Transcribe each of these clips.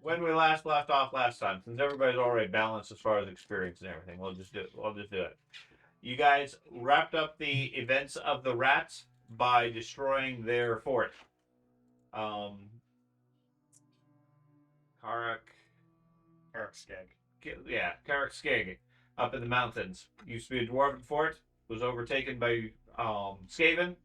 when we last left off last time, since everybody's already balanced as far as experience and everything, we'll just do it. You guys wrapped up the events of the rats by destroying their fort. Karakskeg, up in the mountains. Used to be a dwarven fort. Was overtaken by Skaven.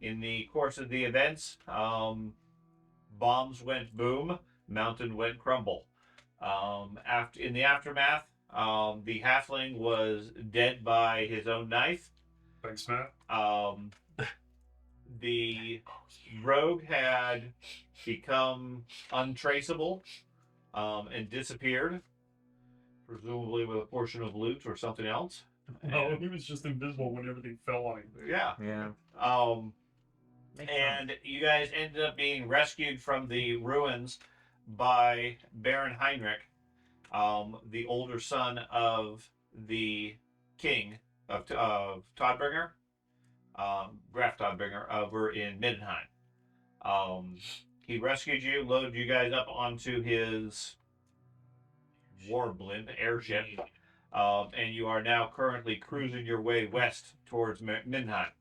In the course of the events, bombs went boom, mountain went crumble. In the aftermath, the halfling was dead by his own knife. Thanks, Matt. The rogue had become untraceable and disappeared, presumably with a portion of loot or something else. No, he was just invisible when everything fell on him. Yeah. And you guys ended up being rescued from the ruins by Baron Heinrich, the older son of the king of Todbringer, Graf Todbringer, over in Middenheim. He rescued you, loaded you guys up onto his Warblimp airship, and you are now currently cruising your way west towards Middenheim.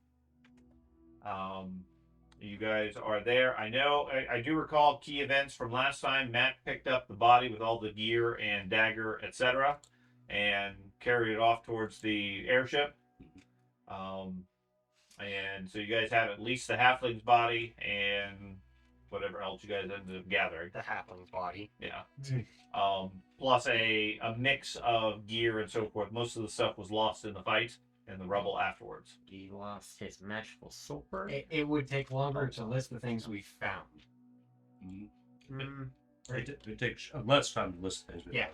You guys are there. I know, I do recall key events from last time. Matt picked up the body with all the gear and dagger, etc., and carried it off towards the airship. And so you guys have at least the halfling's body and whatever else you guys ended up gathering. The halfling's body. Yeah. Plus a mix of gear and so forth. Most of the stuff was lost in the fight and the rubble afterwards. He lost his magical sword. It would take longer to list the things we found. It takes less time to list things. Yeah.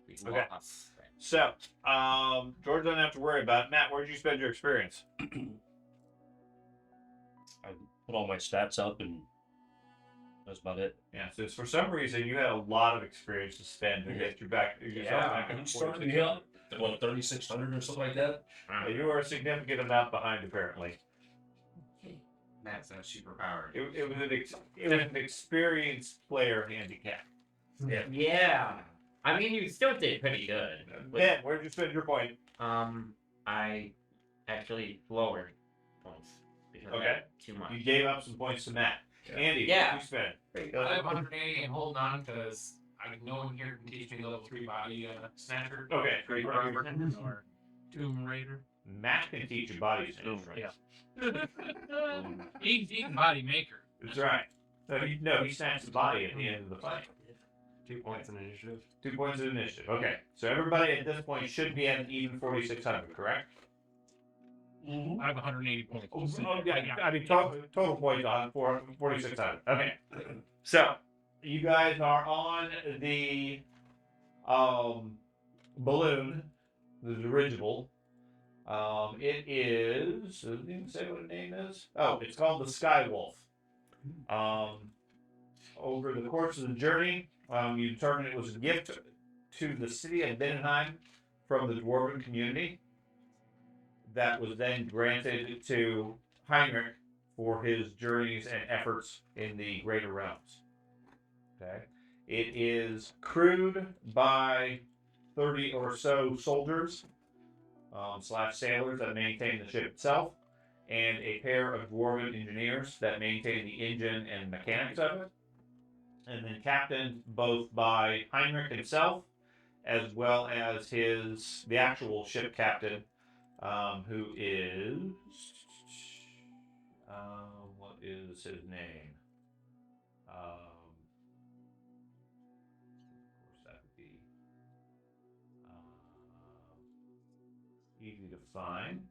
We Okay. lost. So, George doesn't have to worry about it. Matt, where did you spend your experience? I put all my stats up, and that's about it. Yeah, so for some reason you had a lot of experience to spend to get you back. I'm starting to hit, 3,600 or something like that? You were a significant amount behind, apparently. Matt's a superpower. It was an experienced player handicap. Yeah. I mean, you still did pretty good. Ben, where did you spend your point? I actually lowered points. Because I Okay. had too much. You gave up some points to Matt. Andy, Yeah. what did you spend? I have 180 and holding on because no one here can teach me level 3 body snatcher. Okay, great. Or Tomb Raider. Matt can teach you body snatch, right? Yeah. He's body maker. That's right. No, he snatched the body at the end of the fight. 2 points in initiative. 2 points in initiative. Okay, so everybody at this point should be at an even 4,600, correct? I have 180 points. I mean, total points on 4,600. Okay. So, you guys are on the balloon, the dirigible. It is, didn't even say what the name is. Oh, it's called the Skywolf. Over the course of the journey, you determined it was a gift to the city of Middenheim from the dwarven community that was then granted to Heinrich for his journeys and efforts in the greater realms. Okay, it is crewed by 30 or so soldiers / sailors that maintain the ship itself, and a pair of dwarven engineers that maintain the engine and mechanics of it, and then captained both by Heinrich himself, as well as the actual ship captain, who is, what is his name? Of course, that would be easy to find,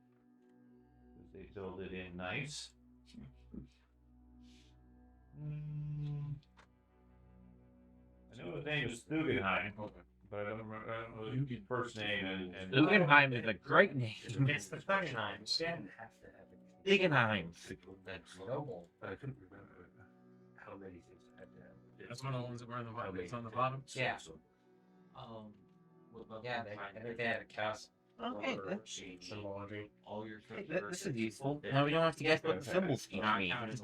because they filled it in nice. I know his name is Thugenheim, but I don't know his first name. And Guggenheim is a great name. It's the Guggenheim. Guggenheim. That's noble. I couldn't remember how many things I had to have. That's one of the ones that were on the bottom. It's on the bottom. Yeah. Yeah, they had a castle. Okay, Symbology. All your this is useful. Now we don't have to guess what the symbol scheme means.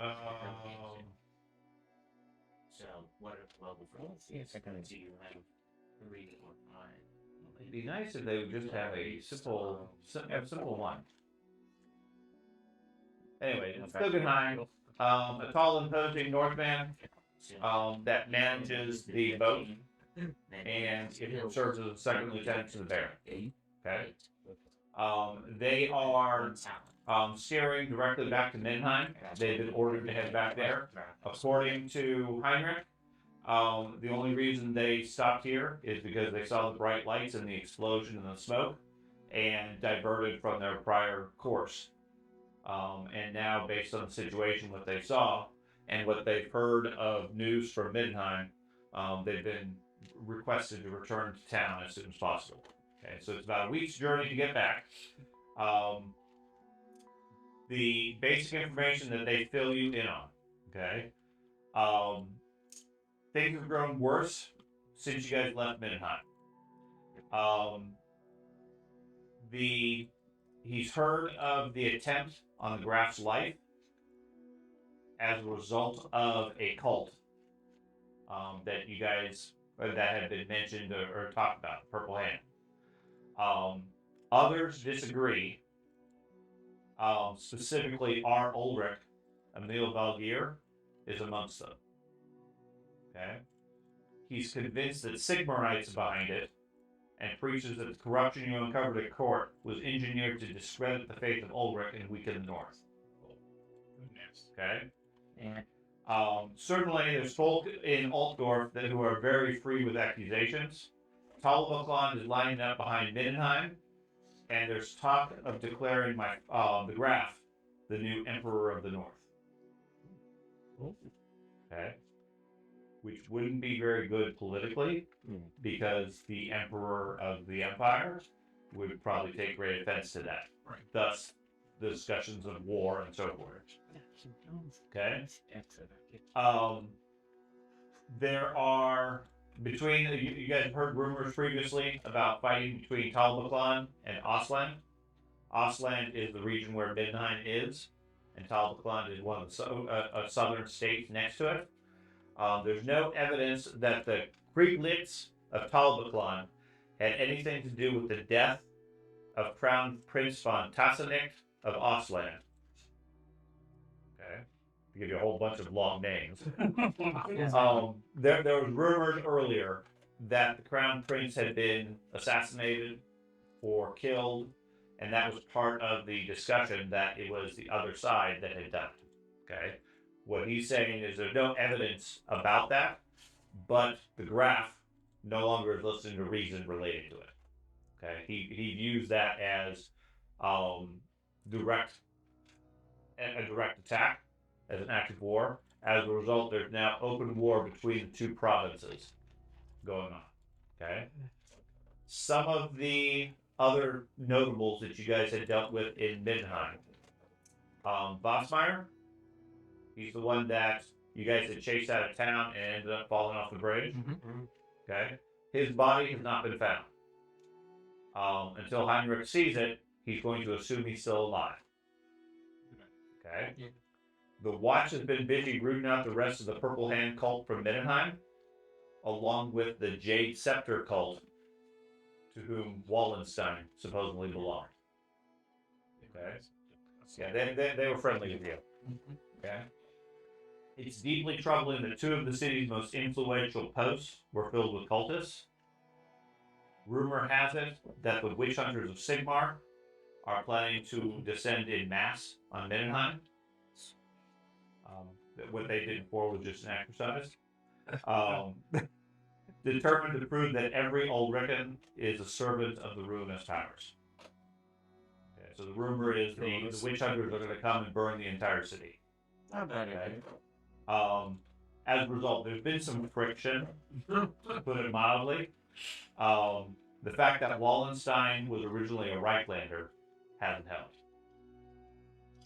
So, what level for this? Do you have a reading on mine? It'd be nice if they would just have a simple one. Anyway, it's Guggenheim, a tall, imposing Northman that manages the boat, and it serves as a second lieutenant to the Baron. Okay. They are steering directly back to Mindenheim. They've been ordered to head back there. According to Heinrich, the only reason they stopped here is because they saw the bright lights and the explosion and the smoke and diverted from their prior course. And now, based on the situation, what they saw and what they've heard of news from Mindenheim, they've been requested to return to town as soon as possible. Okay, so it's about a week's journey to get back. The basic information that they fill you in on, okay? Things have grown worse since you guys left Mindenheim. He's heard of the attempt on the Graf's life as a result of a cult that you guys that had been mentioned or talked about, Purple Hand. Others disagree. Specifically, R. Ulrich, Emil Valgier, is amongst them. Okay? He's convinced that Sigmarites are behind it, and preaches that the corruption you uncovered at court was engineered to discredit the faith of Ulrich and weaken the North. Okay? Certainly, there's folk in Altdorf who are very free with accusations. Talbotland is lining up behind Mindenheim, and there's talk of declaring the Graf the new Emperor of the North. Okay? Which wouldn't be very good politically, because the Emperor of the Empire would probably take great offense to that. Right. Thus, the discussions of war and so forth. Okay? There are, between, you guys have heard rumors previously about fighting between Talbotland and Ostland. Ostland is the region where Mindenheim is, and Talbotland is one of the southern states next to it. There's no evidence that the Krieglitz of Talbotland had anything to do with the death of Crown Prince von Tassenich of Ostland. Okay, to give you a whole bunch of long names. There was rumors earlier that the Crown Prince had been assassinated or killed, and that was part of the discussion that it was the other side that had done it. Okay. What he's saying is there's no evidence about that, but the Graf no longer is listening to reason related to it. Okay, he views that as a direct attack, as an act of war. As a result, there's now open war between the two provinces going on. Okay, some of the other notables that you guys had dealt with in Mindenheim, Bossmeyer. He's the one that you guys had chased out of town and ended up falling off the bridge. Okay. His body has not been found. Until Heinrich sees it, he's going to assume he's still alive. Okay. Yeah. The Watch has been busy rooting out the rest of the Purple Hand cult from Mindenheim, along with the Jade Scepter cult, to whom Wallenstein supposedly belonged. Okay. Yeah, they were friendly with you. Okay. It's deeply troubling that two of the city's most influential posts were filled with cultists. Rumor has it that the witch hunters of Sigmar are planning to descend in mass on Mindenheim. What they did before was just an exercise. Determined to prove that every Ulrican is a servant of the ruinous powers. Okay, so the rumor is the witch hunters are going to come and burn the entire city. Not bad, okay. As a result, there's been some friction, to put it mildly. The fact that Wallenstein was originally a Reichlander hasn't helped.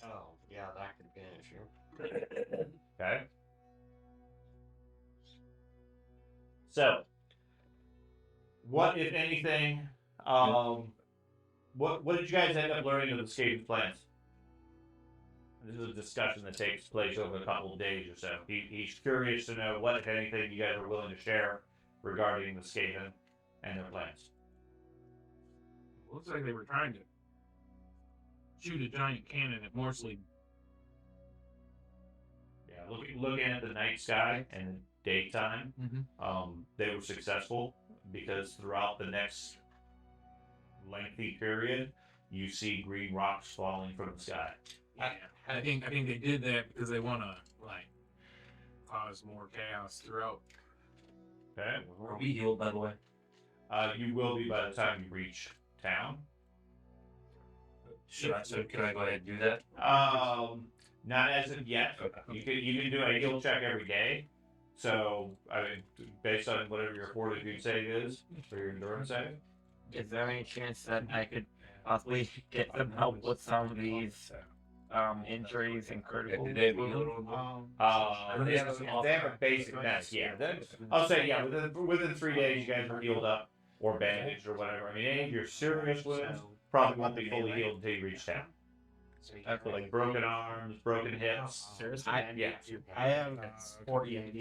Oh, yeah, that could be an issue. Okay? So, what, if anything, what did you guys end up learning of the Skaven's plans? This is a discussion that takes place over a couple of days or so. He's curious to know what, if anything, you guys are willing to share regarding the Skaven and their plans. Looks like they were trying to shoot a giant cannon at Morsley. Yeah, looking at the night sky and daytime, they were successful because throughout the next lengthy period, you see green rocks falling from the sky. Yeah, I think they did that because they want to like cause more chaos throughout. Okay. Are we healed, by the way? You will be by the time you reach town. So can I go ahead and do that? Not as of yet. Okay. You can do a heal check every day. So I mean, based on whatever your fortitude save is or your endurance save. Is there any chance that I could possibly get some help with some of these injuries and critical Did they have a wounds? heal? They have a basic nest. Yeah, I'll say yeah. Within 3 days, you guys are healed up or bandaged or whatever. I mean, any of your serious wounds probably won't be fully healed until you reach town. That's like broken arms, broken hips. Yeah. I have 40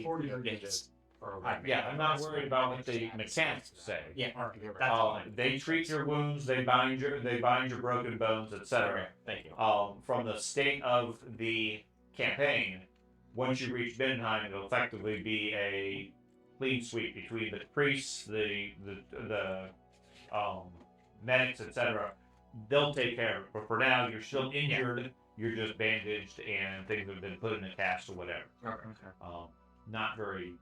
days. Yeah, I'm not worried about what the mechanics say. Yeah, that's fine. They treat your wounds, they bind your broken bones, etc. Thank you. From the state of the campaign, once you reach Benheim, it'll effectively be a clean sweep between the priests, the medics, etc. They'll take care of it. But for now, you're still injured. You're just bandaged, and things have been put in a cast or whatever. Not very.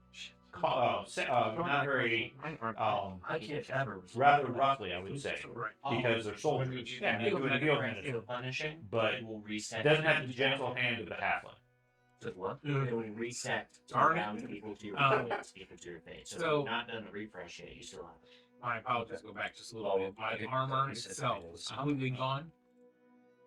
Not very. I can't ever. Rather roughly, I would say, Right. because they're soldiers. Yeah, they do it field punishing, but it will reset. it doesn't have the gentle hand of the halfling. Did what? It will reset Darn it. around equal to your face, equal to your face. So, So- if you're not done a refresh yet, you still have it. My apologies. Go back just a little bit. My armor itself is completely gone.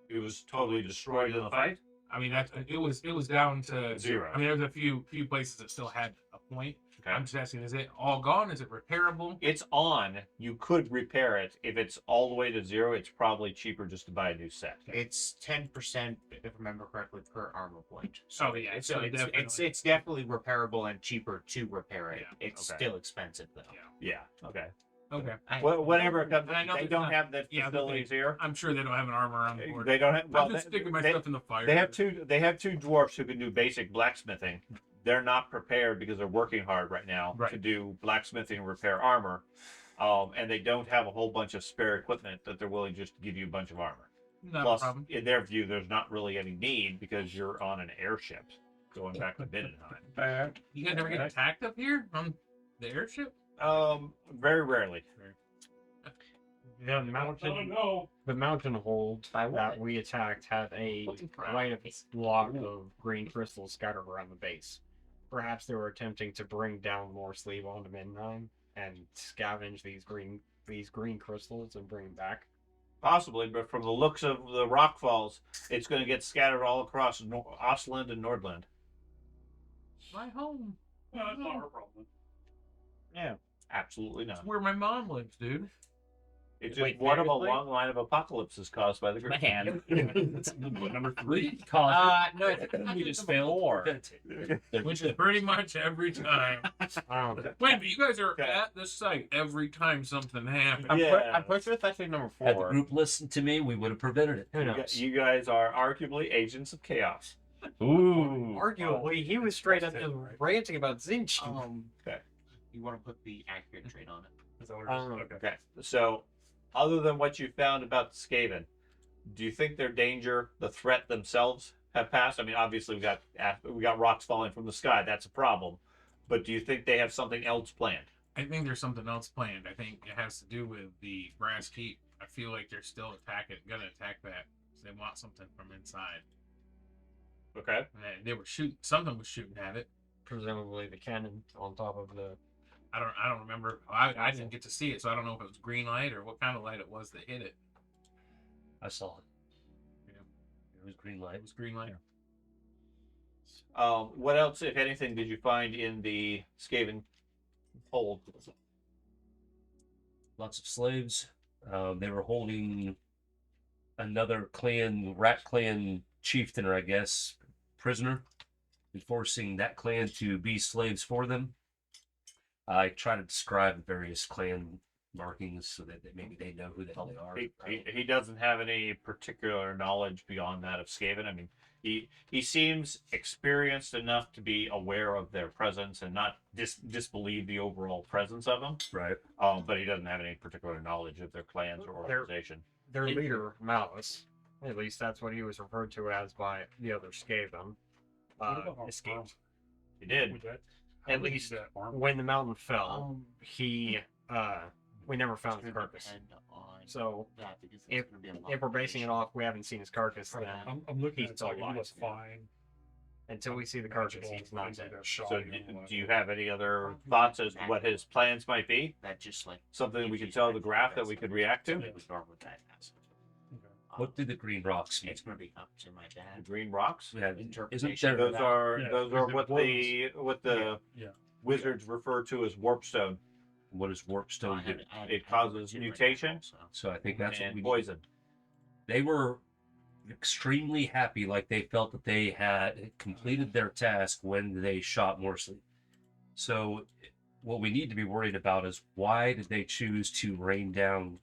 It was totally destroyed in the fight. I mean, it was down to Zero. I mean, there was a few places that still had a point. Okay. I'm just asking, is it all gone? Is it repairable? It's on. You could repair it. If it's all the way to zero, it's probably cheaper just to buy a new set. It's 10%, if I remember correctly, per armor point. Oh yeah, So it's definitely repairable and cheaper to repair it. Yeah, It's okay. still expensive though. Yeah. Okay. okay. Whatever it comes. And I know They it's don't not- have the yeah, facilities here. I'm sure they don't have an armor on board. They don't have. Well, I'm just sticking my they, stuff in the fire. they have two. They have two dwarfs who can do basic blacksmithing. They're not prepared because they're working hard right now Right. to do blacksmithing and repair armor, and they don't have a whole bunch of spare equipment that they're willing just to give you a bunch of armor. Not a Plus, problem. in their view, there's not really any need because you're on an airship going back to Binnenheim. You guys never get attacked up here on the airship? Very rarely. The mountain, the mountain hold that we attacked had a quite a block of green crystals scattered around the base. Perhaps they were attempting to bring down more sleeve onto Midnight and scavenge these green crystals and bring them back. Possibly, but from the looks of the rock falls, it's going to get scattered all across Ostland and Nordland. My home. No, that's not our problem. Yeah. Absolutely not. It's where my mom lives, dude. It's just Wait, one of a seriously? long line of apocalypses caused by the Great Man. What, number 3? No, it's We just failed war. Which is pretty much every time. Wait, but you guys are Okay. at the site every time something happens. I'm pretty sure it's actually number Had the 4. group listened to me, we would have prevented it. Who knows? You guys are arguably agents of chaos. Ooh. Arguably, he was straight up just ranting about Zinch. Okay. You want to put the accurate trait on it. Is that what it is? Okay. Okay. So, other than what you found about the Skaven, do you think their danger, the threat themselves, have passed? I mean, obviously we got rocks falling from the sky. That's a problem. But do you think they have something else planned? I think there's something else planned. I think it has to do with the brass keep. I feel like they're still gonna attack that. They want something from inside. Okay. And they were shooting. Something was shooting at it. Presumably the cannon on top of the. I don't remember. I didn't get to see it, so I don't know if it was green light or what kind of light it was that hit it. I saw it. Yeah. It was green light. It was green light. What else, if anything, did you find in the Skaven hold? Lots of slaves. They were holding another clan, rat clan chieftain, or I guess prisoner, and forcing that clan to be slaves for them. I try to describe the various clan markings so that maybe they know who the hell they are. He doesn't have any particular knowledge beyond that of Skaven. I mean, he seems experienced enough to be aware of their presence and not disbelieve the overall presence of them. Right. But he doesn't have any particular knowledge of their clans or organization. Their leader, Malice, at least that's what he was referred to as by the other Skaven, escaped. He did. At least when the mountain fell, we never found his carcass. So if we're basing it off, we haven't seen his carcass, then I'm looking he's at still it. He alive. looks fine. Until we see the carcass, he's not dead. So do you have any other thoughts as to what his plans might be? That just like Something we could tell the graph that we could react to? What do the green rocks mean? It's gonna be up to my The dad. green rocks? Yeah, isn't Interpretation. there? Those are Yeah, those are because what it the Yeah. wizards refer to as warpstone. What does warpstone do? It causes mutation So I think that's what and we poison. They were extremely happy, like they felt that they had completed their task when they shot Morsley. So what we need to be worried about is why did they choose to rain down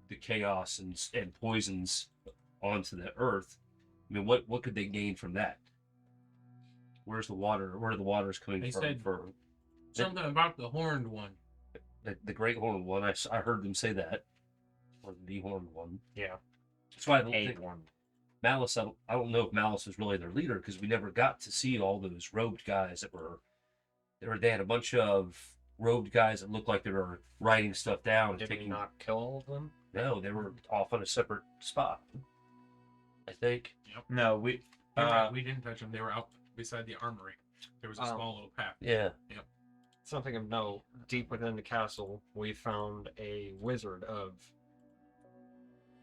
the chaos and poisons onto the earth? I mean, what could they gain from that? Where's the water? Where are the waters coming They from? said- For Something about the horned one. the Great Horned One. I heard them say that, or the Horned One. Yeah. That's why I don't think Malice. I don't know if Malice was really their leader because we never got to see all those robed guys that were. They had a bunch of robed guys that looked like they were writing stuff down and Did we taking. not kill all of them? No, they were off on a separate spot. I think. No, we You're right, we didn't touch them. They were out beside the armory. There was a small little path. Yeah. Something of note, deep within the castle, we found a wizard of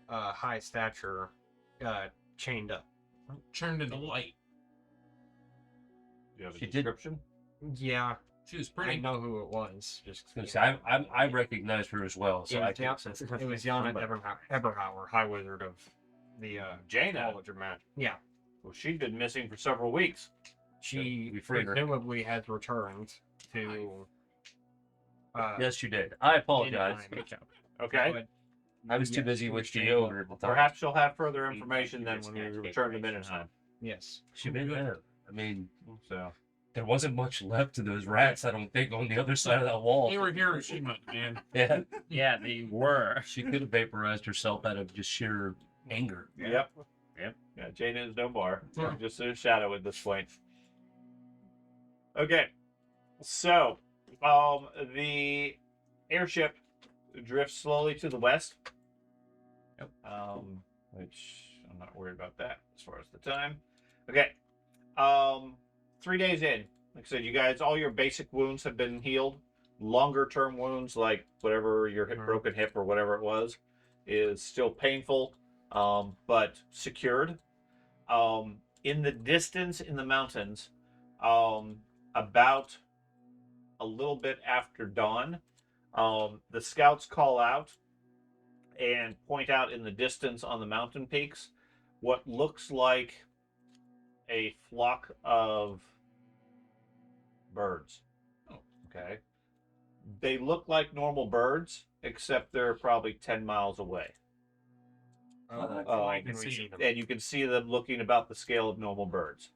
high stature chained up. Turned into light. you have a She did- description. Yeah, She was I pretty. know who it was. Just I was gonna say I recognized her as well, so I it can. was Yana Eberhauer, High Wizard of the Jaina. College of Magic. Yeah, Well, she'd been missing for several weeks. she we freed her. presumably has returned to. Yes, you did. I apologize. Anaheim. Okay. But I was too yes, busy she with was the chained ogre up. at the time. Perhaps she'll have further information then when we return to Mindenheim. Yes. She may have. I mean, So there wasn't much left to those rats, I don't think, on the other side of that wall. They were Hiroshima, man. Yeah, Yeah, they were. she could have vaporized herself out of just sheer anger. Yep. Yeah, Jaina is no more. Yeah. Just a shadow at this point. Okay. So the airship drifts slowly to the west. Yep. Which I'm not worried about that as far as the time. Okay. 3 days in. Like I said, you guys, all your basic wounds have been healed. Longer term wounds, like whatever your broken hip or whatever it was, is still painful, but secured. In the distance in the mountains, about a little bit after dawn, the scouts call out and point out in the distance on the mountain peaks what looks like a flock of birds. Oh. Okay. They look like normal birds, except they're probably 10 miles away. I can see them. And you can see them looking about the scale of normal birds.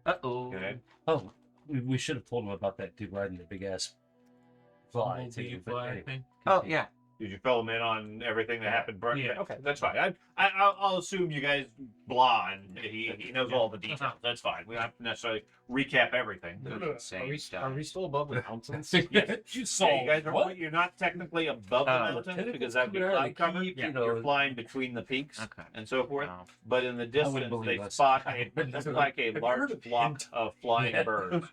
Uh-oh. Okay. Oh, we should have told him about that dude riding the big ass fly. Bumblebee too, but fly anyway. thing. Oh, yeah. Did you fill them in on everything that happened? Yeah. Okay, that's fine. I'll assume you guys blah and he knows all the details. That's fine. We don't have to necessarily recap everything. Are we still above the mountains? You saw Yeah, you guys are what? you're not technically above the mountains Tentacles because that'd be coming out of cloud the cover. keep, you know. You're flying between the peaks Okay. and so forth. Oh. But in the distance, believe they us. spot what looks like a Have you large heard of flock hint? of flying Yeah. birds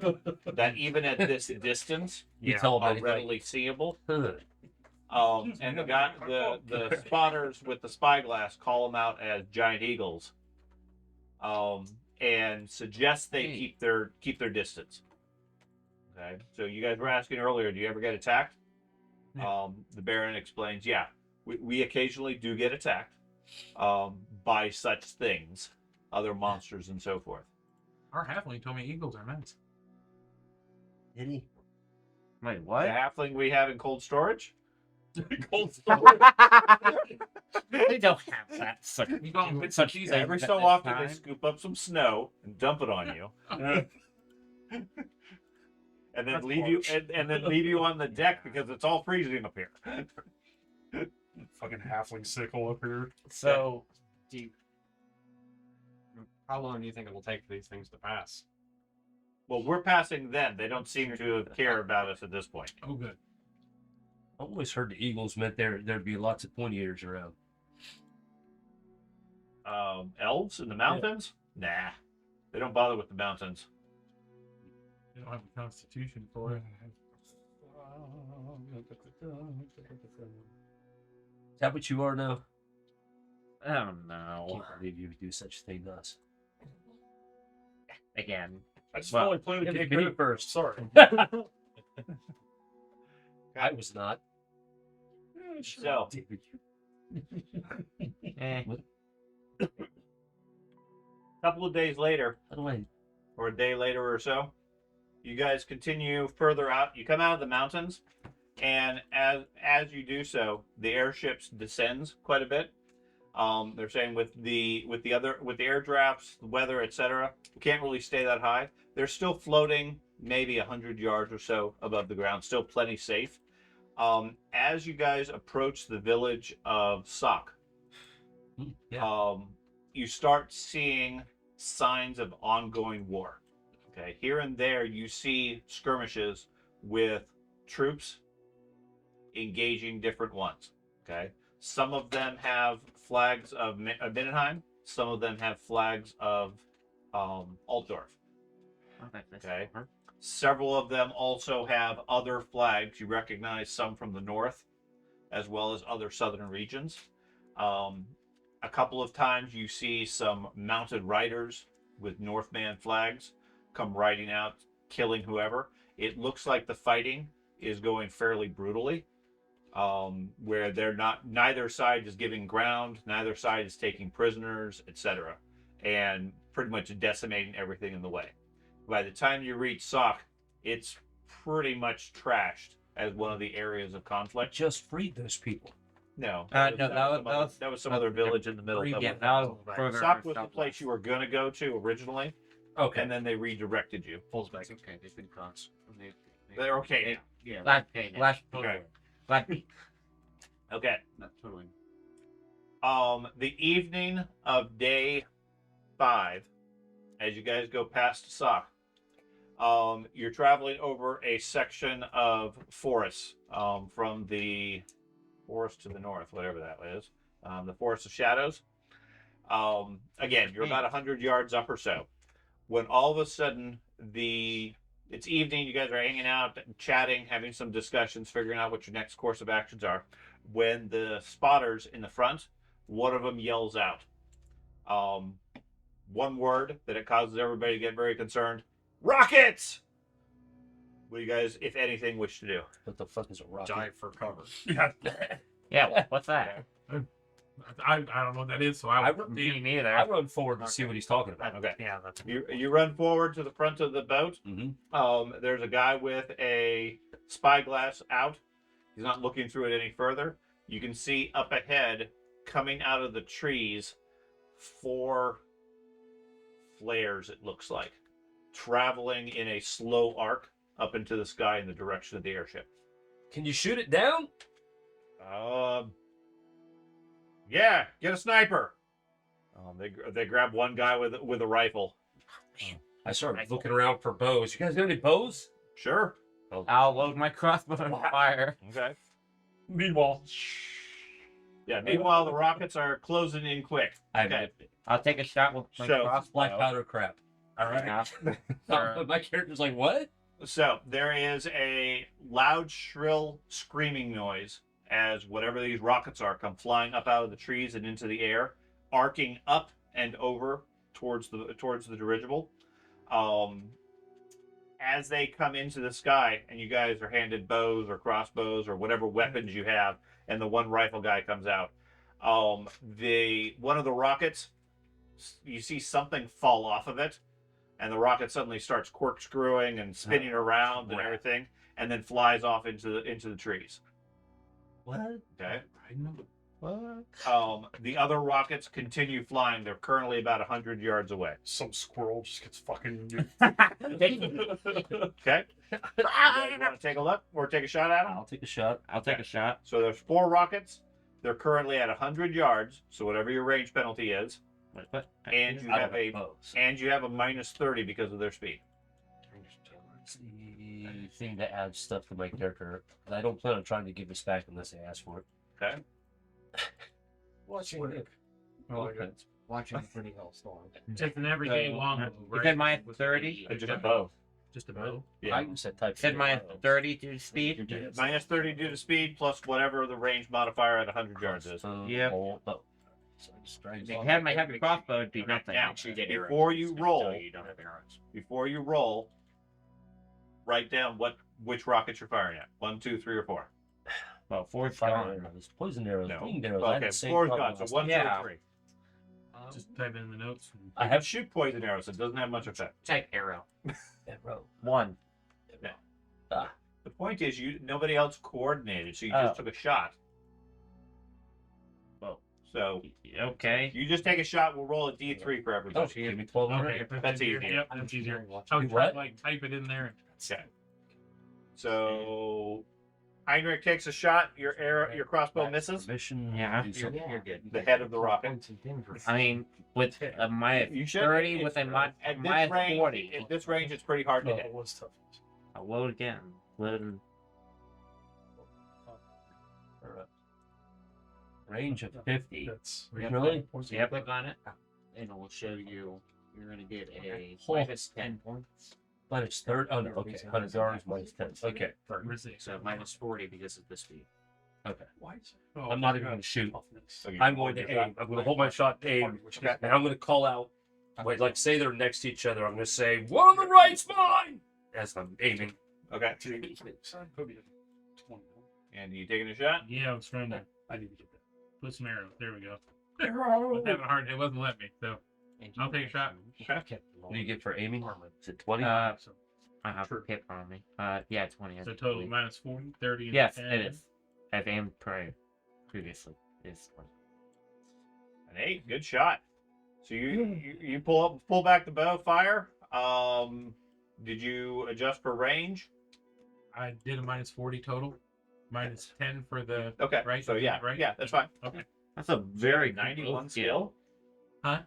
that even at this distance You tell him are anything. readily seeable. Huh. And the spotters with the spyglass call them out as giant eagles, and suggest they keep their distance. Okay, so you guys were asking earlier, do you ever get attacked? Yeah. The Baron explains, yeah, we occasionally do get attacked by such things. other monsters and so forth. Our halfling told me eagles are nice. Did he? Wait, The what? halfling we have in cold storage. Cold storage. They don't have that. Such, You don't get such these things Every at so this often time. they scoop up some snow and dump it on you, and then That's leave you harsh. and then leave you on the deck because it's all freezing up here. Fucking halfling sickle up here. So, Do you, how long do you think it'll take for these things to pass? Well, we're passing them. They don't seem to care about us at this point. Oh, good. I always heard the Eagles meant there'd be lots of pointy ears around. Elves in the mountains? Nah, they don't bother with the mountains. They don't have a constitution for it. Is that what you are now? I don't I know. can't believe you would do such a thing to us. Again, I just Well, fully played give the it game to me first. Sorry. I was not. So, David, eh. a couple of days later, how do I? or a day later or so, you guys continue further out. You come out of the mountains, and as you do so, the airships descends quite a bit. They're saying with the air drafts, the weather, etc., you can't really stay that high. They're still floating maybe 100 yards or so above the ground, still plenty safe. As you guys approach the village of Sok, Yeah. you start seeing signs of ongoing war. Okay, here and there you see skirmishes with troops engaging different ones. Okay, some of them have flags of Mindenheim. Some of them have flags of Altdorf. Okay. Several of them also have other flags. You recognize some from the north, as well as other southern regions. A couple of times you see some mounted riders with Northman flags come riding out, killing whoever. It looks like the fighting is going fairly brutally, where neither side is giving ground, neither side is taking prisoners, etc., and pretty much decimating everything in the way. By the time you reach Sok, it's pretty much trashed as one of the areas of I conflict. just freed those people. No, that was some other village in the middle. Yeah, Of that was further Sok was the southwest. place you were going to go to originally, Okay. and then they redirected you. Pulls back. okay. They've been cons. They're okay Yeah. Last Okay. last now. Okay. Not totally. The evening of day 5, as you guys go past Sok, you're traveling over a section of forest from the forest to the north, whatever that is, the Forest of Shadows. Again, you're about 100 yards up or so, when all of a sudden it's evening. You guys are hanging out, chatting, having some discussions, figuring out what your next course of actions are. When the spotters in the front, one of them yells out one word that it causes everybody to get very concerned: rockets! What do you guys, if anything, wish to do? What the fuck is a rocket? Dive for cover. Yeah. Yeah, what's that? I don't know what that is, so I I would- Me neither. I run forward to see what he's talking about. Okay. Yeah, that's You run forward to the front of the boat. Mm-hmm. There's a guy with a spyglass out. He's not looking through it any further. You can see up ahead, coming out of the trees, 4 flares, it looks like, traveling in a slow arc up into the sky in the direction of the airship. Can you shoot it down? Yeah, get a sniper. They grab one guy with a rifle. I started looking around for bows. You guys got any bows? Sure. I'll load my crossbow and fire. Okay. Meanwhile, Yeah. Meanwhile, the rockets are closing in quick. I I'll take a shot with my So, crossbow. black powder crap. All right. Yeah. So, my character's like, what? So there is a loud, shrill screaming noise as whatever these rockets are come flying up out of the trees and into the air, arcing up and over towards the dirigible. As they come into the sky, and you guys are handed bows or crossbows or whatever weapons you have, and the one rifle guy comes out. One of the rockets you see something fall off of it, and the rocket suddenly starts corkscrewing and spinning around and everything, and then flies off into the trees. What? Okay. What? The other rockets continue flying. They're currently about 100 yards away. Some squirrel just gets fucking. Okay. You guys want to take a look or take a shot at them? I'll take a shot. I'll take a shot. So there's 4 rockets. They're currently at 100 yards. So whatever your range penalty is, What? and you I have don't a know, so and you have a minus 30 because of their speed. it's the thing that adds stuff to my character. I don't plan on trying to give this back unless they ask for it. Okay. Watching a pretty hellstorm. Just an everyday longbow, You right? said my 30? Just a bow. Just a bow. Yeah. I use that type. You said my 30 to speed? Minus 30 due to speed plus whatever the range modifier at 100 yards is. Yep. So I just try If you had my heavy crossbow, it'd be nothing. Now, Actually, get arrows. before you It's gonna roll, tell you don't have arrows. write down which rockets you're firing at. 1, 2, 3, or 4. Well, 4's fire gone. arrows, poison arrows, No. winged arrows. I had Okay, the same 4's problem gone. So last 1, 2, Yeah. or 3. Just type it in the notes. And I I have have shoot poison arrows. It doesn't have much effect. Type arrow. arrow. 1. The point is, nobody else coordinated, so you Oh. just took a shot. Well. So Okay. you just take a shot. We'll roll a D3 for Oh, everybody. give me 12 Okay, already. if that's That's easier. easier. Yep, that's easier. I was What? trying to like type it in there. Okay. So Heinrich takes a shot. Your crossbow misses Permission. Yeah. do something. You're good. the head of the rocket. I mean, with my You should 30 with a at my this range. 40. At this range, it's pretty hard to No, hit. it was tough. I'll load again. Load. Range of 50. That's Really? Yep. Click on it, and it will show you. You're gonna get a Oh. minus 10 points. Minus 30. Oh, no. Okay. 100 yards minus 10. Okay. So minus 40 because of the speed. Why is it? Oh, I'm not even going to shoot. So you I'm roll going to your aim. I'm going to hold my shot to aim. Okay. And I'm going to call out. Wait, like, say they're next to each other. I'm going to say, one on the right's mine! As I'm aiming. Okay. Could be a 20. And you taking a shot? Yeah, I was trying to I need to get that. put some arrows. There we go. I was having a hard. It wasn't letting me. So And I'll take a shot. What do you get for aiming? Is it 20? so, I have True. a hit on me. Yeah, 20. I so total believe. minus 40, 30. And Yes, 10. it is. I've aimed previously. It's 20. An 8. Good shot. So you pull back the bow, fire. Did you adjust for range? I did a minus 40 total. Minus 10 for the Okay. right. So yeah, right. yeah, that's fine. Okay. That's a very 91 good skill. Huh?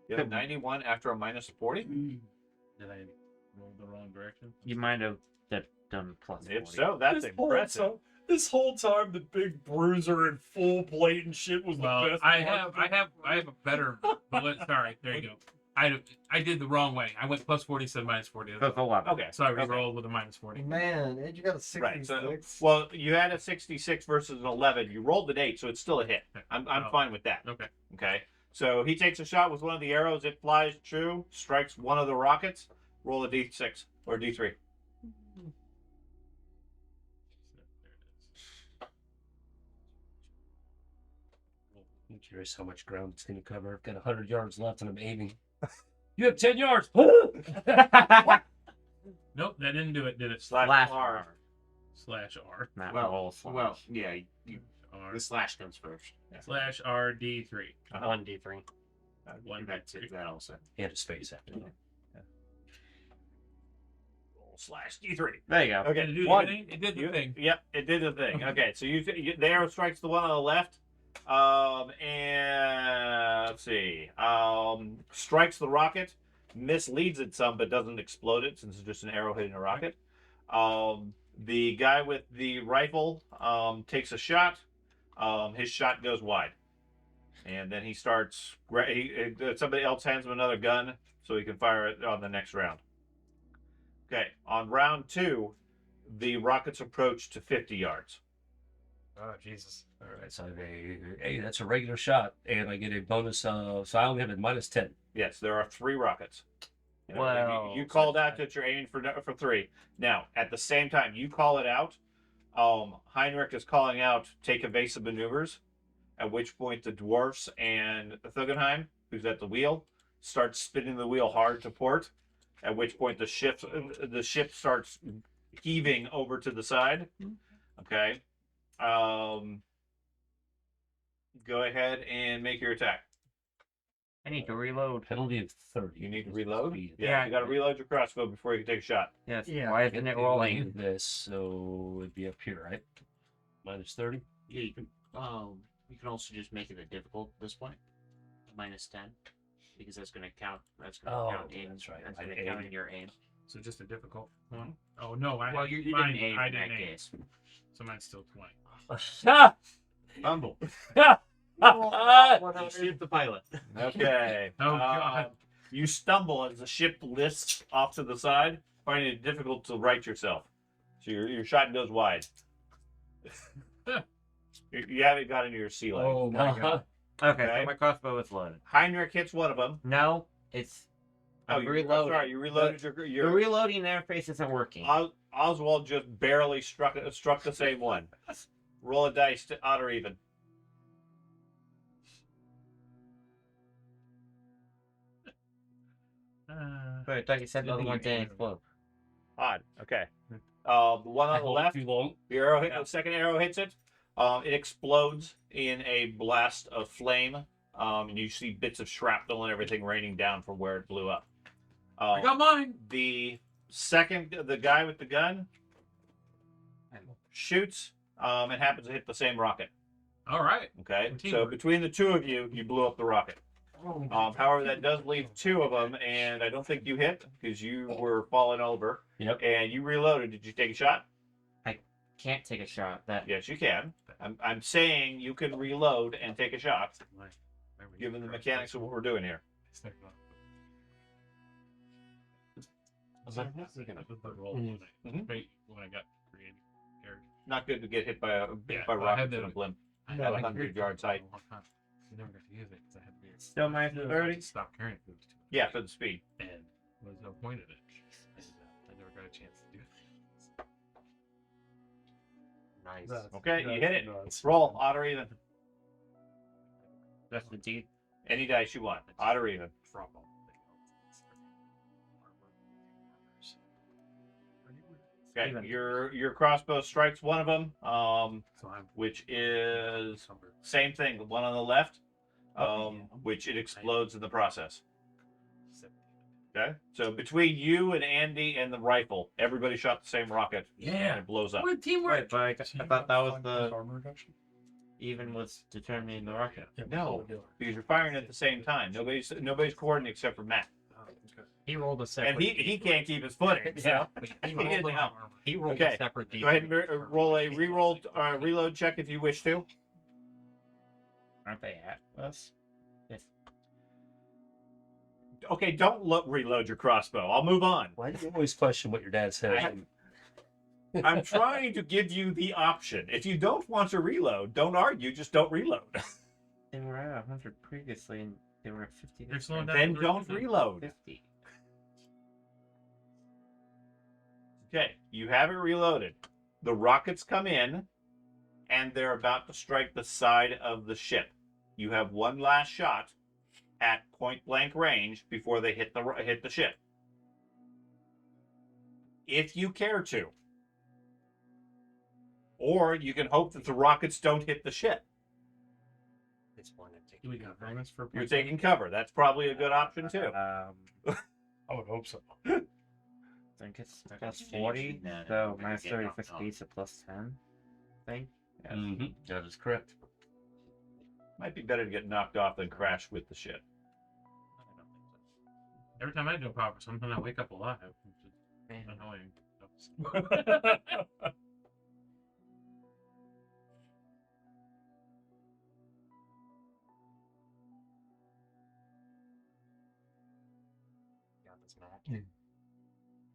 You have 91 after a minus 40. Did I roll the wrong direction? You might have done plus 40. If so, that's impressive. This whole time, the big bruiser and full blatant shit was the Well, best. I part. have a better bullet. Sorry, there you go. I did the wrong way. I went plus 40, said minus 40. So it's 11. Okay. So I okay. re-rolled with a minus 40. Man, Ed, you got a 66. Right. So, well, you had a 66 versus an 11. You rolled an 8, so it's still a hit. I'm Oh. fine with that. Okay. Okay. So he takes a shot with one of the arrows. It flies true, strikes one of the rockets. Roll a d6 or d3. I'm curious how much ground it's going to cover. I've got 100 yards left and I'm aiming. You have 10 yards! Nope, that didn't do it, did it? Slash R. R. Slash R. Not Well, roll slash. well, yeah. R. The slash comes first. Slash RD3. 1d3. One That's it. That also. And a space after that. Roll slash d3. There you go. Okay. Did it do the One. thing? It did the You- thing. Yep, it did the thing. Okay, so the arrow strikes the one on the left, and let's see, strikes the rocket, misleads it some, but doesn't explode it since it's just an arrow hitting a rocket. The guy with the rifle takes a shot. His shot goes wide, and then he starts. Somebody else hands him another gun so he can fire it on the next round. Okay, on round 2, the rockets approach to 50 yards. Oh, Jesus. All right, so I have hey, that's a regular shot, and I get a bonus of, so I only have a minus 10. Yes, there are 3 rockets. You know, Well, you called out that you're aiming for 3. Now, at the same time, you call it out. Heinrich is calling out, take evasive maneuvers, at which point the dwarfs and Thuggenheim, who's at the wheel, starts spinning the wheel hard to port. At which point the ship starts heaving over to the side. Okay. Go ahead and make your attack. I need to reload. Penalty of 30. You need to reload? Speed. Yeah. You got to reload your crossbow before you can take a shot. Yes. Yeah. Why isn't it rolling? This, so it'd be up here, right? Minus 30. Yeah, you can also just make it a difficult at this point, minus 10, because that's going to count. That's going to Oh, count in. that's right. That's My going to count aim. in your aim. So just a difficult one. Oh no, Well, you mine, didn't aim I in didn't that aim. case. So mine's still 20. Fumble. You shoot the pilot. Okay. Oh, God. You stumble as the ship lists off to the side, finding it difficult to right yourself. So your shot goes wide. You haven't got into your ceiling. Oh my god. Okay, Okay. so my crossbow is loaded. Heinrich hits one of them. No, it's I'm reloading. Sorry, you reloaded The your reloading interface isn't working. Oswald just barely struck the same one. Roll a dice to odd or even. But I thought you said the other one didn't explode. Odd. Okay. The one on the left, Too long. the arrow the second arrow hits it. It explodes in a blast of flame. And you see bits of shrapnel and everything raining down from where it blew up. I got mine. The guy with the gun shoots and happens to hit the same rocket. All right. Okay, so Teamwork. between the two of you, you blew up the rocket. However, that does leave two of them, and I don't think you hit because you were falling over. Yep. And you reloaded. Did you take a shot? Can't take a shot. That Yes, you can. I'm saying you can reload and take a shot, Where we given the get mechanics of what we're doing here. Roll. Mhm. Wait, when I got created. Not good to get hit by Yeah, by well, I rockets had in the- a blimp. I At 100 yards height. You never got to use it because I had to still minus 30. stop carrying food. Yeah, for the speed. And was no point in it. And, I never got a chance to do it. Nice. Okay, you hit it. Roll odd or even. That's the deed. Any dice you want, odd or even. Okay, Even. your crossbow strikes one of them, So I'm which is somewhere. same thing. The one on the left, which it explodes in the process. Okay, so between you and Andy and the rifle, everybody shot the same rocket. And Yeah. it blows up. What teamwork. Wait, but I thought that was the armor reduction. even was determining the rocket. No, because you're firing at the same time. Nobody's coordinating except for Matt, He rolled a separate. and he can't keep his footing. So He he rolled, didn't help. he rolled Okay, a separate. Go ahead and roll a reload check if you wish to. Aren't they at us? Okay, don't reload your crossbow. I'll move on. Why do you always question what your dad says? I'm trying to give you the option. If you don't want to reload, don't argue. Just don't reload. They were at 100 previously, and they were at 50. They're slowing down. Then the don't rhythm. reload. 50. Okay, you have it reloaded. The rockets come in, and they're about to strike the side of the ship. You have one last shot at point blank range before they hit the ship. If you care to. Or you can hope that the rockets don't hit the ship. Do we got bonus for? You're taking cover. That's probably a good option too. I would hope so. I think it's plus 40, so minus 30 for speed, so plus 10. I think. Yeah. Mm-hmm. That is correct. Might be better to get knocked off than crash with the ship. Every time I do a power, sometimes I wake up alive. Which is annoying.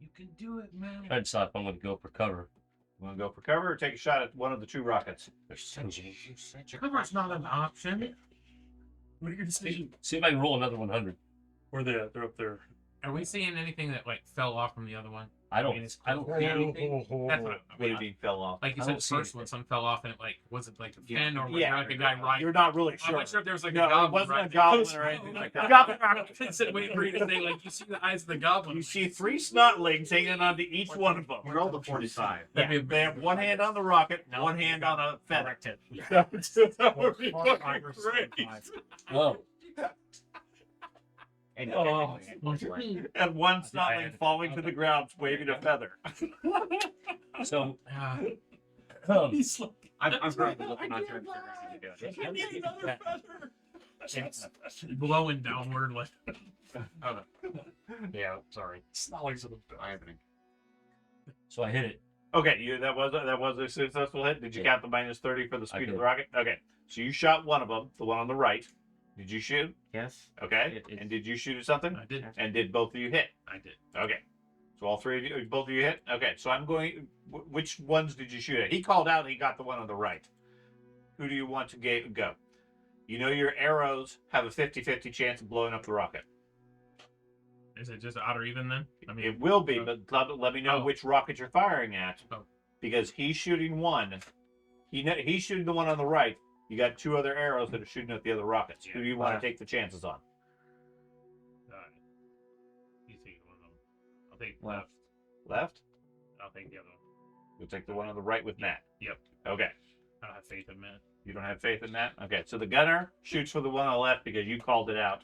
You can do it, man. Trying to decide if I'm going to go for cover. You want to go for cover or take a shot at one of the two rockets? Cover's not an option. What are your decisions? See if I can roll another 100. Where they at? They're up there. Are we seeing anything that like fell off from the other one? I mean, don't see anything. That's what I What do mean. you mean fell off? Like you I said, don't the see first one, anything. some fell off, and it like was it like a fin or was Yeah. there like a guy riding? You're not really I'm sure. not sure if there was like No, a it goblin. wasn't a right goblin there. or anything like that. Goblin. I said, wait for you to say like you see the eyes of the goblin. You see 3 snotlings hanging onto each one of them. Roll the 45. That'd be a They have one hand on the rocket, one hand on a feather. Corrected. That would be fucking 45 versus great. 25. Oh, And Oh. And one snotling falling to the ground, waving a feather. so He's like, I'm currently looking on turn figures as you do it. give me another feather. Blowing downward like. Yeah, sorry. Snollies are the best. I have an so I hit it. Okay, that was a successful hit. Did you count the -30 for the I speed of did. the rocket? Okay, so you shot one of them, the one on the right. Did you shoot? Yes. Okay, It- and did you shoot at something? I did. And did both of you hit? I did. Okay, so all 3 of you, both of you hit. Okay, so I'm going. Which ones did you shoot at? He called out. He got the one on the right. Who do you want to go? You know your arrows have a 50-50 chance of blowing up the rocket. Is it just odd or even then? I mean, It will be, but let me know Oh. which rocket you're firing at, Oh. because he's shooting one. He's shooting the one on the right. You got 2 other arrows that are shooting at the other rockets. Who do you want Left. to take the chances on? you take one of them. I'll take Left. Left? I'll take the other one. You'll take the one on the right with Matt. Yep. Okay. I don't have faith in Matt. You don't have faith in that? Okay, so the gunner shoots for the one on the left because you called it out.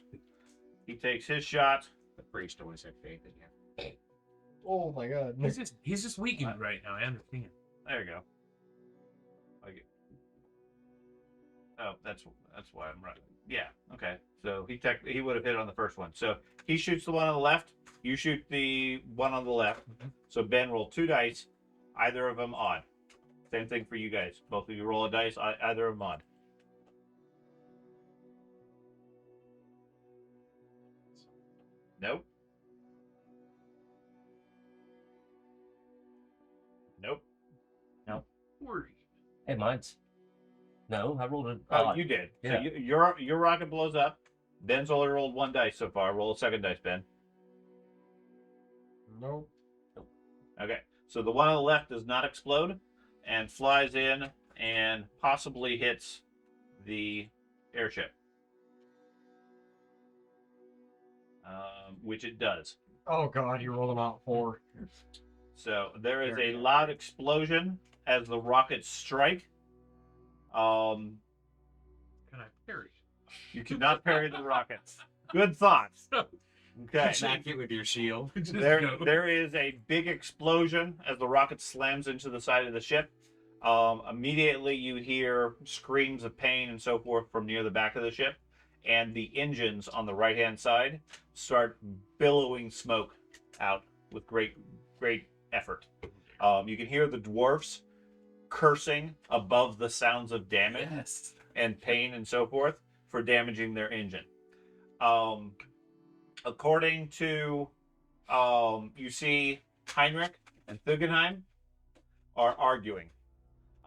He takes his shot. The priest always had faith in you. Oh my god. He's just weakened right now. I understand. There you go. Oh, that's why I'm right. Yeah. Okay. So he would have hit on the first one. So he shoots the one on the left. You shoot the one on the left. So Ben rolled 2 dice. Either of them odd. Same thing for you guys. Both of you roll a dice. Either of them odd. Nope. Nope. Worry. Hey, mine's. No, I rolled an Oh, odd. you did. Yeah. So your rocket blows up. Ben's only rolled 1 dice so far. Roll a second dice, Ben. Nope. Okay. So the one on the left does not explode and flies in and possibly hits the airship. Which it does. Oh god, you rolled them out 4. So there is a loud explosion as the rockets strike. Can I parry? You cannot parry the rockets. Good thoughts. Okay. Smack it with your shield. Just There, go. there is a big explosion as the rocket slams into the side of the ship. Immediately, you hear screams of pain and so forth from near the back of the ship, and the engines on the right-hand side start billowing smoke out with great effort. You can hear the dwarfs cursing above the sounds of damage Yes. and pain and so forth for damaging their engine. According to, you see Heinrich and Thugenheim are arguing.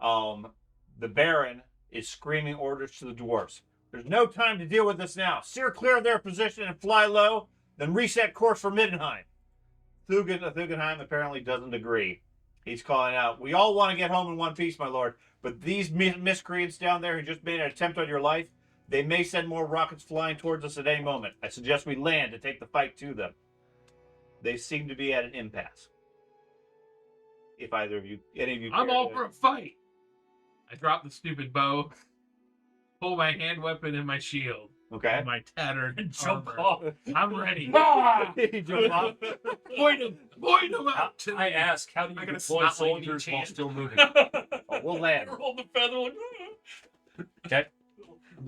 The Baron is screaming orders to the dwarves. There's no time to deal with this now. Steer clear of their position and fly low, then reset course for Middenheim. Thugenheim apparently doesn't agree. He's calling out, "We all want to get home in one piece, my lord, but these miscreants down there who just made an attempt on your life, they may send more rockets flying towards us at any moment. I suggest we land to take the fight to them." They seem to be at an impasse. If any of you I'm care all to- for a fight. I drop the stupid bow, pull my hand weapon and my shield, Okay. and my tattered Jump armor. off. I'm ready. You jump off. Point him out to I me. ask, how do you I got a deploy snot-like soldiers each while hand. still moving? We'll land. Roll the feather like. Okay.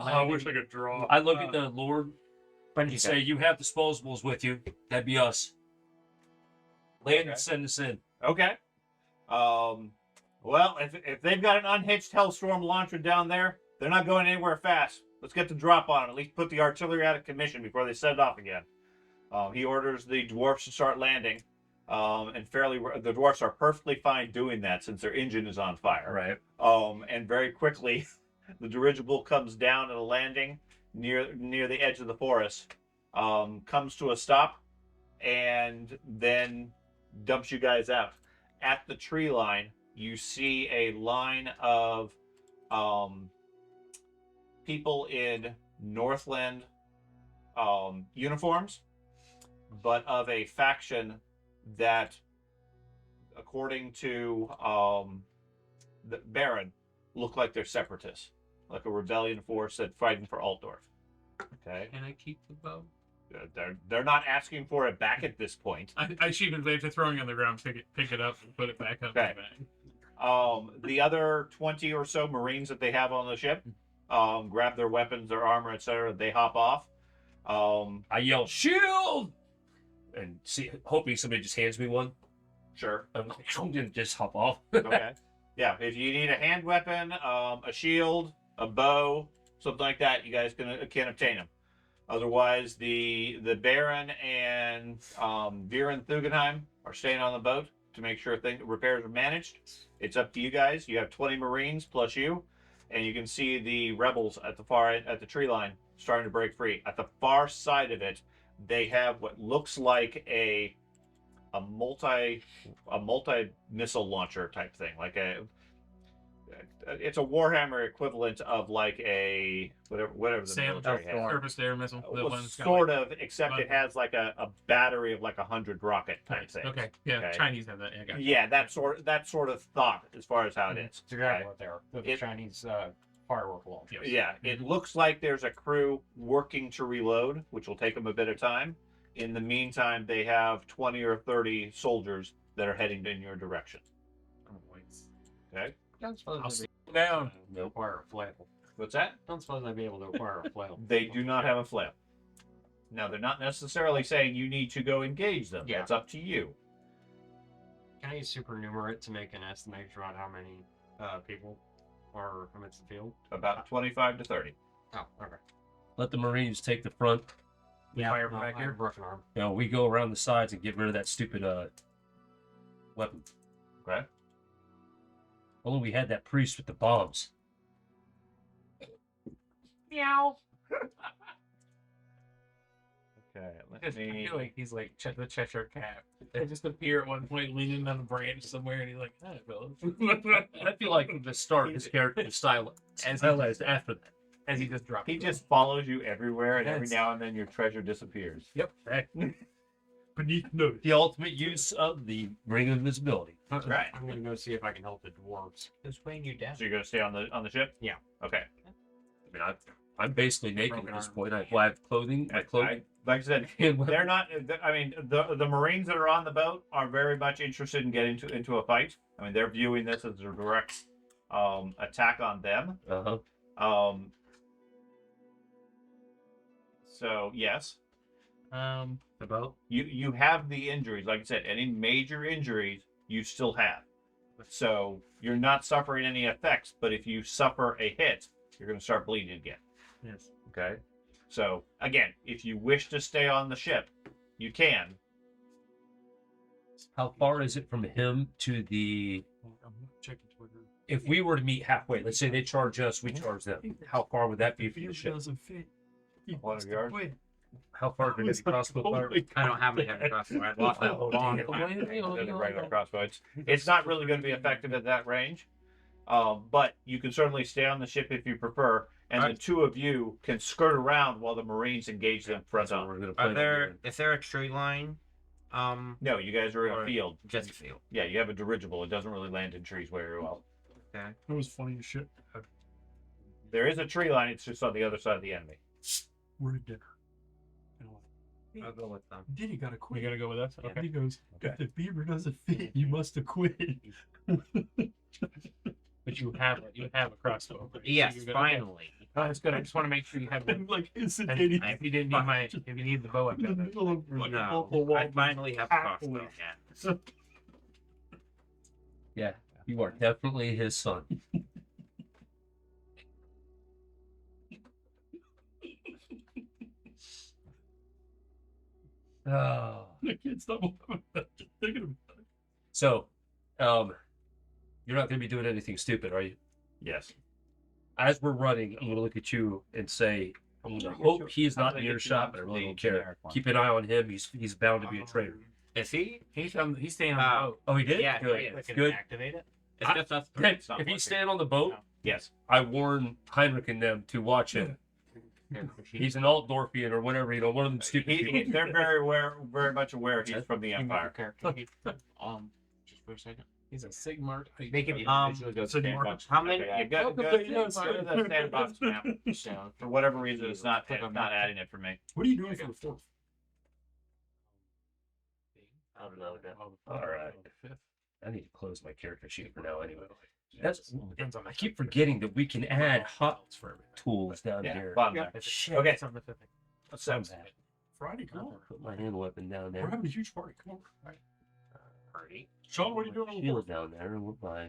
Oh, I wish I could draw. I look at the Lord When and say, "You have disposables with you. That'd be us. Land and send us in." Okay. Well, if they've got an unhitched Hellstorm launcher down there, they're not going anywhere fast. Let's get the drop on them. At least put the artillery out of commission before they set it off again. He orders the dwarfs to start landing, and the dwarfs are perfectly fine doing that since their engine is on fire. Right. And very quickly, the dirigible comes down at a landing near the edge of the forest, comes to a stop, and then dumps you guys out. At the tree line, you see a line of people in Northland uniforms, but of a faction that, according to the Baron, look like they're separatists, like a rebellion force that fighting for Altdorf. Okay, Can I keep the bow? they're not asking for it back at this point. I sheep it later, throwing it on the ground, pick it up, and put it back up. Okay. In the bag. The other 20 or so Marines that they have on the ship grab their weapons, their armor, etc. They hop off. I yell, "Shield!" and hoping somebody just hands me one. Sure. I'm gonna just hop off. Okay. Yeah, if you need a hand weapon, a shield, a bow, something like that, you guys can obtain them. Otherwise, the Baron and Viren Thugenheim are staying on the boat to make sure repairs are managed. It's up to you guys. You have 20 Marines plus you, and you can see the rebels at the tree line starting to break free. At the far side of it, they have what looks like a multi missile launcher type thing, like it's a Warhammer equivalent of like a whatever the Sail military has. surface air missile. The Well, one that's got, sort like, of, except but- it has like a battery of like 100 rocket type nice. things. Okay. Yeah. Okay. Chinese have that. Yeah. Gotcha. Yeah, that sort of thought as far as how it is. It's exactly Okay. what they are. The It- Chinese firework launchers. Yeah, it looks like there's a crew working to reload, which will take them a bit of time. In the meantime, they have 20 or 30 soldiers that are heading in your direction. Oh, wait. Okay, Don't suppose I'll I'd slow be down. able to acquire a flail. what's that? Don't suppose I'd be able to acquire a flail. They do not have a flail. Now, they're not necessarily saying you need to go engage them. Yeah. It's up to you. Can I use supernumerate to make an estimation about how many people are amidst the field? About 25 to 30. Oh, okay. Let the Marines take the front. Fire no, back I here. have a broken arm. You know, we go around the sides and get rid of that stupid weapon. Okay. Only we had that priest with the bombs. Meow. Okay, I feel like he's like the Cheshire Cat. They just appear at one point leaning on a branch somewhere, and he's like, "Hi, fellas." I feel like from the start, his character was stylized after that. As he just dropped. He just follows you everywhere, and every Yes. now and then your treasure disappears. Yep. Beneath notice. The ultimate use of the ring of invisibility. Right. I'm gonna go see if I can help the dwarves. Who's weighing you down? So you're gonna stay on the ship? Yeah. Okay. I mean, I'm basically naked Broken at this arm. point. I have clothing. My clothing. Like I said, they're not. I mean, the Marines that are on the boat are very much interested in getting into a fight. I mean, they're viewing this as a direct attack on them. Uh-huh. So yes, The boat. you have the injuries. Like I said, any major injuries you still have. So you're not suffering any effects. But if you suffer a hit, you're going to start bleeding again. Yes. Okay. So again, if you wish to stay on the ship, you can. How far is it from him to the? I'm checking Twitter. If we were to meet halfway, let's say they charge us, we charge them. How far would that be from the ship? doesn't fit. 100 yards. How far could the crossbow fire? I don't have any heavy crossbow. I lost that long Than a regular crossbow. It's not really going to be effective at that range. But you can certainly stay on the ship if you prefer, and the two of you can skirt around while the Marines engage them front That's what on. we're gonna plan. Is there a tree line? No, you guys are in a Or- field. Just a field. Yeah, you have a dirigible. It doesn't really land in trees very well. Okay. It was funny as shit. There is a tree line. It's just on the other side of the enemy. We're at dinner. I'll go with them. Then you gotta quit. You gotta go with us. Yeah. Okay. He goes, Okay. if the beaver doesn't fit, you must have quit. But you have a crossbow. Yes, You're good. finally. Okay. Oh, that's good. I just want to make sure you have one. like And instantaneous. if you didn't need if you need the bow, I've in the got that. middle of fucking No, the wall. I finally have a crossbow. Yeah. Yeah, you are definitely his son. Oh. I can't stop thinking about it. So, you're not going to be doing anything stupid, are you? Yes. As we're running, I'm going to look at you and say, I'm going to hope he is not in earshot, but I really don't care. Keep an eye on him. He's bound to be a traitor. Is he? He's staying on the boat. Oh, he did. Yeah, Good. he is. Can Good. activate it? It's just us three. Then, It's not if working. he's staying on the boat, Yes. I warn Heinrich and them to watch him. He's an Altdorfian or whatever, one of them stupid people. They're very much aware he's from the Empire. Just for a second. He's a Sigmar. They can individually go So do you mark sandbox. How many? Okay, go to the sandbox map. So, For whatever reason, it's not Click on not that. adding it for me. What are you doing for the fourth? I'll load it. All right. I need to close my character sheet for now anyway. Depends on I keep forgetting that we can add hot for tools down Yeah, here. bottom there. Shit. Okay. on the 5th. What's up? Friday, come on. Put my hand weapon down We're there. having a huge party. Come on. Party. Sean, what are you doing on the Shield down there. What my?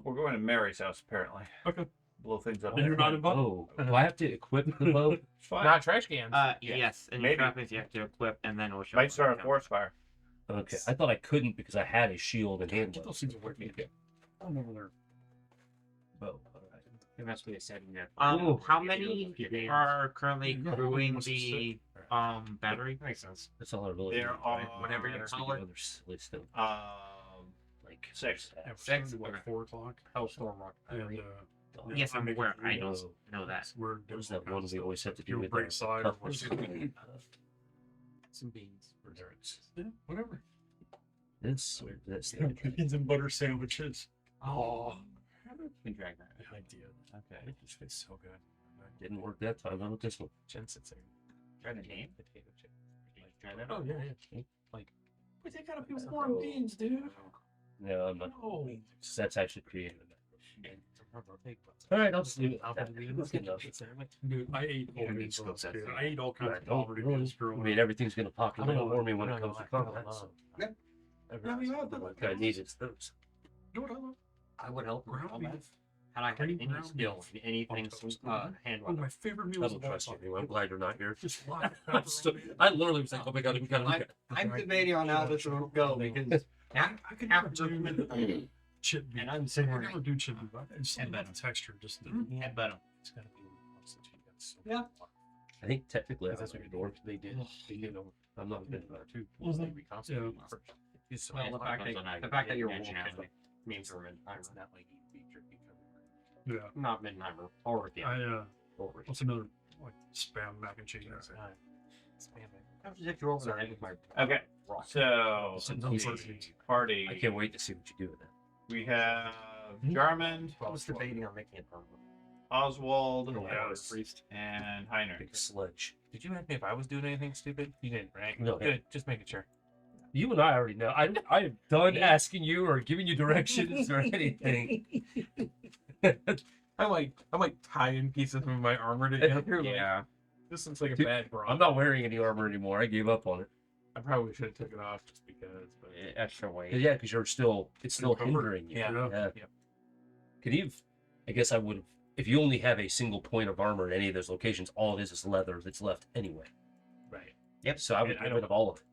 We're going to Mary's house apparently. Okay. Blow things up. And you're there. not involved? Oh, do I have to equip the bow? It's fine. Not trash cans. Yes. And Maybe. your weapons you have to equip, and then we'll show. Might start a forest fire. Okay, I thought I couldn't because I had a shield and hand Get weapon. those things working. I'm over there. Bow. All right. There must be a setting there. Ooh. How many are currently Yeah, crewing what's the battery? Makes sense. That's all I really There need, right? are- Whatever you There's call it. other silly stuff, like 6. Yeah, Six. Like Okay. 4 o'clock. Hellstorm rock. And Yes, I'm aware. I know Oh, that. we're what is that one we always have to do Your with break our side or toughness? what's Some beans. Yeah, whatever. This or this? Beans and butter sandwiches. Oh. We can drag that. Idea. Okay. It just tastes so good. Didn't work that time. How about this one? Jensen saying Try the name. potato chip. Try that. Oh yeah, yeah. Like, but they gotta be warm beans, dude. No, I'm not. No. That's actually creative. All All right, I'll just leave it. I'll That's good enough. Dude, I ate all Yeah, I mean, beans when I was a skill kid. set. I ate all kinds of Don't poverty really. beans I growing mean, up. everything's gonna populate for me when it comes to combat. So what I need is those. You know what I love? I would help Ground with beef. Had I had Green any ground skill beef in anything on toast. hand One of weapon. my favorite I meals don't of all trust time. you. I'm glad you're not here. Just live. I literally was like, oh my god, we gotta. I'm debating on how this will go because I could never do chip beef. and I'm I sitting could here. never do chip beef. I just And love then- the texture. Just the, Headbutt him. it's gotta be the substitute. That's so Yeah. I think technically Because that's that's what what you're they did. They did. I'm not been Too. Was They it? reconstituted Yeah. first. It's so Well, the hard. fact that you're walking Nationality. means we're in It's not like you beat your beef time. Yeah. Not Midnighter. Or the I Or what's another like spam mac and cheese? I was just rolling around with my Okay. rock. So Those are- party. I can't wait to see what you do with that. We have Jarmond, I was debating on making it permanent. Oswald, Yes. Priest. and Heinrich. Big sledge. Did you ask me if I was doing anything stupid? You didn't, right? No. Good. Just making sure. You and I already know. I'm done asking you or giving you directions or anything. I'm like tying pieces of my armor together. Like, Yeah. this looks like a Dude, bad bra. I'm not wearing any armor anymore. I gave up on it. I probably should have took it off just because. But Extra weight. Yeah, because it's still Encumbered. hindering you. Yeah. Yeah. Could you? I guess I would have. If you only have a single point of armor in any of those locations, all it is leather that's left anyway. Right. Yep. So I would And I get rid don't- of all of it.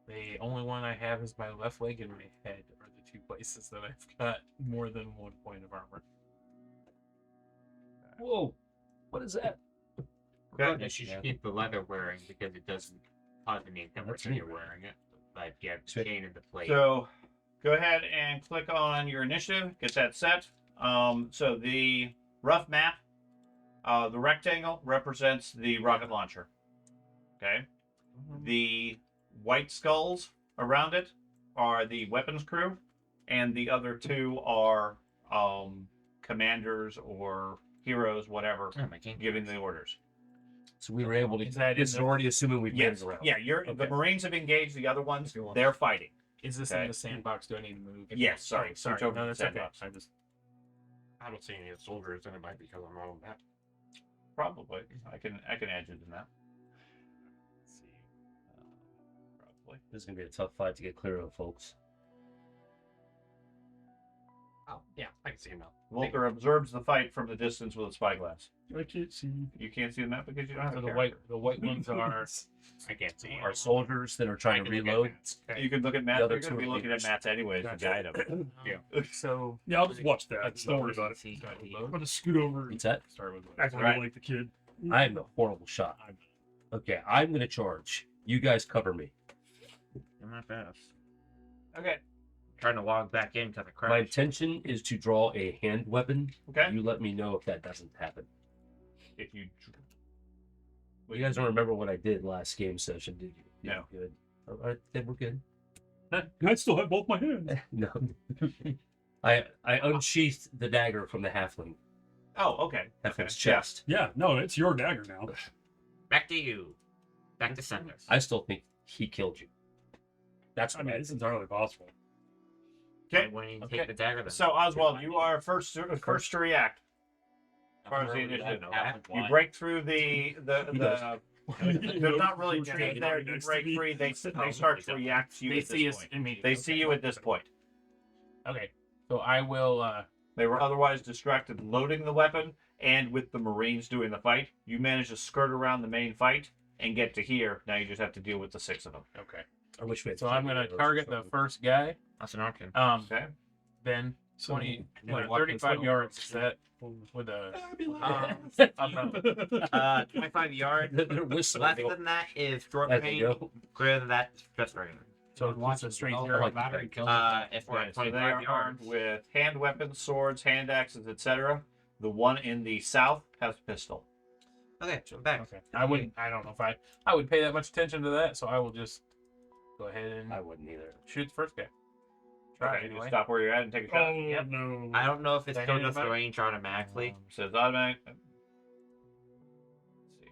The only one I have is my left leg and my head are the two places that I've got more than 1 point of armor. Whoa! What is that? Regardless, you should keep the leather wearing because it doesn't cause any encumbrance when neat. you're wearing it. But you have the Sweet. chain and the plate. So go ahead and click on your initiative. Get that set. So the rough map, the rectangle represents the rocket launcher. Okay. The white skulls around it are the weapons crew, and the other two are commanders or heroes, whatever, Oh, my king. giving the orders. So we were able to. Is that in This is the- already assuming we've made Yes. it around. Yeah, the Okay. Marines have engaged the other ones. They're fighting. Is this Okay. in the sandbox? Do I need to move? Yes, sorry. Sorry. Switch over No, to that's the okay. sandbox. I just. I don't see any of the soldiers, and it might be because I'm on that. Probably. I can add you to that. Let's see. Probably. This is gonna be a tough fight to get clear of, folks. Oh, yeah, I can see him now. Volker observes the fight from the distance with a spyglass. I can't see. You can't see the map because you don't have So a the character. white ones are. I can't see. Our soldiers that are trying to reload. You can look at maps. The other You're going to be two looking at leaders. maps anyways to guide them. So Yeah, I'll just watch that. That's Don't worry the about it. See, I'm gonna scoot over. What's that? start with. Act like Right. I like the kid. I'm a horrible shot. Okay, I'm gonna charge. You guys cover me. Do my best. Okay. Trying to log back in because I My crashed. intention is to draw a hand weapon. Okay. You let me know if that doesn't happen. If you You guys don't remember what I did last game session, did you? No. Good. All right, then we're good. I still have both my hands. No. I unsheathed the dagger from the halfling. Oh, okay. Halfling's Yeah. chest. Yeah, no, it's your dagger now. Back to you. Back to sender. I still think he killed you. That's I what mean, I it's entirely possible. Okay. When you Okay. take the dagger, then. So Oswald, you are first to react. As far as the initiative, you break through the there's not really trees there. You break free. They start to react to you. They at see this us point. immediately. They see you at this point. Okay, so I will. They were otherwise distracted loading the weapon and with the Marines doing the fight. You managed to skirt around the main fight and get to here. Now you just have to deal with the 6 of them. Okay, I wish we had so I'm gonna target the first guy. That's an arcane. Okay. Then 20, So, what, what 35 is- yards. Is that with a? Um, 25 yards. They're whistling. Less than that is short As they range. go. Greater than that is just regular. So it's a straight zero. like battery kills If we're Right, at so they 25 are armed yards, with hand weapons, swords, hand axes, etc. The one in the south has a pistol. okay, I'm back. Okay, I wouldn't. I don't know if I would pay that much attention to that, so I will just go ahead and I wouldn't either. shoot the first guy. Try Okay, it you anyway. stop where you're at and take a shot. Oh, Yep. no. I don't know if it's Did I still hit just the anybody? range automatically. Says automatic. Let's see.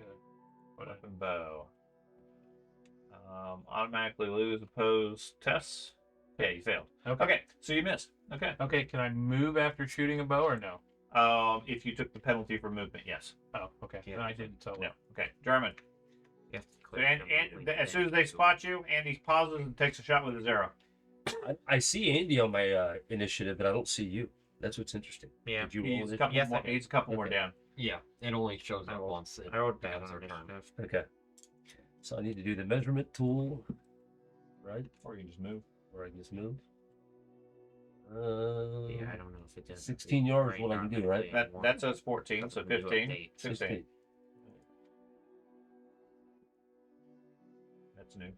What Weapon bow. Automatically lose opposed tests. Yeah, you failed. Okay, so you missed. Okay. Okay, can I move after shooting a bow or no? If you took the penalty for movement, yes. Oh, okay. Yeah. Then I didn't. So No. Okay, German. You have to So, click and as soon as they spot you, Andy pauses and takes a shot with his arrow. I see Andy on my initiative, but I don't see you. That's what's interesting. Yeah. Did you roll He's a it? couple Yes, more. I did. He's a couple more Okay. down. Yeah, it only shows I up rolled- once. I rolled bad That's on our turn. initiative. Okay. So I need to do the measurement tool, right? Or you can just move. Or I can just move. Yeah, I don't know if it does. 16 yards is what I can do, right? That says 14, so 15. 15. 16. That's new.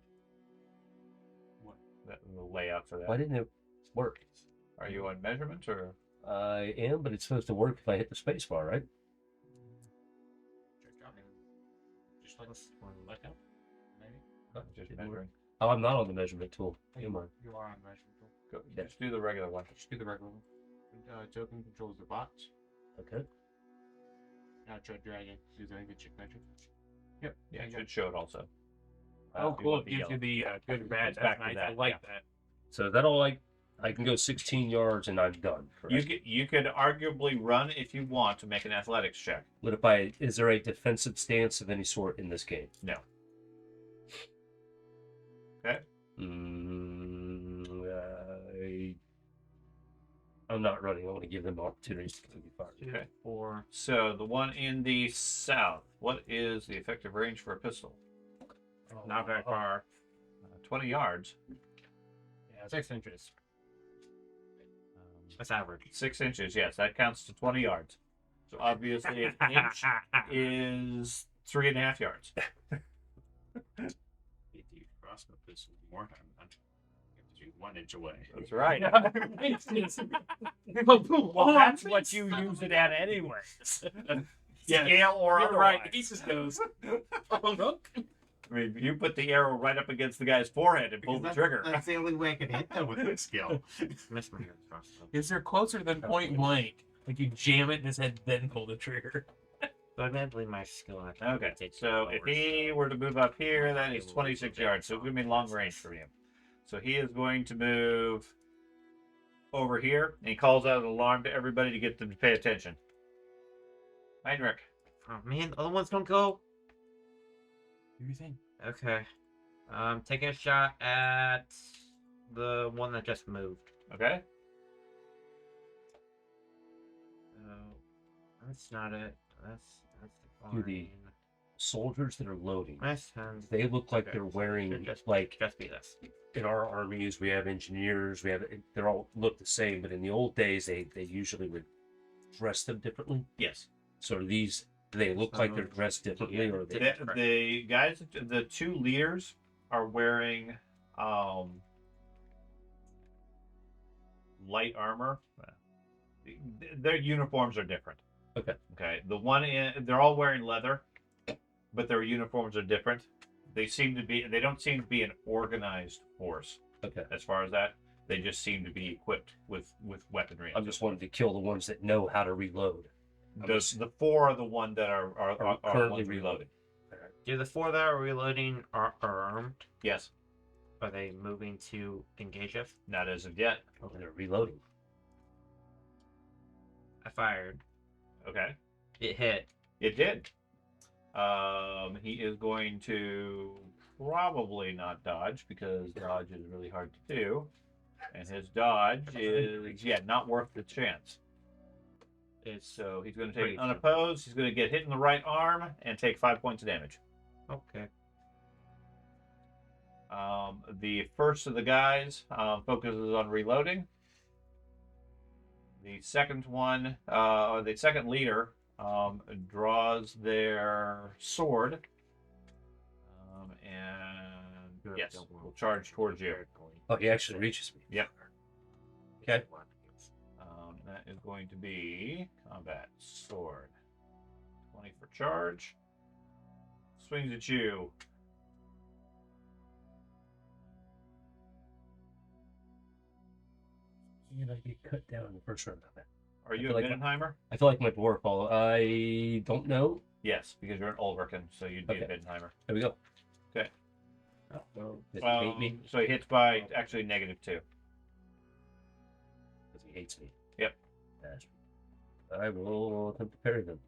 What? The layout for that. Why didn't it work? Are you on measurement or? I am, but it's supposed to work if I hit the space bar, right? Just like this one, like that. Maybe. Just Didn't work. measuring. Oh, I'm not on the measurement tool. You Am I? you are on measurement tool. Go, just do the regular one. Just do the regular one. Token controls the box. Okay. Now try dragging. Do the check metric. Yep. Yeah, it should show it also. Oh, Do cool. want It the gives yellow. you the good and bad. It's back That's to nice. I that, like yeah. that. So is that all I can go 16 yards and I'm done. Correct? You could arguably run if you want to make an athletics check. What if I? Is there a defensive stance of any sort in this game? No. Okay. I'm not running. I want to give them opportunities to be fired. Okay. 4. So the one in the south. What is the effective range for a pistol? Not very far. 20 yards. Yeah, 6 inches. That's average. 6 inches. Yes, that counts to 20 yards. So obviously, an inch is 3.5 yards. Crossbow pistol more time than you have to shoot 1 inch away. That's right. Well, that's what you use it at anyway. Yeah, Scale or you're otherwise. right. He just goes. I mean, you put the arrow right up against the guy's forehead and pull the trigger. That's the only way I can hit them with this skill. Missed my crossbow. Is there closer than point blank? Like you jam it in his head, then pull the trigger. So I believe my skill actually Okay, takes so lower, if he were to move up here, that is 26 yards. So it's going to be long range for him. So he is going to move over here, and he calls out an alarm to everybody to get them to pay attention. Heinrich. Oh man, the other ones don't go. Do you think? Okay. Taking a shot at the one that just moved. Okay. That's not it. That's Do the soldiers that are loading. Nice hands. They look like Okay, they're so wearing should just like be this. in our armies we have engineers. They're all look the same, but in the old days they usually would dress them differently. Yes. So do they look like they're dressed differently, or they? The guys, the two leaders are wearing light armor. Their uniforms are different. Okay. Okay. The one they're all wearing leather, but their uniforms are different. They don't seem to be an organized force. Okay. As far as that, they just seem to be equipped with weaponry. I'm just wanting to kill the ones that know how to reload. The 4 are the one that are currently ones reloading. Do the 4 that are reloading are armed? Yes. Are they moving to engage us? Not as of yet. Oh, they're reloading. I fired. Okay. It hit. It did. He is going to probably not dodge because dodge is really hard to do, and his dodge is not worth the chance. So he's going to take it unopposed. He's going to get hit in the right arm and take 5 points of damage. Okay. The first of the guys focuses on reloading. The second one, the second leader, draws their sword, and yes, will charge towards you. Oh, he actually reaches me. Yep. Okay. That is going to be combat sword. 20 for charge. Swings at you. And I get cut down in the first round of that. Are you feel a like Mindenheimer? I feel like my dwarf ball. I don't know. Yes, because you're an Ulrican, so you'd be a Okay. Mindenheimer. There we go. Okay. Oh, well, does he hate me? So he hits by actually -2. Because he hates me. Yep. Bastard. I will attempt to parry them.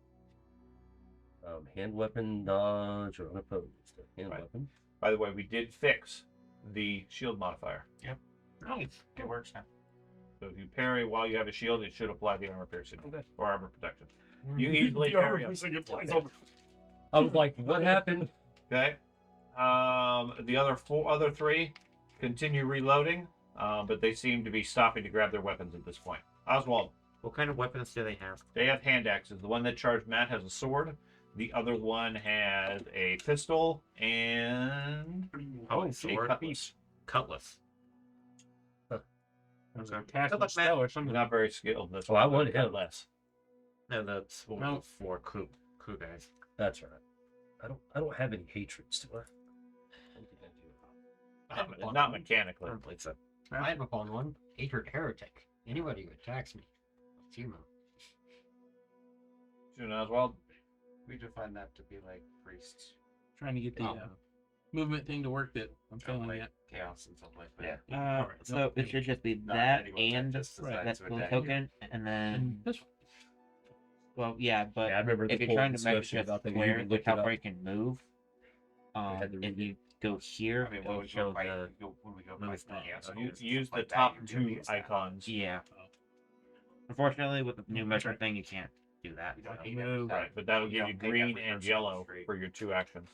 Hand weapon, dodge, or unopposed. Hand Right. weapon. By the way, we did fix the shield modifier. Nice. It works now. So if you parry while you have a shield, it should apply the armor piercing Okay. or armor protection. You easily parry him. I was like, what happened? Okay. The other 3 continue reloading, but they seem to be stopping to grab their weapons at this point. Oswald, What kind of weapons do they have? they have hand axes. The one that charged Matt has a sword. The other one has a pistol and Oh, a sword. cutlass. Cutlass. Tactical Matt. spell or something. Not very skilled. That's Oh, why I wanted him. less. No, that's No. 4 crew guys. That's right. I don't have any hatreds, do I? I don't think I do. Not mechanically. I don't believe so. I have upon one. Hatred heretic. Anybody who attacks me. Human. Soon Oswald. We define that to be like priests. Trying to get the movement thing to work that I'm failing like at. chaos and stuff like Yeah. that. So it should just be Not that anyone that and just decides that to skill attack token, and then And this one. well, yeah, but Yeah, I remember if the you're trying whole to measure discussion just about that. You square, even like looked how it up. far you can move, had the if you go here, I mean, it'll when we show go by, the when we go move by style. chaos, So You and use stuff the like that, top you're 2 gonna use that. icons. yeah. Unfortunately, with the new measure thing, you can't do that. You don't so- need Move. it. Right, but that'll give you don't take green every and person yellow on the street. for your 2 actions.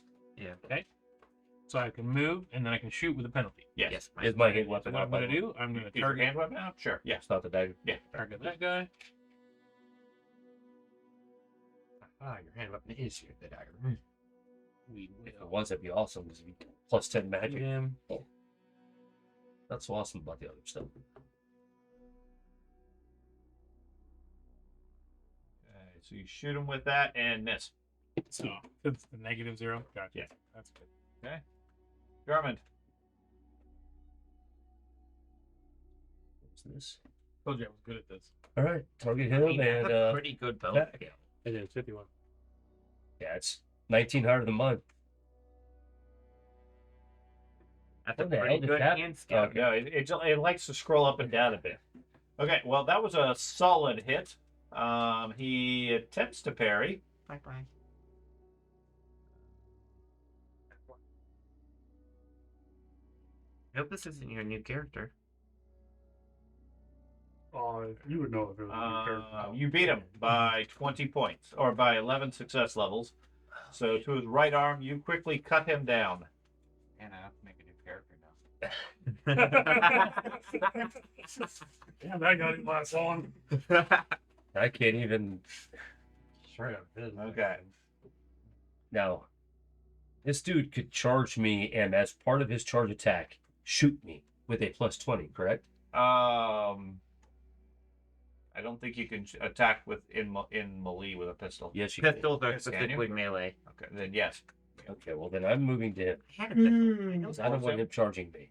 So I can move and then I can shoot with a penalty. Yes. Yes. Is my hand So weapon what I'm up? gonna do, I'm gonna Is your target hand weapon out? Sure. Yeah. It's not the dagger. target that guy. Your hand weapon is here, the dagger. We If it will was, that'd be awesome because it'd be plus 10 shoot magic. him. That's so awesome about the other stuff. Okay, so you shoot him with that and miss. So it's the -0. Gotcha. Yeah. That's good. Garmin. What's this? Told you I was good at this. All right, target I him mean, that's and a pretty good bow. back. It is 51. Yeah, it's 19 higher than mine. That's a What the pretty hell did good that- hand skill. Okay. No, it likes to scroll up and down a bit. Okay, well, that was a solid hit. He attempts to parry. Bye bye. I hope this isn't your new character. You would know if it was You beat him by 20 points, or by 11 success levels. So to his right arm, you quickly cut him down. And I have to make a new character now. Damn, that got him last long. I can't even. Straight up. Okay. Now, this dude could charge me and, as part of his charge attack, shoot me with a plus 20, correct? I don't think you can attack in melee with a pistol. Yes, you can. Pistols are Yes, can you? specifically melee. Okay, then yes. Okay, well then I'm moving to him. I had a pistol. 'Cause I don't want him charging me.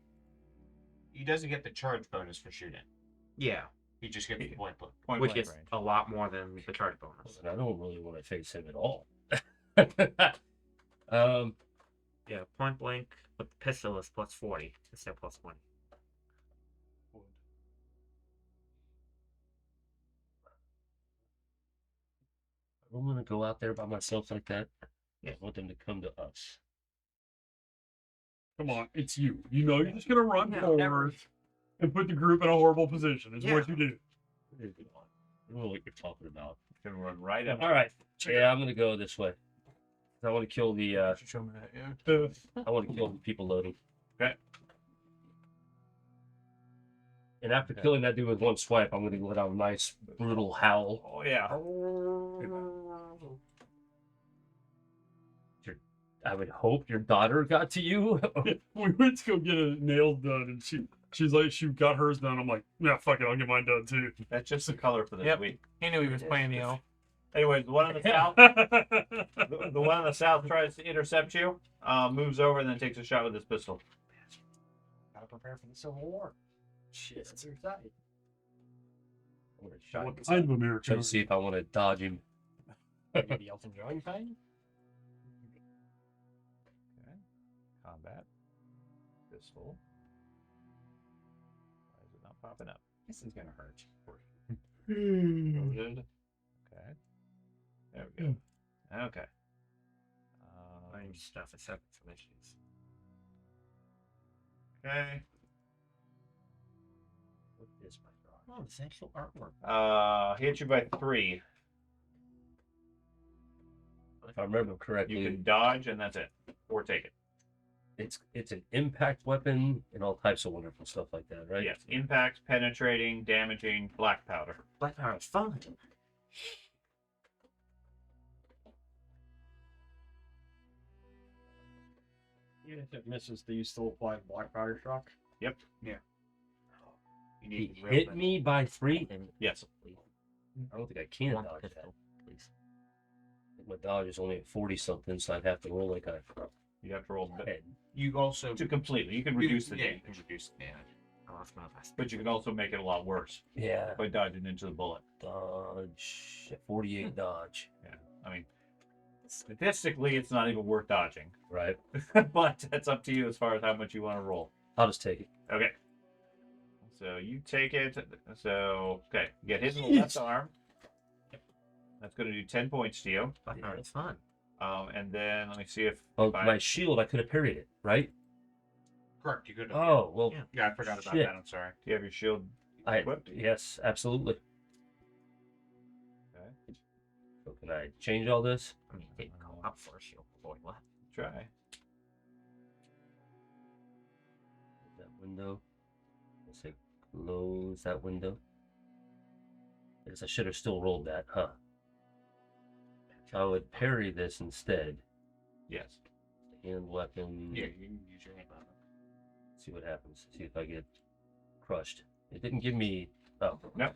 He doesn't get the charge bonus for shooting. Yeah, He just gets the point blank. Point which blank is range. a lot more than the charge bonus. And I don't really want to face him at all. Yeah, point blank with the pistol is plus 40 instead of plus 20. I don't want to go out there by myself like that. Yeah. I want them to come to us. Come on, it's you. You know you're just gonna run Yeah, forward and put the group in a horrible position. Is Yeah. what you do. I don't know what you're talking about. You can run right up. All right. Yeah, I'm gonna go this way. I want to kill the. Show me that, yeah. I want to kill the people loading. Okay. And after killing that dude with one swipe, I'm gonna let out a nice brutal howl. Oh yeah. I would hope your daughter got to you. We went to go get a nail done, and she's like, she got hers done. I'm like, yeah, fuck it, I'll get mine done too. That's just the color for this Yep. week. He knew he was playing the elf. Anyways, the one on the south, the one on the south tries to intercept you, moves over and then takes a shot with his pistol. Gotta prepare for the Civil War. Shit. That's their side. I'm gonna shot What him. kind of Try American? to see if I want to dodge him. Maybe Elton John kind? Okay. Combat. Pistol. Why is it not popping up? This is gonna hurt. Loaded. Okay. There we go. Okay. Range stuff is separate from issues. Okay. What is my dodge? Oh, it's actual artwork. Hit you by 3. If I remember correctly, You can dodge and that's it. Or take it. it's an impact weapon and all types of wonderful stuff like that, right? Yes. Impact, penetrating, damaging, black powder. Black Power is fun. Even if it misses, do you still apply the black powder shock? Yep. You He need to hit me by 3. And Yes. I don't think I can one dodge that. pistol, please. I think my dodge is only at 40 something, so I'd have to roll like a You have to roll head. You also to completely. You can reduce the yeah, you damage, can reduce the damage. Oh, that's my last. but you can also make it a lot worse Yeah, by dodging into the bullet. dodge. 48 dodge. I mean, statistically, it's not even worth dodging, Right. but that's up to you as far as how much you want to roll. I'll just take it. Okay. So you take it. So okay, you get hit in the left arm. That's going to do 10 points to you. Black Power is fun. And then let me see if Oh, I- my shield, I could have parried it, right? Correct. You could. Oh, well, Yeah. Yeah, I forgot about Shit. that. I'm sorry. do you have your shield I equipped? yes, absolutely. Okay. So can I change all this? I mean, didn't call up for a shield before he left. Try. That window. Let's say close that window. I guess I should have still rolled that, huh? I would parry this instead. Yes. Hand weapon. Yeah, you can use your hand weapon. See what happens. See if I get crushed. It didn't give me. Oh, No.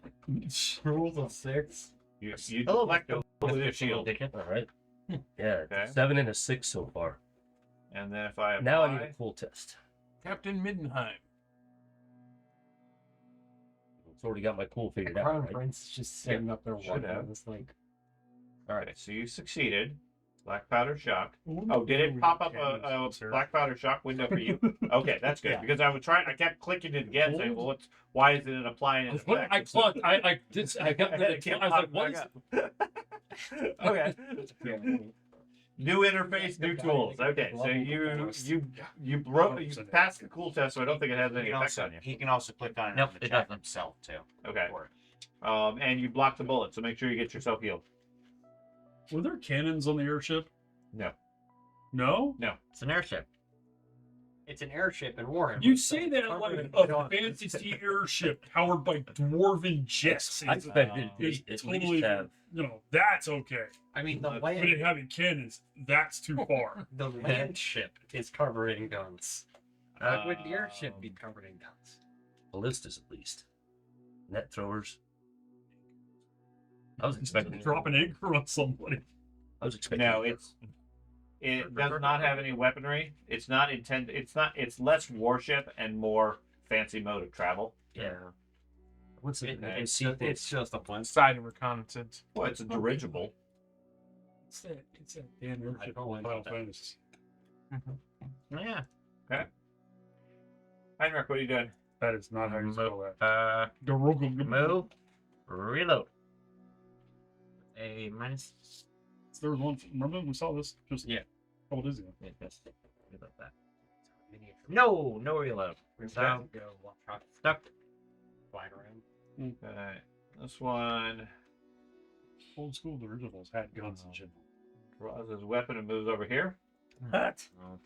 Rules of 6. You Hello, deflect it with your shield. Dickhead. all right. Yeah, it's a Okay. 7 and a 6 so far. And then if I apply, Now I need a cool test. Captain Middenheim. It's already got my cool figured out. Crown Right? Prince is just sitting up there should watching. have. It's like, all right, so you succeeded. Black powder shock. Oh, Oh, did it pop up a black powder shock window for you? Okay, that's good Yeah. because I was trying. I kept clicking it again, saying, "Well, why isn't it applying?" An effect? I clucked. I did. I got rid of Can't I was pop like, what is back up. Okay. New interface, new tools. Okay, so you passed the cool test, so I don't think it has any effect on you. He can also click on it Nope, and it attack doesn't. himself too. Okay. For it. And you block the bullet, so make sure you get yourself healed. Were there cannons on the airship? No. No? It's an airship. it's an airship in Warhammer. You so say that covered like in a fantasy airship powered by dwarven jets. I expected It's to at totally, least have. you know, that's okay. I mean, the But it having cannons, that's too far. the land ship is covered in guns. How would the airship be covered in guns? Ballistas at least. Net throwers. I was expecting Drop an anchor on somebody. I was expecting. No, it does not have any weaponry. It's not intended. It's less warship and more fancy mode of travel. Yeah. What's it? It's just a one. Side of reconnaissance. Well, it's a dirigible. It's that damn airship don't like Final that. Fantasy. Yeah. Heinrich, what are you doing? That is not how you spell that. Move. Reload. A minus. There was one. Remember we saw this just Yeah. a couple days ago. Yeah, that's reload that. No reload. So stuck. Flying around. Okay. This one Old school dirigibles had guns and shit. draws his weapon and moves over here. What? This one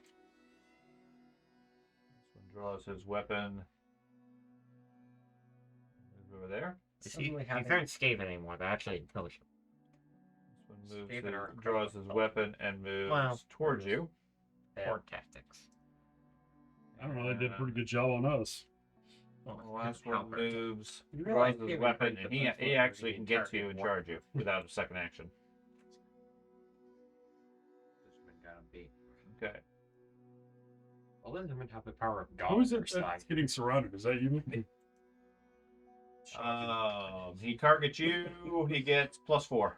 draws his weapon. Moves over there. These aren't Skaven anymore. They're actually Fellowship. This one moves David or- draws his weapon and moves Wow. towards you. Horde tactics. I don't know. They did a pretty good job on us. The last one Halberd. moves, You draws realize his David weapon, breaks and the he first one actually for can the get to you and entire charge you without a second action. Gotta be. Okay. Well, then I'm gonna have the power of Who is Gallagher it side. that's getting surrounded? Is that you? He targets you. He gets +4.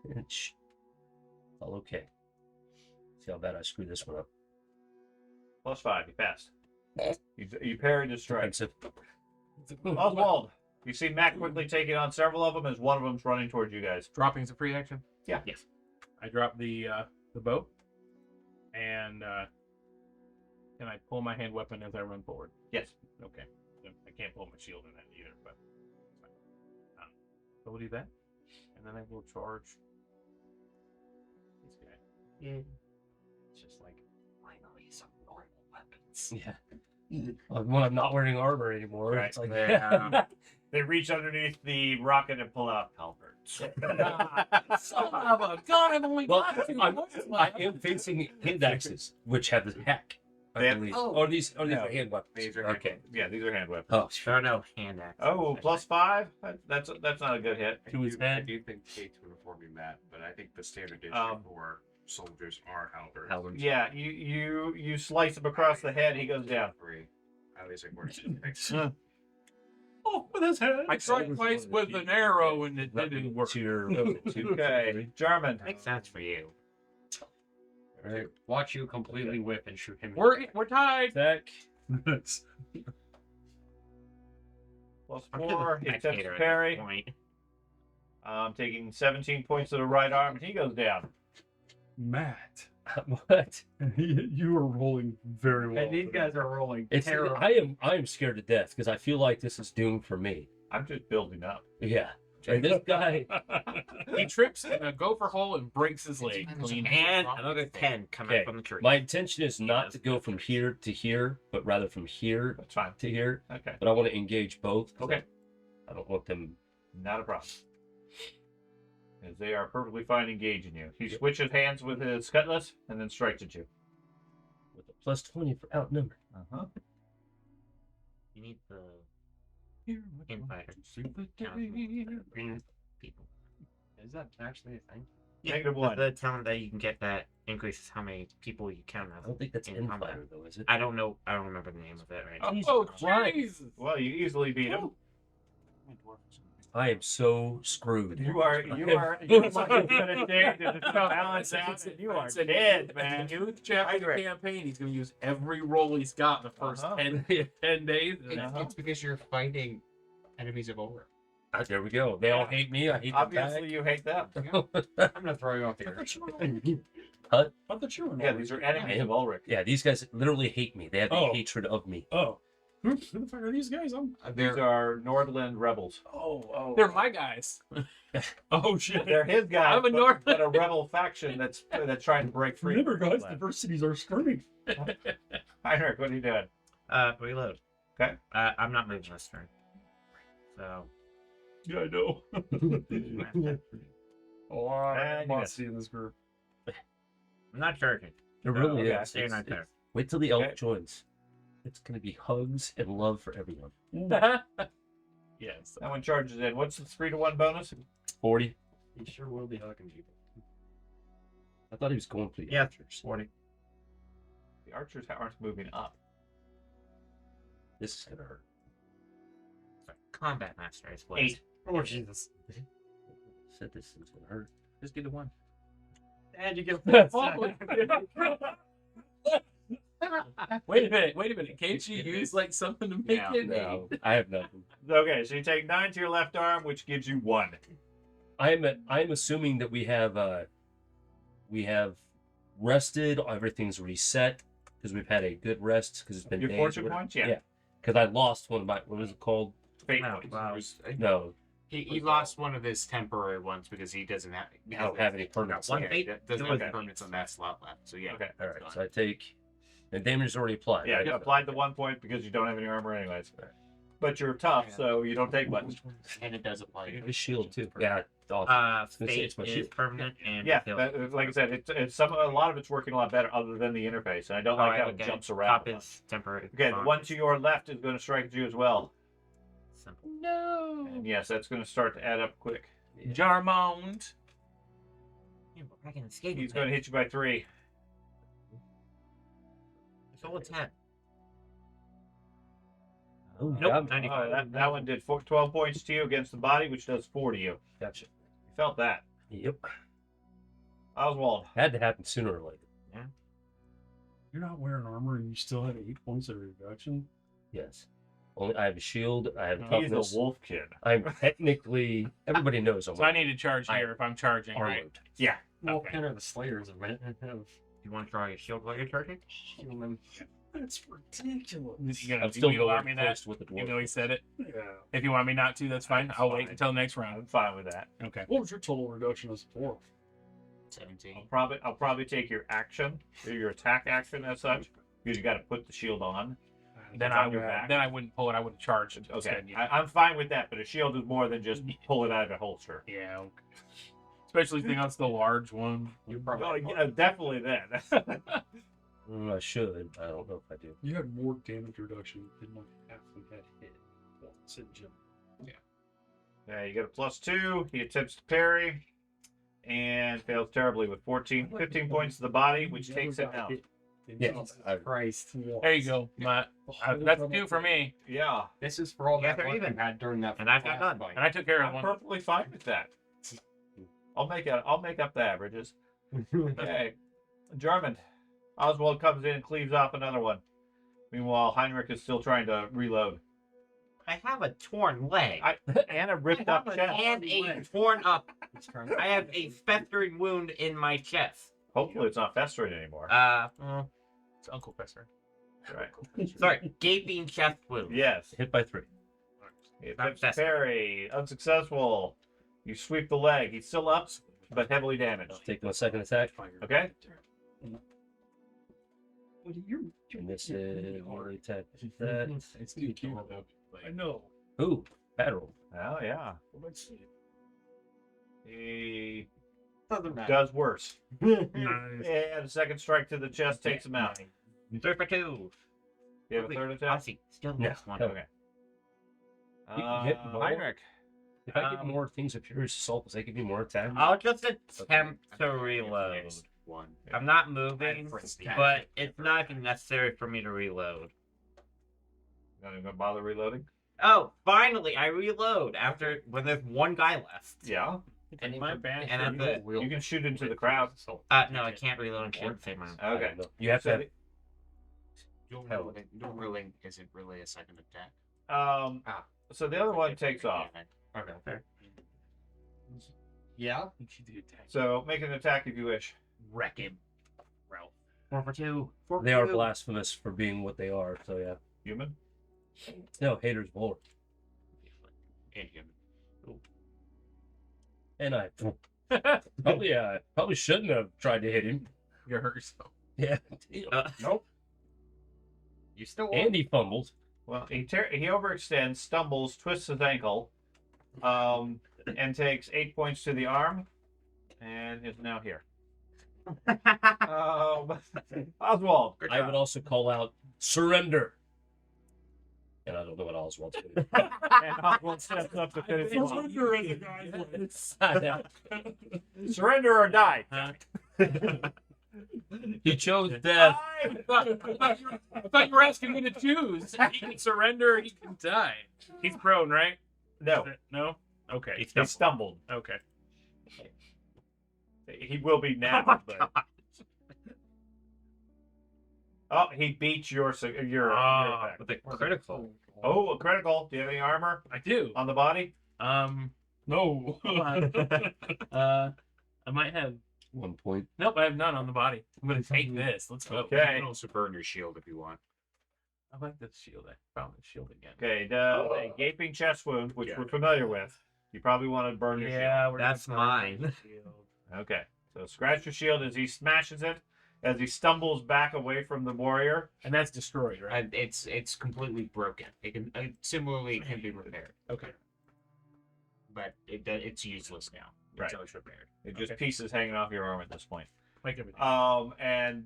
It's all okay. See how bad I screwed this one up. +5. You passed. You parried his strike. Defensive. Oswald, you see Mac quickly taking on several of them as one of them's running towards you guys. Dropping's a free action. Yeah. Yes. I drop the bow, and can I pull my hand weapon as I run forward? Yes. Okay. I can't pull my shield in that either, but it's fine. So we'll do that, and then I will charge this guy. It's just like finally some normal weapons. Yeah. When I'm not wearing armor anymore, Right. it's like Yeah. They reach underneath the rocket and pull out halberds. Son of a gun! I've only well, got two I left. am facing hand axes, which have the hack. I They have- believe. oh. Or these are No. hand weapons. These are hand okay. Yeah, these are hand weapons. Oh, There are no hand axes. Oh, +5? That's not a good hit. To his I head. do think Kate's would inform me that, but I think the standard issue for soldiers are halberds. Halberds. Yeah, you slice him across the head. He goes down. Three. At least it works. Thanks. Oh, with his head. I tried twice with an arrow and it didn't work. To your Okay, German. Makes sense for you. All right. Watch you completely whip and shoot him. in the We're back. tied. Attack. Nice. +4. He attempts to Spectator at parry. this point. Taking 17 points to the right arm. He goes down. Matt, What? you are rolling very well. And these today. guys are rolling It's terrible. I am scared to death because I feel like this is doomed for me. I'm just building up. Yeah. And this guy, He trips in a gopher hole and breaks his leg. Clean. And another 10 coming Okay, from the tree. my intention is not to go from here to here, but rather from here That's fine. to here. Okay, But I want to engage both. 'cause Okay. I don't want them. not a problem. As they are perfectly fine engaging you. He switches hands with his cutlass and then strikes at you. With a +20 for outnumbered. Uh-huh. You need the infighter. Green people. Is that actually a thing? -1. The talent that you can get that increases how many people you count I as. don't think that's In in combat. fire though, is it? I don't know. I don't remember the name of it right now. Oh, Christ. Jesus! Well, you easily beat him. I am so screwed. You are gonna dig to balance out, and you are It's a dead, man. Huge chapter of the Heinrich. campaign. He's going to use every roll he's got in the first Uh-huh. 10 days. It's because you're fighting enemies of over. There we go. They all hate me. I hate them Obviously, you hate them. I'm gonna throw you off the I earth. thought you were rolling. Huh? I thought you were Yeah, these are enemies of Ulrich. Yeah, these guys literally hate me. They have the Oh. hatred of me. Oh. Who the fuck are these guys? These are Nordland rebels. Oh. They're my guys. Oh, shit. They're his guys, I'm a but a rebel faction that's trying to break free. Remember, from guys, Nordland. diversities are screaming. Heinrich, what are you doing? Reload. Okay. I'm not moving this turn. So. Yeah, I know. A lot And of you animosity in this group. I'm not charging. It really okay. is. Stay It's- right there. Wait till the elf Okay. joins. It's gonna be hugs and love for everyone. Yes. That one charges in. What's the 3-to-1 bonus? 40. He sure will be hugging people. I thought he was going for the Yeah. archers. 40. The archers aren't moving up. This is gonna hurt. Combat master, I suppose. 8. Oh, Jesus. Said this is gonna hurt. Just do the 1. And you get Wait a minute. Can't you use like something to make it? No, I have nothing. Okay, so you take 9 to your left arm, which gives you 1. I'm assuming that we have rested. Everything's reset because we've had a good rest because it's been Your days. fortune points? Yeah. Because I lost one of my, what was it called? Fate Oh, points. wow. No, He lost one of his temporary ones because he doesn't have. I don't have any permanents. One Yeah, fate? he doesn't Okay. have permits on that slot left. So yeah. Okay. All right, so I take, and damage is already applied. Yeah, right? you applied the 1 point because you don't have any armor anyways. But you're tough, so you don't take much. And it does apply. I have a shield too. Yeah, awesome. gonna say Fate it's my is shield. permanent and Yeah, fulfilled. like I said, a lot of it's working a lot better other than the interface, and I don't like Alright, how it okay. jumps around. Top is temporary. Okay, the one to your left is going to strike at you as well. Simple. No. And yes, that's going to start to add up quick. Jarmond. Yeah, but I can escape. He's going to hit you by 3. So it's 10. Oh, Nope. yeah, 95. That one did 12 points to you against the body, which does 4 to you. gotcha. You felt that. Yep. Oswald. Had to happen sooner or later. You're not wearing armor and you still have 8 points of reduction. Yes. Only I have a shield. I have He's toughness. a wolf kid. I'm technically. Everybody knows I'm So I need to charge here if I'm charging, right? armored. Yeah. Well, Okay. kind of the Slayers of You want to draw your shield while you're charging? human. That's ridiculous. You gonna, I'm still you allow me going that? first with the Even though dwarf. he said it. Yeah. If you want me not to, that's fine. I'll wait Fine. until next round. I'm fine with that. Okay. What was your total reduction as a dwarf? 17. I'll probably take your action, your attack action as such, because you got to put the shield on. Then It's I on your would. back. Then I wouldn't pull it. I would have charged it Okay, instead. Yeah. I'm fine with that, but a shield is more than just pull it out of a holster. Yeah. Okay. Especially if that's the large one. You probably. Oh, yeah, definitely then. I should. I don't know if I do. You had more damage reduction than like half of them had hit. Once in general. Yeah, you get a +2. He attempts to parry and fails terribly with 15 points to the body, which takes it out. Yes. Christ. There you go, Matt. That's 2 for me, Yeah, This is for all Yeah, that they're work even. you had during that. And I've got last none. fight. and I took care of I'm one. perfectly fine with that. I'll make up the averages. Okay, German. Oswald comes in and cleaves off another one. Meanwhile, Heinrich is still trying to reload. I have a torn leg. And a ripped up chest. And a torn up. It's turn. I have a festering wound in my chest. Hopefully, it's not festering anymore. It's Uncle Fester. Right. Sorry, gaping chest wound. Yes. Hit by 3. He attempts to Successful. parry. Unsuccessful. You sweep the leg. He's still up, but heavily damaged. Take my second attack. Okay? And this is one attack. That. It's too cute though. I know. Ooh, bad roll. Oh, yeah. What am I saying? He Doesn't matter. does worse. Nice. And a second strike to the chest takes him out. 3 for 2. You have a third I attack? see. Still Yeah. missed one. Okay. You can hit more. Heinrich. If I get more things of Furious Assault, does that give me more attack? I'll just attempt to reload. One. I'm not moving, Yeah. but it's not even necessary for me to reload. Not even gonna bother reloading? Oh, finally, I reload after when there's one guy left. Yeah. And my and at the You can shoot into the crowd. no, I can't reload and shoot at the same time. Okay. You have to have. Dual ruling isn't really a second attack. So the other one takes off. Okay. Yeah. So make an attack if you wish. Wreck him. Ralph. 4 for 2. 4 for They are 2. blasphemous for being what they are, so yeah. Human? No, haters will. And human. And I probably shouldn't have tried to hit him. You hurt yourself. Yeah. Nope. You still And he fumbled. Well, he overextends, stumbles, twists his ankle, and takes 8 points to the arm, and is now here. Oswald. I would also call out surrender. And I don't know what Oswald's doing. And Oswald steps up to finish him off. Surrender as a guy's Surrender or die. He chose death. I thought you were asking me to choose. He can surrender or he can die. He's prone, right? No, No? Okay. he stumbled. Okay. He will be now. But... Oh, he beats your attack. With a critical. Oh, a critical. Do you have any armor I do. on the body? No. I might have. 1 point. Nope, I have none on the body. I'm gonna take this. Let's go. Okay. You can also burn your shield if you want. I like this shield. I found the shield again. Okay, a gaping chest wound, which we're familiar with. You probably want to burn your shield. That's mine. Okay, so scratch your shield as he smashes it, as he stumbles back away from the warrior. And that's destroyed, right? It's completely broken. It can similarly it can be repaired, Okay. but it's useless now. Right. Until it's repaired. It just pieces hanging off your arm at this point. Like everything. And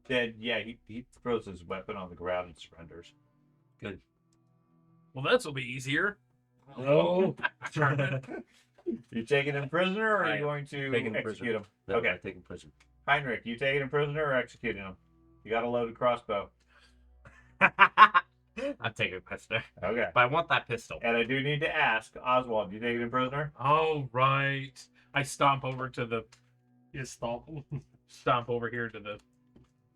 then he throws his weapon on the ground and surrenders. Well, this will be easier. No. You taking him prisoner, or are I you going to taking him execute prisoner. him? No, Okay. I'm taking prison. Heinrich, you taking him prisoner or executing him? You got a loaded crossbow. I'm taking a pistol. Okay. But I want that pistol. And I do need to ask, Oswald, you taking him prisoner? Oh, right. I stomp over to the You stomp. stomp over here to the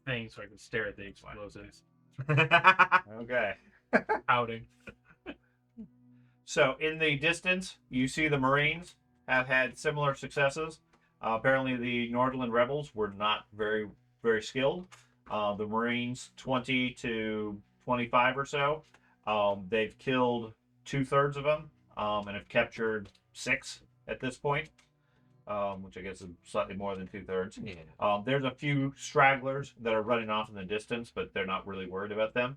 thing so I can stare at the explosives. Okay. Outing. So in the distance, you see the Marines have had similar successes. Apparently, the Nordland rebels were not very, very skilled. The Marines, 20 to 25 or so, they've killed 2/3 of them and have captured 6 at this point, which I guess is slightly more than 2/3. Yeah. There's a few stragglers that are running off in the distance, but they're not really worried about them.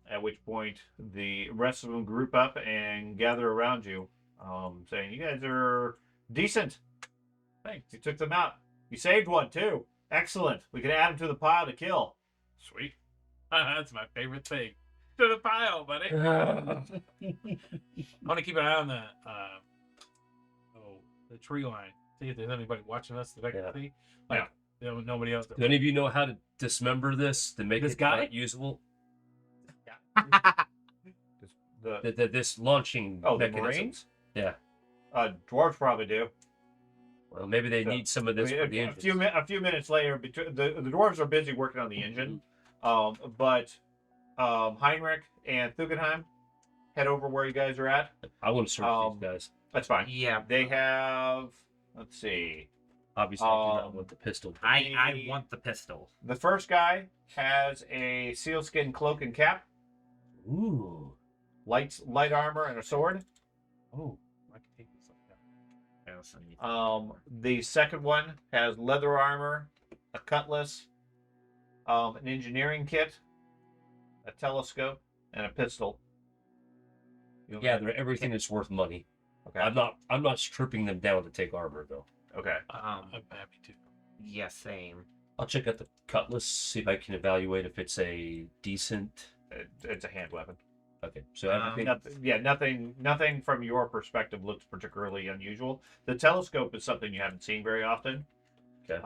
At which point, the rest of them group up and gather around you, saying, "You guys are decent. Thanks. You took them out. You saved one, too. Excellent. We can add him to the pile to kill." Sweet. That's my favorite thing. To the pile, buddy. I want to keep an eye on the tree line. See if there's anybody watching us that I can see. Like, nobody else. Do any of you know how to dismember this to make This it guy? usable? The This launching the mechanism. Marines? Yeah. Dwarves probably do. Well, maybe they So, need some of this for the a engines. few minutes later, the dwarves are busy working on the engine, but Heinrich and Thugenheim head over where you guys are at. I want to search these guys. That's fine. Yeah. They have, let's see, Obviously, I do not want the pistol. I want the pistol. the first guy has a sealskin cloak and cap, Ooh. light armor, and a sword. Oh, I can take this like that. I also need The second one has leather armor, a cutlass, an engineering kit, a telescope, and a pistol. Yeah, they're everything that's worth money. Okay. I'm not stripping them down to take armor though. Okay. I'm happy to. yeah, same. I'll check out the cutlass, see if I can evaluate if it's a decent. It's a hand weapon. Okay, so everything. Nothing from your perspective looks particularly unusual. The telescope is something you haven't seen very often. Okay.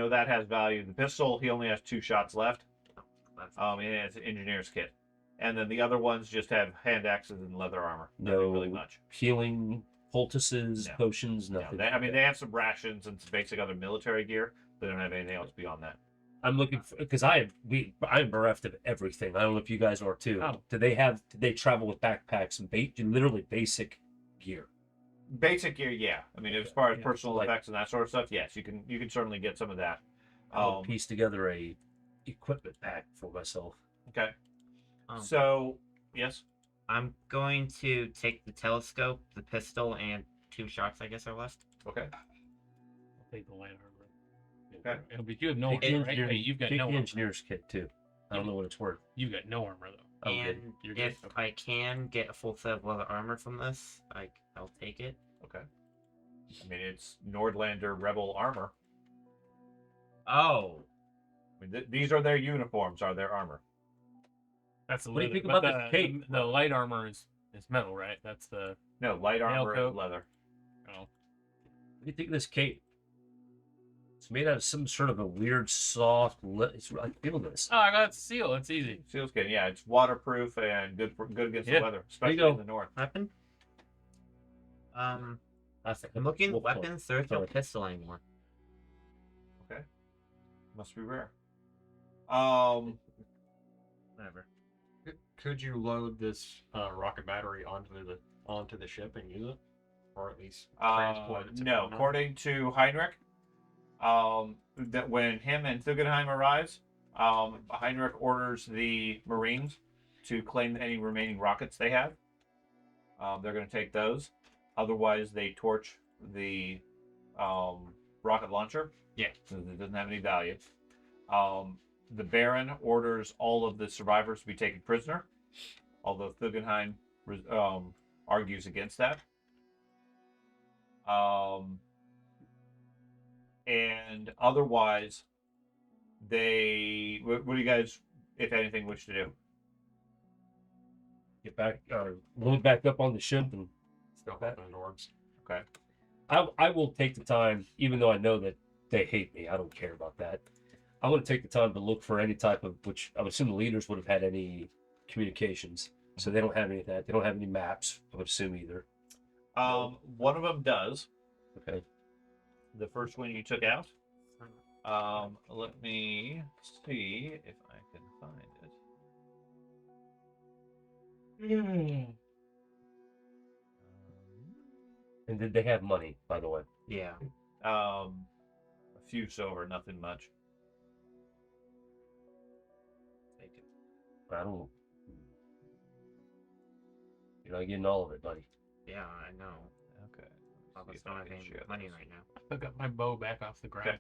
That has value. The pistol, he only has 2 shots left. That's And it's an engineer's kit. And then the other ones just have hand axes and leather armor. Nothing No really much. healing poultices, No. potions, No, nothing. they have some rations and some basic other military gear. They don't have anything else beyond that. I'm looking for because I'm bereft of everything. I don't know if you guys are too. Oh. Do they travel with backpacks and literally basic gear? Basic gear, yeah. I mean, as far as Yeah, personal like- effects and that sort of stuff, yes, you can certainly get some of that. I'll piece together a equipment pack for myself. Okay. Um, So, yes. I'm going to take the telescope, the pistol, and 2 shots I guess are left. Okay. I'll take the light armor. Okay. But you have no Take the armor, right? engineering- Hey, you've got take no the armor. engineer's kit too. I don't know what it's worth. You've got no armor though. Oh, good. And You're good. if I can get a full set of leather armor from this, I'll take it. Okay. I mean, it's Nordlander rebel armor. Oh. I mean, these are their uniforms, are their armor. That's the What do you leather, think but about this cape? The light armor is metal, right? That's the No, light Mail armor coat. and leather. oh. What do you think of this cape? It's made out of some sort of a weird, soft. I feel this. Oh, I got seal. It's easy. Sealskin, yeah, it's waterproof and good against Yeah. the weather, you especially go. in the north. Weapon? That's I'm looking wolf weapons. There's no Sorry. pistol anymore. Must be rare. Whatever. Could you load this rocket battery onto the ship and use it, or at least transport it? To No, Midnight? according to Heinrich, that when him and Thugenheim arrives, Heinrich orders the Marines to claim any remaining rockets they have. They're going to take those. Otherwise, they torch the rocket launcher. Yeah. Since it doesn't have any value. The Baron orders all of the survivors to be taken prisoner, although Thugenheim argues against that. And otherwise, what do you guys, if anything, wish to do? Get back, load back up on the ship, and Still open doors. Okay. I will take the time, even though I know that they hate me. I don't care about that. I want to take the time to look for any type of, which I would assume the leaders would have had any communications. So they don't have any of that. They don't have any maps, I would assume either. One of them does. Okay. The first one you took out. Let me see if I can find it. And did they have money, by the way? Yeah. A few silver, nothing much. Thank you. I don't. You're not getting all of it, buddy. Yeah, I know. Okay. I Let's see was if I not can having share money this. right now. I got my bow back off the ground. Okay.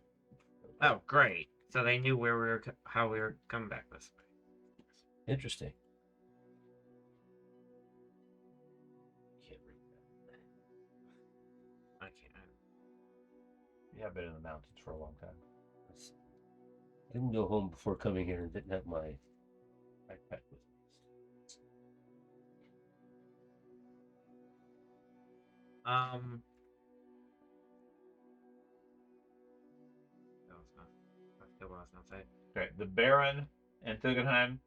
Oh, great. So they knew where we were, how we were coming back this way. Interesting. Can't read that. I can't. You have been in the mountains for a long time. I didn't go home before coming here and didn't have my backpack with me. That was not. That's still what I was gonna say. Okay. The Baron and Thugenheim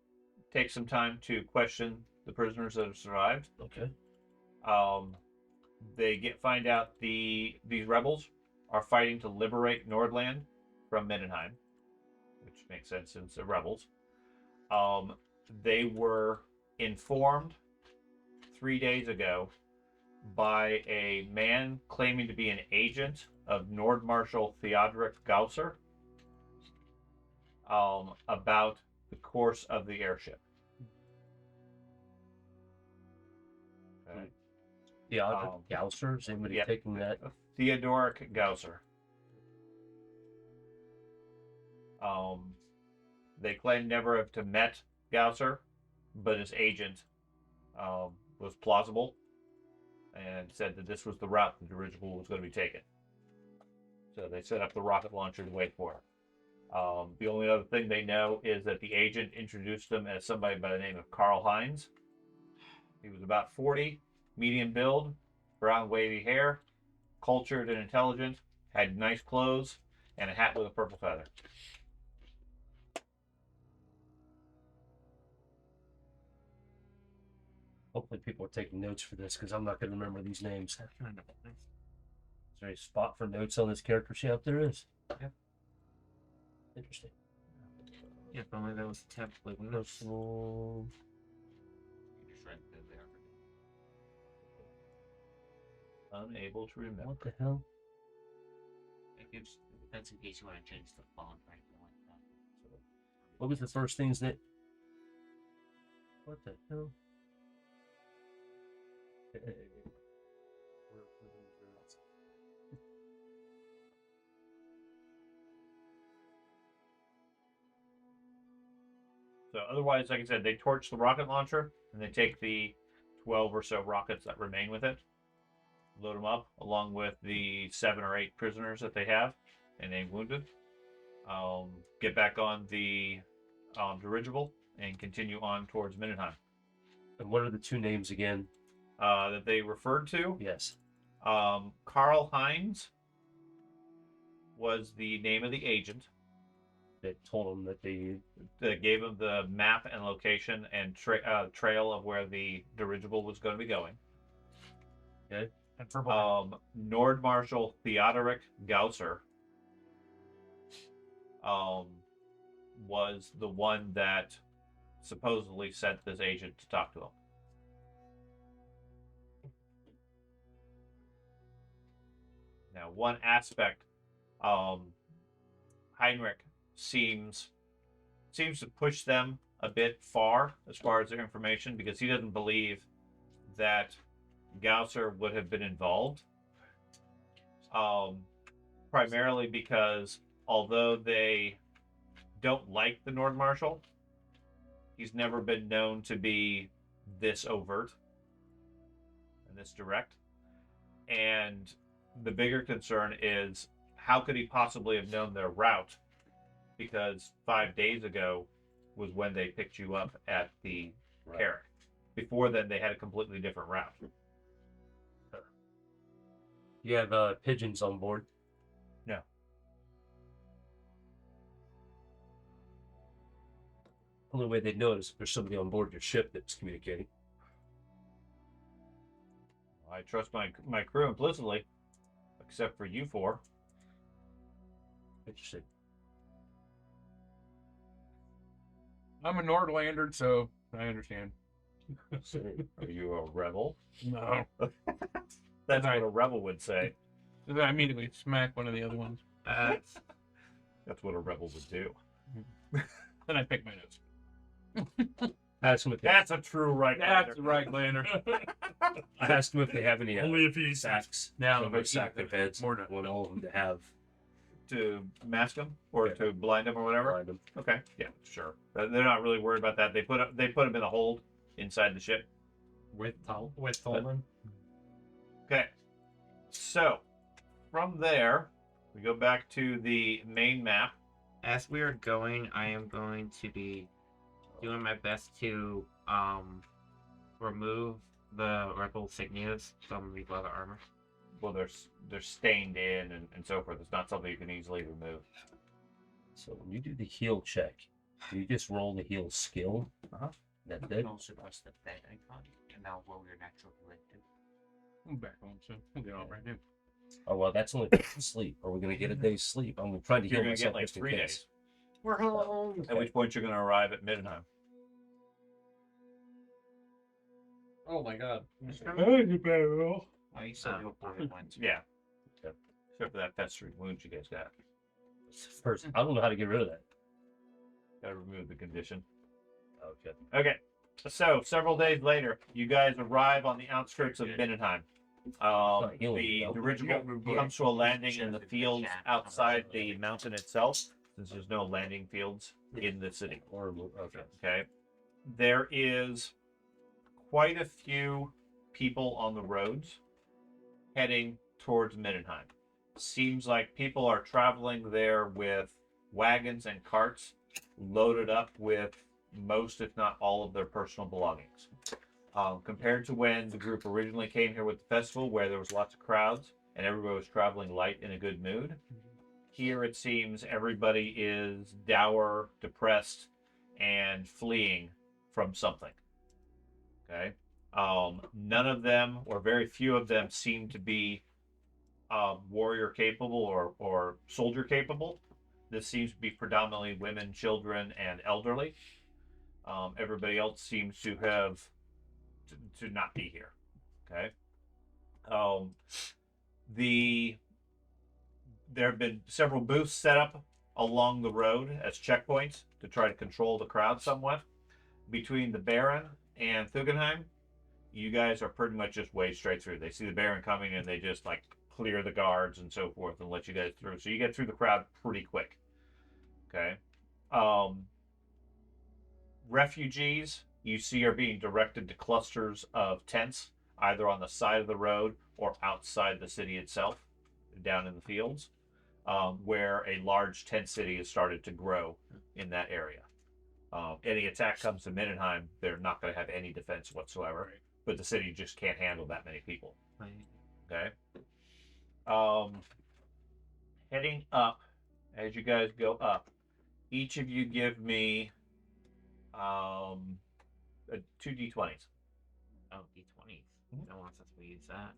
take some time to question the prisoners that have survived. Okay. They find out these rebels are fighting to liberate Nordland from Middenheim, which makes sense since they're rebels. They were informed 3 days ago by a man claiming to be an agent of Nord Marshal Theodoric Gausser about the course of the airship. Okay. Yeah, Gausser. Is anybody yeah. taking that? Theodoric Gausser. They claim never to met Gausser, but his agent was plausible and said that this was the route the dirigible was going to be taken. So they set up the rocket launcher to wait for it. The only other thing they know is that the agent introduced him as somebody by the name of Karl Heinz. He was about 40, medium build, brown wavy hair, cultured and intelligent, had nice clothes, and a hat with a purple feather. Hopefully people are taking notes for this because I'm not going to remember these names. Is there a spot for notes on this character sheet? There is. Yep. Interesting. Yeah, if only there was a tab with No notes. slow. You just read that there. Unable to remember. What the hell? That's in case you want to change the font or anything like that. What was the first things that? What the hell? So otherwise, like I said, they torch the rocket launcher and they take the 12 or so rockets that remain with it, load them up along with the 7 or 8 prisoners that they have and they wounded. Get back on the dirigible and continue on towards Mindenheim. And what are the two names again? That they referred to. Yes. Karl Heinz was the name of the agent That told them that they. that gave him the map and location and trail of where the dirigible was going to be going. And for Nord Marshal Theodoric Gausser was the one that supposedly sent this agent to talk to him. Now, one aspect, Heinrich seems to push them a bit far as far as their information, because he doesn't believe that Gausser would have been involved. Primarily because although they don't like the Nord Marshal, he's never been known to be this overt and this direct. And the bigger concern is, how could he possibly have known their route? Because 5 days ago was when they picked you up at the Carrick. Before then, they had a completely different route. You have pigeons on board. No. Only way they'd know is if there's somebody on board your ship that's communicating. I trust my crew implicitly, except for you four. Interesting. I'm a Nordlander, so I understand. Are you a rebel? No. That's what a rebel would say. I immediately smack one of the other ones. That's what a rebel would do. Then I pick my nose. Ask them if they, That's a true right. That's the right lander. I asked them if they have any only if he's sacks. Now, Some sack their heads. more than I want all of them to have. To mask them or Okay. to blind them or whatever. Blind them. Okay, yeah, sure. They're not really worried about that. They put them in the hold inside the ship. With Tolman. Okay, so from there we go back to the main map. As we are going, I am going to be doing my best to remove the rebel insignias from the leather armor. Well, they're stained in and so forth. It's not something you can easily remove. So when you do the heal check, you just roll the heal skill. That's You it. can also press the bed icon, and now roll your natural healing too. I'm back home soon. We'll get all right now. Oh well, that's only sleep. Are we gonna get a day's sleep? I'm trying to You're heal going to get myself like just in 3 case. days. We're home. At which point you're going to arrive at Mindenheim. Oh my god. Oh, you said you went to. Yeah. Except for that festering wound you guys got. First, I don't know how to get rid of that. Got to remove the condition. Okay. Okay. So, several days later, you guys arrive on the outskirts of Mindenheim. not healing, The though. dirigible comes to a landing in the fields outside the mountain itself, since there's no landing fields in the city. Or okay. Okay. There is quite a few people on the roads heading towards Mindenheim. Seems like people are traveling there with wagons and carts loaded up with most, if not all, of their personal belongings. Compared to when the group originally came here with the festival, where there was lots of crowds and everybody was traveling light in a good mood, here it seems everybody is dour, depressed, and fleeing from something. Okay? None of them, or very few of them, seem to be warrior capable or soldier capable. This seems to be predominantly women, children, and elderly. Everybody else seems to have to not be here. Okay. There have been several booths set up along the road as checkpoints to try to control the crowd somewhat. Between the Baron and Thugenheim, you guys are pretty much just way straight through. They see the Baron coming and they just like clear the guards and so forth and let you guys through. So you get through the crowd pretty quick. Okay. Refugees you see are being directed to clusters of tents, either on the side of the road or outside the city itself, down in the fields, where a large tent city has started to grow in that area. Any attack comes to Mindenheim, they're not going to have any defense whatsoever. Right. But the city just can't handle that many people. Right. Okay. Heading up, as you guys go up, each of you give me 2 d20s. Oh, D20s. No one says we use that.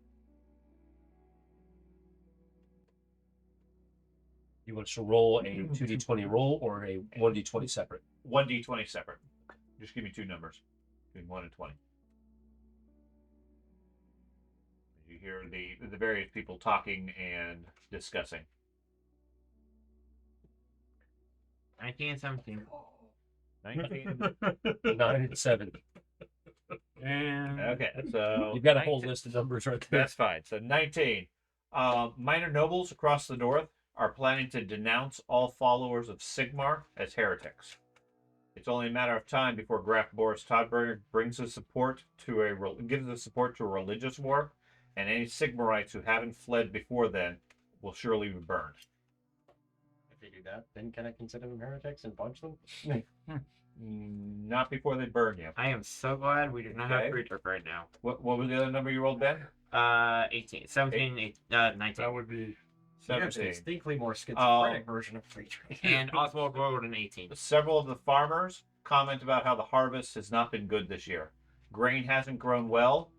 You want us to roll a 2d20 roll or a 1d20 separate? 1 d20 separate. Just give me 2 numbers between 1 and 20. You hear the various people talking and discussing. 19 and 17. 19. 9 and 7. And Okay, so You've got a whole 19 list of numbers right there. That's fine. So 19. Minor nobles across the north are planning to denounce all followers of Sigmar as heretics. It's only a matter of time before Graf Boris Todberger gives his support to a religious war, and any Sigmarites who haven't fled before then will surely be burned. If they do that, then can I consider them heretics and punch them? Not before they burn you. I am so glad we do not Okay. have free trip right now. What was the other number you rolled, Ben? 18. 17, 19. that would be You have a 17. distinctly more schizophrenic version of free trade. And Oswald rolled an 18. Several of the farmers comment about how the harvest has not been good this year. Grain hasn't grown well.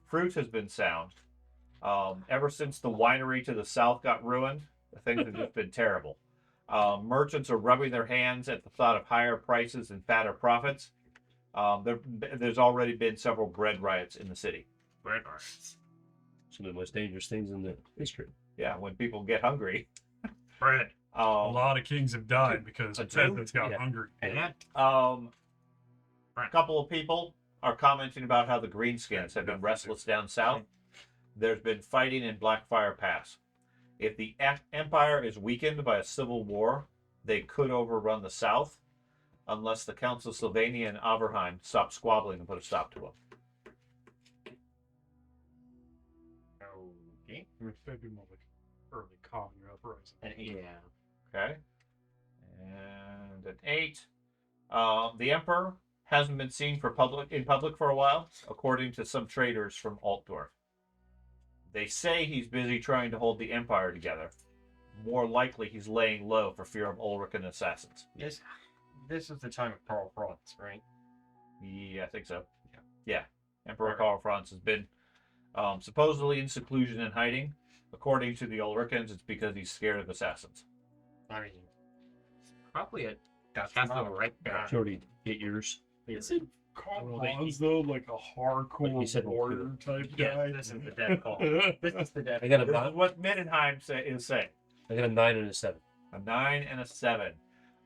Fruit has been sound. Ever since the winery to the south got ruined, things have just been terrible. Merchants are rubbing their hands at the thought of higher prices and fatter profits. There's already been several bread riots in the city. Bread riots. Some of the most dangerous things in the history. Yeah, when people get hungry. Bread. a lot of kings have died because a peasants got yeah. hungry. Yeah. A couple of people are commenting about how the Greenskins have been restless down south. There's been fighting in Blackfire Pass. If the Empire is weakened by a civil war, they could overrun the south, unless the Counts of Sylvania and Averheim stop squabbling and put a stop to them. Okay. That'd be more like early commune uprising. An 8. Yeah. Okay. And an 8. The Emperor hasn't been seen in public for a while, according to some traders from Altdorf. They say he's busy trying to hold the Empire together. More likely, he's laying low for fear of Ulrich and assassins. This is the time of Karl Franz, right? Yeah, I think so. Yeah. Emperor Karl Franz has been supposedly in seclusion and hiding. According to the Ulrichans, it's because he's scared of assassins. I mean, Probably a that's Castle not right bad. back. Shorty, 8 years. Isn't Carl Well, they- Franz though like a Like hardcore you said, warrior type Yes, guy? this is the dead call. This is the dead I got a This is 9, what Mindenheim is saying. I got a 9 and a 7. A 9 and a 7.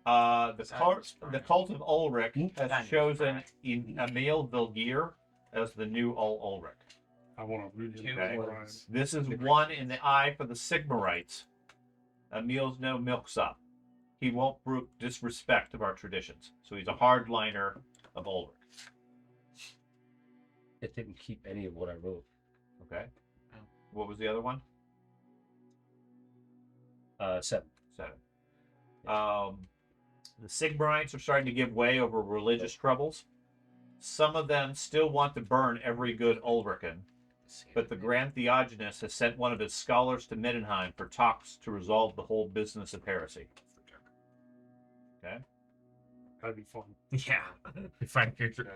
The cult of Ulrich has That is chosen fine. Emil Vilgier as the new Ulrich. I want to read it. Okay. Brian. This is one in the eye for the Sigmarites. Emil's no milksop. He won't brook disrespect of our traditions. So he's a hardliner of Ulrich. It didn't keep any of what I wrote. Okay. Oh. What was the other one? 7. 7. The Sigmarites are starting to give way over religious troubles. Some of them still want to burn every good Ulrican, but the Grand Theogenes has sent one of his scholars to Mindenheim for talks to resolve the whole business of heresy. Okay. That'd be fun. Yeah. Find future.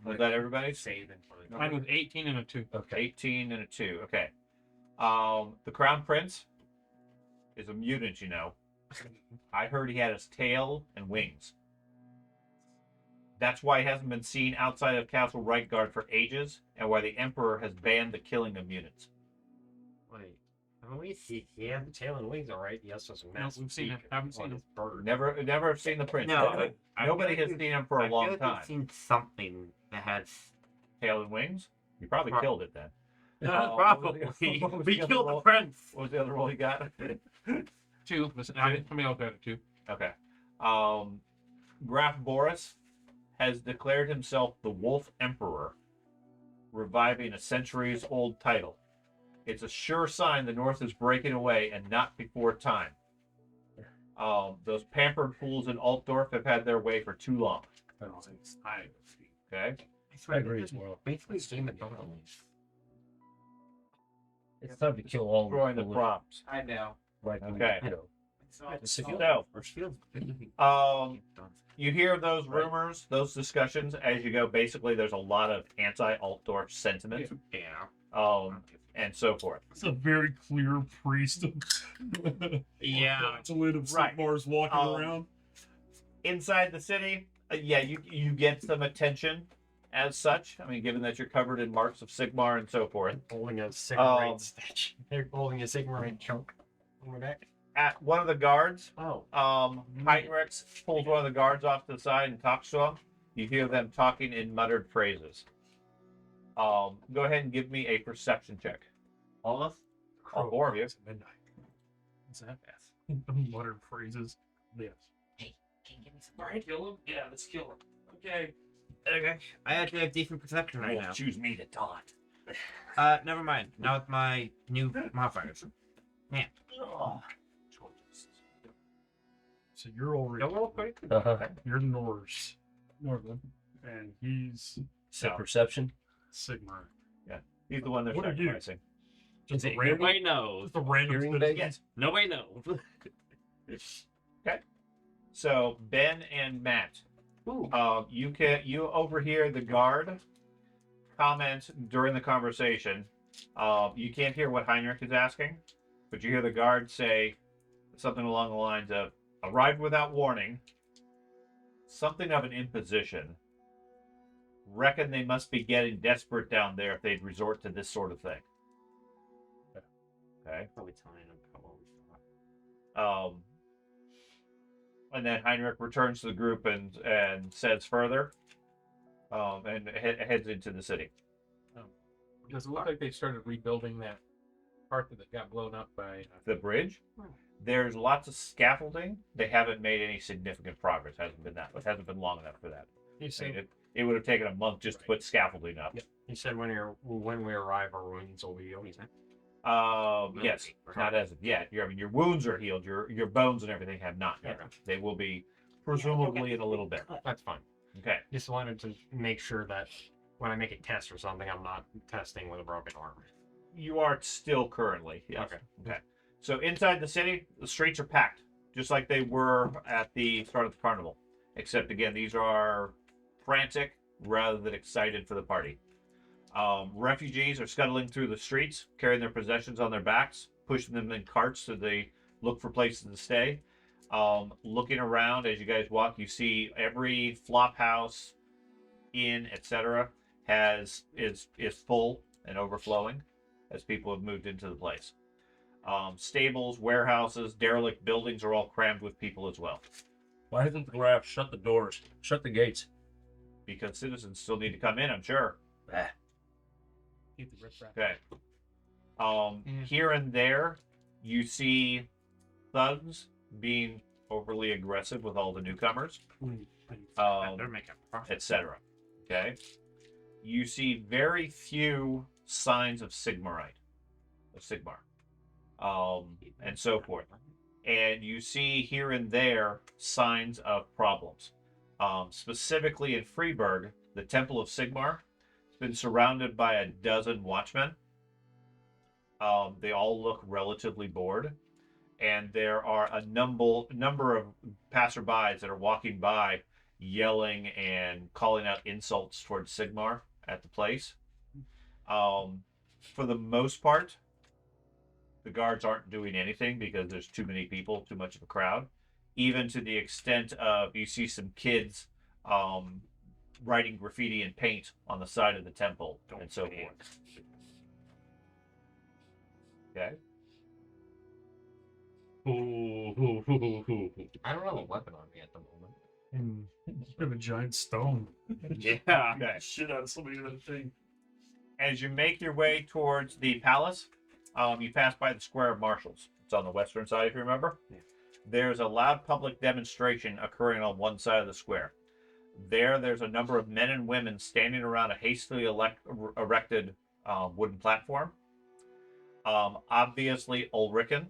Was that everybody's? Save and put it. Mine was 18 and a 2. Okay. 18 and a 2. Okay. The Crown Prince is a mutant, you know. I heard he had his tail and wings. That's why he hasn't been seen outside of Castle Reitgard for ages, and why the Emperor has banned the killing of mutants. Wait. Haven't we seen he had the tail and wings, alright? He also has a No, massive we've seen beak it. Haven't on seen his it. bird. Never have seen the Prince. No, Nobody has seen him for a long I feel like time. I've seen something that has. Tail and wings? You probably Pro- killed it then. Probably. what was We the other killed the role? prince. What was the other role you got? 2. Listen, somebody else got it 2. Okay. Graf Boris has declared himself the Wolf Emperor, reviving a centuries-old title. It's a sure sign the North is breaking away, and not before time. Those pampered fools in Altdorf have had their way for too long. I don't think it's time. Okay. I swear, I agree this as is well. basically Game of Thrones. It's time to kill all Destroying the foolish, props. I know. like, Okay. you know, So, So, you hear those rumors, those discussions as you go. Basically, there's a lot of anti-Altdorf sentiment, and so forth. It's a very clear priest. Yeah. It's a lid of Right. Sigmar's walking around. Inside the city, you get some attention as such. I mean, given that you're covered in marks of Sigmar and so forth. Holding a Sigmarite statue. They're holding a Sigmarite chunk on my back. At one of the guards, Oh. Heinrich pulls one of the guards off to the side and talks to him. You hear them talking in muttered phrases. Go ahead and give me a perception check. All of us? All four of you. It's midnight. What's that? Muttered phrases. Yes. Can you give me some? Alright, kill him? Yeah, let's kill him. Okay. Okay. I actually have decent perception right now. Choose me to taunt. Never mind. Now with my new modifiers. So you're over. Go real quick. You're Norse. Northern. And he's So No. perception. Sigmar. He's the one they're What are you? sacrificing. Just Is a it random. nobody knows? Just a random. Hearing citizen. Yes. Nobody knows. So Ben and Matt, Ooh. you overhear the guard comment during the conversation. You can't hear what Heinrich is asking, but you hear the guard say something along the lines of "arrived without warning," something of an imposition. Reckon they must be getting desperate down there if they'd resort to this sort of thing. Okay. Probably telling them about what we thought. And then Heinrich returns to the group and says further, and heads into the city. Does it look like they started rebuilding that part that got blown up by? The bridge. There's lots of scaffolding. They haven't made any significant progress. Hasn't been long enough for that. He I said, mean, it would have taken a month just to put scaffolding up. he said when we arrive, our wounds will be healed. Yes, not as of yet. Your wounds are healed. Your bones and everything have not yet. They will be presumably in a little bit. That's fine. Okay. Just wanted to make sure that when I make a test or something, I'm not testing with a broken arm. You are still currently. Yes. Okay. So inside the city, the streets are packed, just like they were at the start of the carnival. Except again, these are frantic rather than excited for the party. Refugees are scuttling through the streets, carrying their possessions on their backs, pushing them in carts so they look for places to stay. Looking around as you guys walk, you see every flop house, inn, etc. is full and overflowing as people have moved into the place. Stables, warehouses, derelict buildings are all crammed with people as well, Why hasn't the graph shut the doors? Shut the gates. because citizens still need to come in, I'm sure. Bah. Keep the riffraff. Okay. Here and there, you see thugs being overly aggressive with all the newcomers, They're making profit. etc. Okay. You see very few signs of Sigmar, and so forth. And you see here and there signs of problems. Specifically in Freiburg, the Temple of Sigmar has been surrounded by a dozen watchmen. They all look relatively bored, and there are a number of passerbys that are walking by, yelling and calling out insults towards Sigmar at the place. For the most part, the guards aren't doing anything because there's too many people, too much of a crowd. Even to the extent of you see some kids writing graffiti and paint on the side of the temple and so forth. Okay. I don't have a weapon on me at the moment. You have a giant stone. Yeah. Okay. Shit out of somebody with that thing. As you make your way towards the palace, you pass by the Square of Marshals. It's on the western side, if you remember. Yeah. There's a loud public demonstration occurring on one side of the square. There's a number of men and women standing around a hastily erected wooden platform. Obviously, Ulriken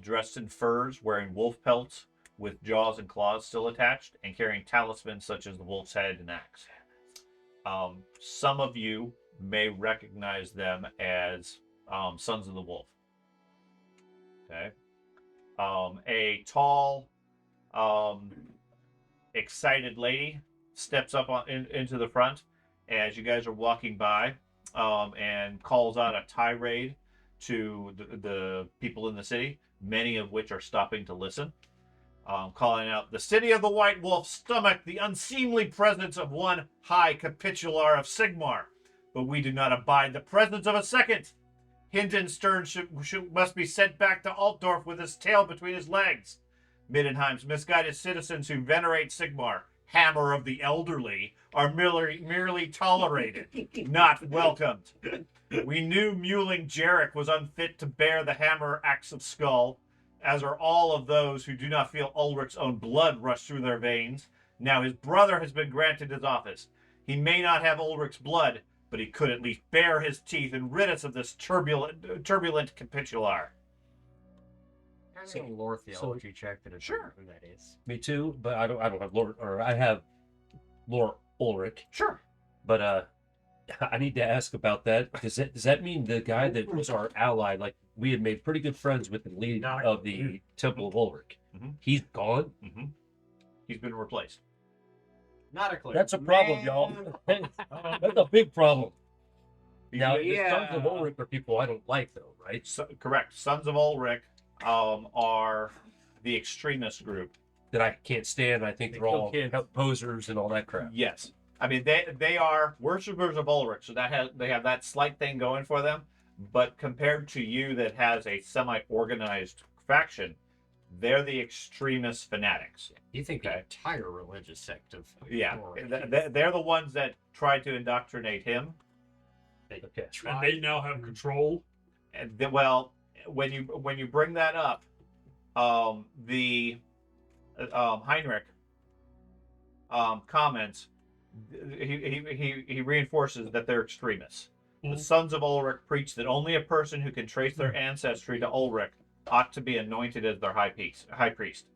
dressed in furs, wearing wolf pelts with jaws and claws still attached, and carrying talismans such as the wolf's head and axe. Some of you may recognize them as Sons of the Wolf. Okay. A tall, excited lady steps up into the front as you guys are walking by, and calls out a tirade to the people in the city, many of which are stopping to listen. Calling out, "The city of the White Wolf stomached the unseemly presence of one high capitular of Sigmar, but we do not abide the presence of a second. Hindenstern must be sent back to Altdorf with his tail between his legs. Middenheim's misguided citizens who venerate Sigmar, Hammer of the Elderly, are merely tolerated, not welcomed. We knew Muling Jarek was unfit to bear the hammer axe of Skull, as are all of those who do not feel Ulrich's own blood rush through their veins. Now his brother has been granted his office. He may not have Ulrich's blood, but he could at least bare his teeth and rid us of this turbulent capitular." Having a lore theology check to determine who that is. Me too, but I don't have Lord, or I have Lord Ulrich. Sure. But I need to ask about that. Does that mean the guy that was our ally, like we had made pretty good friends with the lead of the Temple of Ulrich, he's gone? He's been replaced. Not a clue. That's a problem, y'all. That's a big problem. Now, the Yeah. Sons of Ulrich are people I don't like, though, right? Correct. Sons of Ulrich are the extremist group. That I can't stand. I think They they're all kill kids. posers and all that crap. Yes. I mean, they are worshippers of Ulrich, so they have that slight thing going for them. But compared to you, that has a semi-organized faction, they're the extremist fanatics. You think Okay. the entire religious sect of Yeah, Ulrich they're the ones that tried to indoctrinate him. Okay. And they now have control. And well, when you bring that up, the Heinrich comments. He reinforces that they're extremists. The Sons of Ulrich preach that only a person who can trace their ancestry to Ulrich ought to be anointed as their high priest.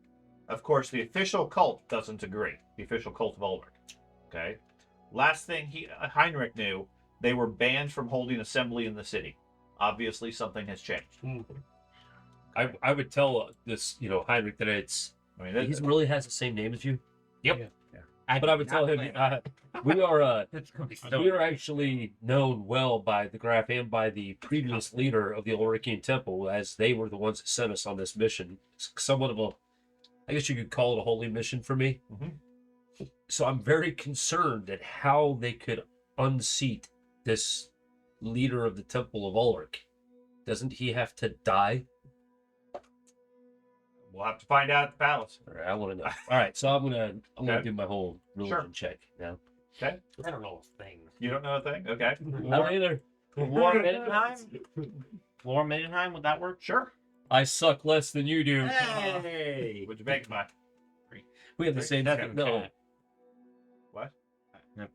Of course, the official cult doesn't agree. The official cult of Ulrich. Okay. Last thing Heinrich knew, they were banned from holding assembly in the city. Obviously, something has changed. I would tell this, Heinrich, that it's I mean, he really has the same name as you. Yep. But I would tell him we are It's gonna be so we are actually known well by the Graf and by the previous leader of the Ulrichian Temple, as they were the ones that sent us on this mission. It's somewhat of I guess you could call it a holy mission for me. So I'm very concerned at how they could unseat this leader of the Temple of Ulrich. Doesn't he have to die? We'll have to find out at the palace. All right, I want to know. All right, so I'm gonna Okay. do my whole religion check now. Okay. I don't know a thing. You don't know a thing? Okay. I don't either. War Middenheim? War Middenheim, would that work? Sure. I suck less than you do. Hey! Would you make my We have the same Seven. no. what?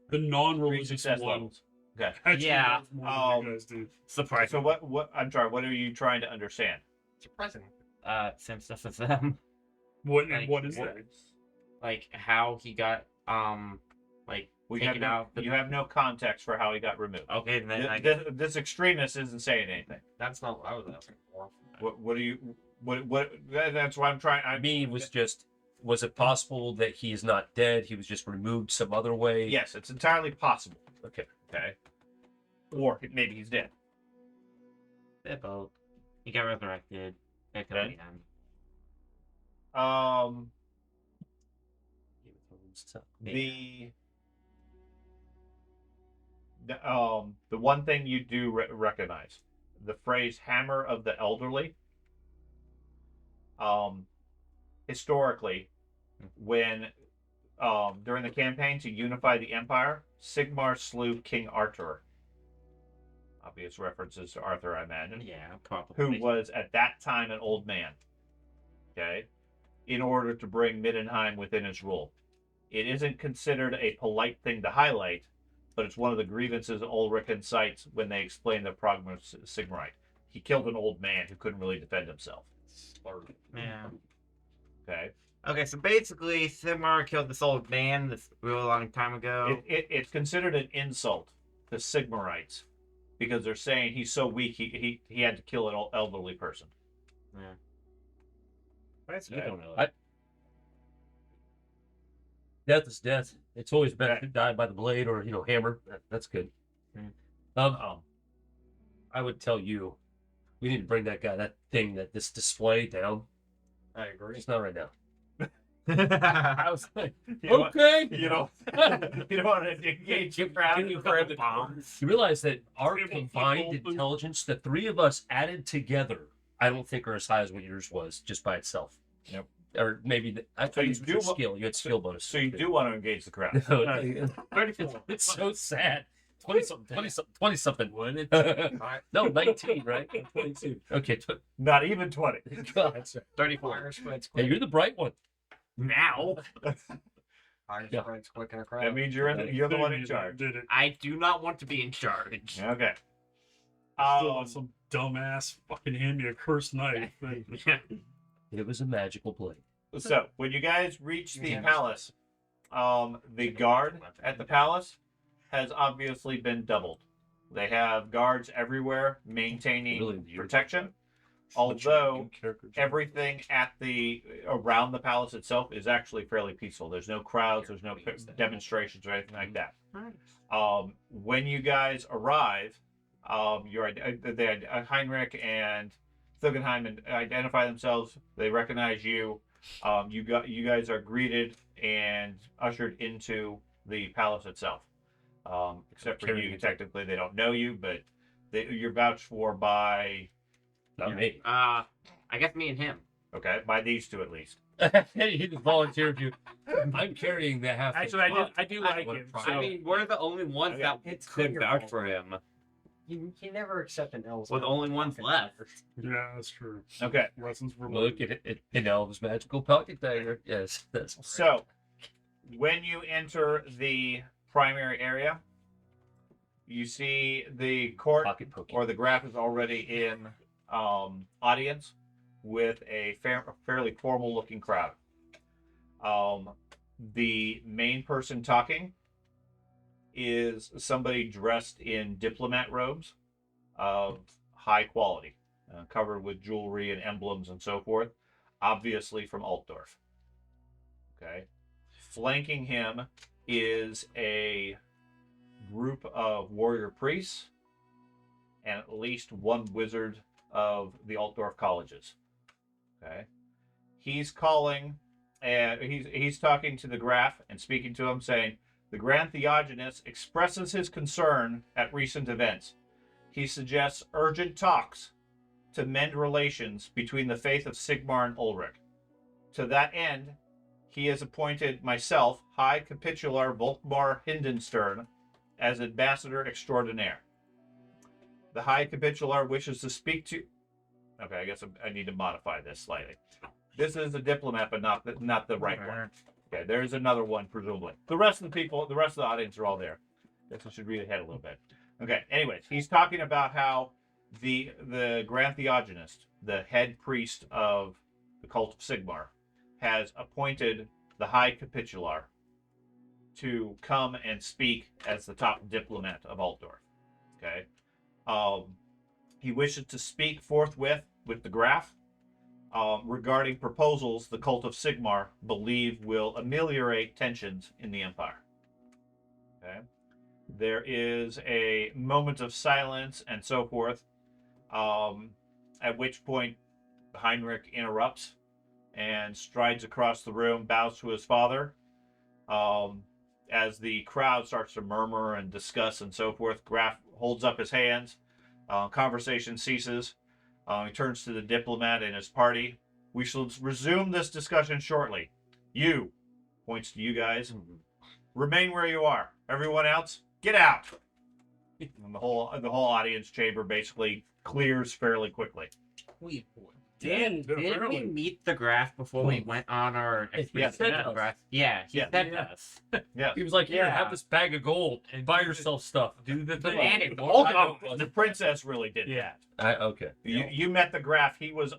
The non-religious success one. levels. Okay. Actually, Yeah. that's more than you guys do. Surprise. So what? I'm sorry. What are you trying to understand? Surprising. Same stuff as them. What Like, what is that? Like how he got We taken out. you have no context for how he got removed. Okay, then I This extremist isn't saying anything. That's not what I was asking for. What do you? What? That's why I'm trying. I Me was it possible that he is not dead? He was just removed some other way? Yes, it's entirely possible. Okay. Okay. Or maybe he's dead. They're both. He got resurrected. That could Okay. be him. The one thing you do recognize, the phrase "hammer of the elderly." Historically, when during the campaign to unify the empire, Sigmar slew King Arthur. Obvious references to Arthur, I imagine. Yeah, probably. Who was at that time an old man. Okay, in order to bring Middenheim within his rule. It isn't considered a polite thing to highlight, but it's one of the grievances Ulrich cites when they explain the Progmus Sigmarite. He killed an old man who couldn't really defend himself. Yeah. Okay. Okay, so basically, Sigmar killed this old man this real long time ago. It's considered an insult to Sigmarites because they're saying he's so weak he had to kill an elderly person. You don't know. Death is death. It's always better Okay. to die by the blade or hammer. That's good. I would tell you, we need to bring this display down. I agree. It's not right now. I was like, You know what? okay. You don't want to engage you proud you heard the bombs. You realize that our Table combined people. intelligence, the three of us added together, I don't think are as high as what yours was just by itself. Yep. Or maybe I So thought you you do wa- skill. You had skill bonus. So you do want to engage the crowd. No, 34. it's so sad. 20 something. What? No, 19, right? 22. Okay. Not even 20. God. 34. Hey, you're the bright one. Now, Fire Yeah. spreads quick in a crowd. That means you're the one in charge. Did it. I do not want to be in charge. Okay. Still let some dumbass fucking hand me a cursed knife. It was a magical blade. So when you guys reach the palace, the guard at the palace has obviously been doubled. They have guards everywhere maintaining Really, protection. Although everything around the palace itself is actually fairly peaceful. There's no crowds, there's no demonstrations or anything like that. When you guys arrive, Heinrich and Thugenheim identify themselves. They recognize you. You guys are greeted and ushered into the palace itself. Except for you, technically they don't know you, but you're vouched for by. Not me. I guess me and him. Okay, by these two at least. He just volunteered you. I'm carrying the half. Actually, I do like him. I So. mean, we're the only ones that It's could clear vouch fault. for him. You never accept an L's. We're the only ones left. Yeah, that's true. Okay, Lessons were Look at it in Elvis' magical pocket dagger. Yes, that's so when you enter the primary area, you see the court pocket poking. or the graph is already in audience with a fairly formal looking crowd. The main person talking is somebody dressed in diplomat robes of high quality, covered with jewelry and emblems and so forth, obviously from Altdorf. Okay. Flanking him is a group of warrior priests and at least one wizard of the Altdorf colleges. Okay. He's calling and he's talking to the Graf and speaking to him, saying, the Grand Theogenes expresses his concern at recent events. He suggests urgent talks to mend relations between the faith of Sigmar and Ulrich. To that end, he has appointed myself, High Capitular Volkmar Hindenstern, as ambassador extraordinaire. The High Capitular wishes to speak to... Okay, I guess I need to modify this slightly. This is a diplomat, but not the right one. Okay, there's another one, presumably. The rest of the audience are all there. Guess I should read ahead a little bit. Okay, anyways, he's talking about how the Grand Theogenist, the head priest of the cult of Sigmar, has appointed the High Capitular to come and speak as the top diplomat of Altdorf. Okay. He wishes to speak forthwith with the Graf regarding proposals the cult of Sigmar believe will ameliorate tensions in the Empire. Okay. There is a moment of silence and so forth, at which point Heinrich interrupts and strides across the room, bows to his father. As the crowd starts to murmur and discuss and so forth, Graf holds up his hands. Conversation ceases. He turns to the diplomat and his party. We shall resume this discussion shortly. You, points to you guys, remain where you are. Everyone else, get out. And the whole audience chamber basically clears fairly quickly. Didn't we apparently. meet the graph before we went on our expedition? said us. Graph? Yeah, he Yeah. said Yeah. us. Yeah. He was like, "Here, Yeah. have this bag of gold and buy yourself stuff." Do the thing. And it Hold worked. on. The princess really did Yeah. that. Okay. You met the graph. He was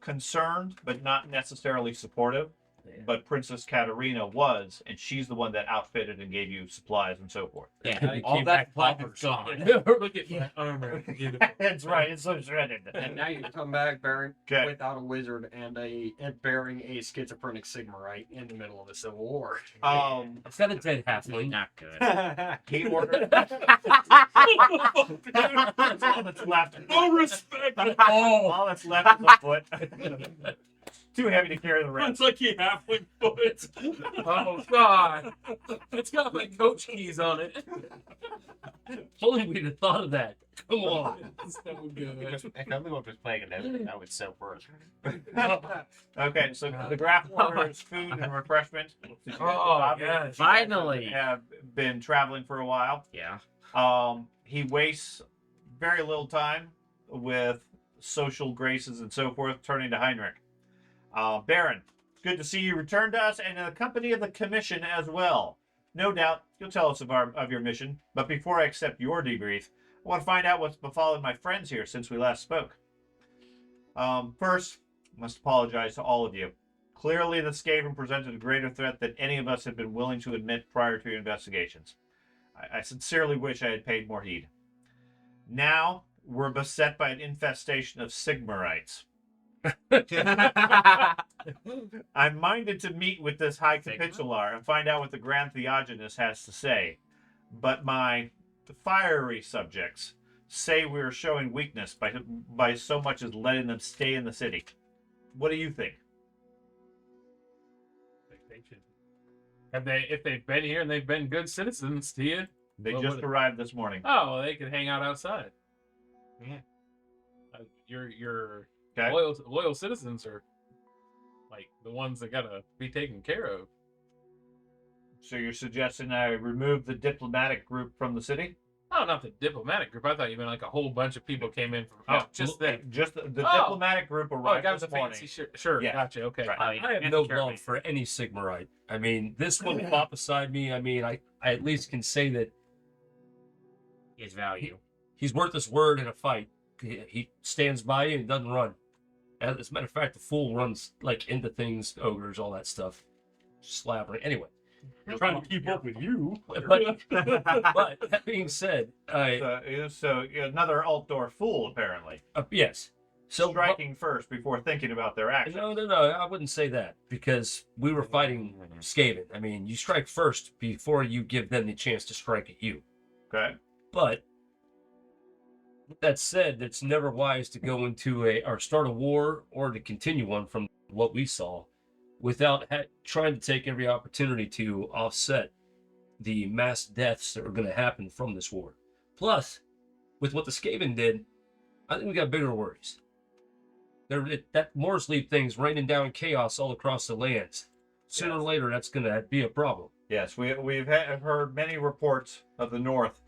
concerned, but not necessarily supportive. Yeah. But Princess Katerina was, and she's the one that outfitted and gave you supplies and so forth. Yeah, He all came that back blood poppers. is gone. Look at my armor. Beautiful. That's right. It's so shredded. And now you come back bearing Okay. without a wizard and bearing a schizophrenic Sigmarite in the middle of the Civil War. It's got a dead halfling. Not good. He ordered. That's all that's left. No respect. All that's left is a foot. Too heavy to carry the rest. It's like he halfway foot. Oh God! It's got my coach keys on it. If only we'd have thought of that. Come on. So good. If everyone was playing an enemy, that would sell first. Okay, so the graph orders food and refreshment. Oh, yes. Finally. Have been traveling for a while. Yeah. He wastes very little time with social graces and so forth, turning to Heinrich. Baron, it's good to see you return to us and in the company of the commission as well. No doubt you'll tell us of your mission, but before I accept your debrief, I want to find out what's befallen my friends here since we last spoke. First, I must apologize to all of you. Clearly, the Skaven presented a greater threat than any of us had been willing to admit prior to your investigations. I sincerely wish I had paid more heed. Now, we're beset by an infestation of Sigmarites. I'm minded to meet with this High Capitular and find out what the Grand Theogenes has to say. But my fiery subjects say we're showing weakness by so much as letting them stay in the city. What do you think? They should. If they've been here and they've been good citizens to you, They Well, just what- arrived this morning. oh, well, they could hang out outside. Yeah. Your Okay. loyal citizens are like the ones that gotta be taken care of. So you're suggesting I remove the diplomatic group from the city? Oh, not the diplomatic group. I thought you meant like a whole bunch of people came in from. Oh, just them. Just the Oh. diplomatic group Oh, I arrived got this the morning. fancy shirt. Sure, Yeah. gotcha. Okay. Right. I have no love for any Sigmarite. I mean, this one fought beside me. I mean, I at least can say that His value. he's worth his word in a fight. He stands by you and doesn't run. As a matter of fact, the fool runs like into things, ogres, all that stuff, slabbering. Anyway, Trying to keep up with you. but that being said, So another Altdorf fool, apparently. yes. So Striking first before thinking about their actions. No, I wouldn't say that because we were fighting Skaven. I mean, you strike first before you give them the chance to strike at you. Okay. But with that said, it's never wise to go into or start a war or to continue one from what we saw without trying to take every opportunity to offset the mass deaths that are going to happen from this war. Plus, with what the Skaven did, I think we got bigger worries. That Moorsleep thing's raining down chaos all across the lands. Sooner or later, that's going to be a problem. Yes, we've heard many reports of the North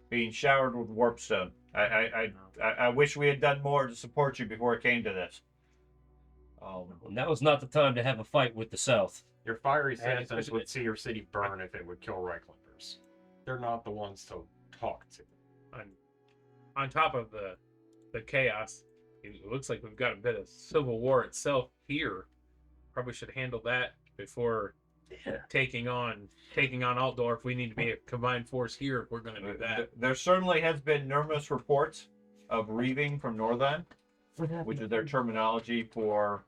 being showered with warpstone. I wish we had done more to support you before it came to this. Now is not the time to have a fight with the South. Your fiery citizens would see your city burn if it would kill Reichlanders. They're not the ones to talk to. On top of the chaos, it looks like we've got a bit of civil war itself here. Probably should handle that before taking on Altdorf. We need to be a combined force here if we're going to do that. There certainly has been numerous reports of reaving from Northern, which is their terminology for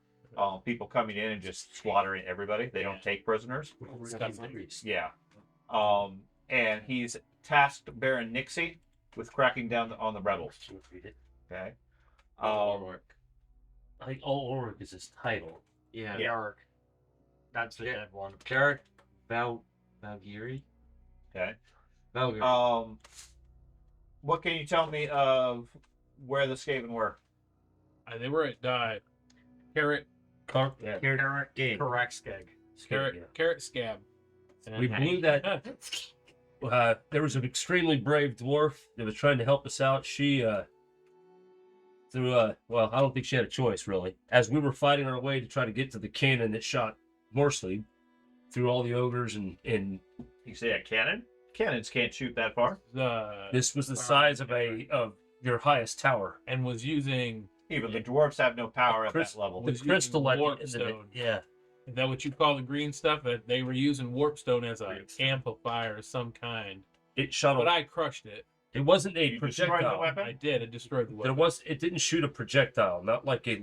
people coming in and just slaughtering everybody. They don't take prisoners. Yeah. And he's tasked Baron Nixie with cracking down on the rebels. Okay. I think Ulrich is his title. Yeah. Yarg. That's the dead one. Carrot. Valgiri. Okay. Valgiri. What can you tell me of where the Skaven were? They were at Carrot Correct, Skeg. Carrot Scab. We blew that. There was an extremely brave dwarf that was trying to help us out. She through well, I don't think she had a choice really. As we were fighting our way to try to get to the cannon that shot Morsley through all the ogres and You say a cannon? Cannons can't shoot that far. this was the size of your highest tower. and was using. Even the dwarves have no power at Chris- that level. The Was crystal using at the warp end of it. stone. Yeah. Is that what you call the green stuff? That they were using warpstone as a Greenstone. amplifier of some kind. It shot But a, I crushed it. it wasn't a You destroyed the projectile. weapon? I did. It destroyed the There weapon. it didn't shoot a projectile, not like a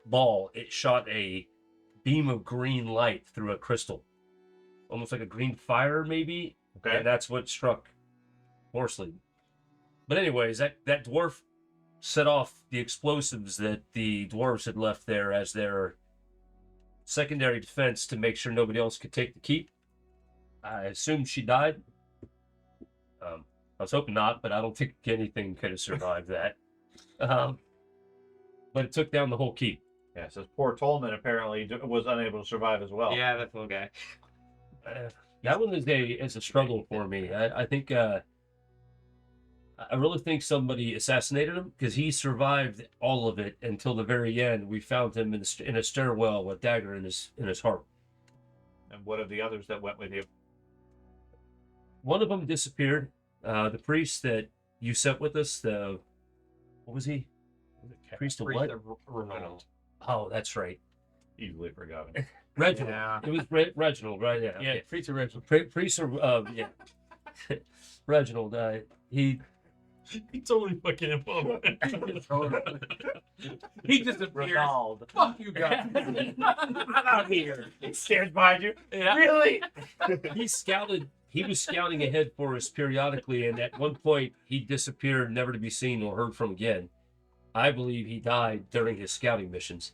ball. It shot a beam of green light through a crystal. Almost like a green fire, maybe. Okay. And that's what struck Horsley. But anyways, that dwarf set off the explosives that the dwarves had left there as their secondary defense to make sure nobody else could take the keep. I assumed she died. I was hoping not, but I don't think anything could have survived that. But it took down the whole keep. Yeah, says poor Tolman apparently was unable to survive as well. Yeah, that little guy. That one is a struggle for me. I think I really think somebody assassinated him because he survived all of it until the very end. We found him in a stairwell with a dagger in his heart. And what of the others that went with you? One of them disappeared. The priest that you sent with us. What was he? Priest of what? Reginald. Oh, that's right. Easily forgotten. Reginald. Yeah. It was Reginald, right? Yeah. Yeah, okay. Priest original. Priest of yeah. Reginald. He He totally fucking him up. He just appears. Ronald. Fuck you guys. I'm out here. He stares behind you. Yeah. Really? He was scouting ahead for us periodically, and at one point he disappeared, never to be seen or heard from again. I believe he died during his scouting missions.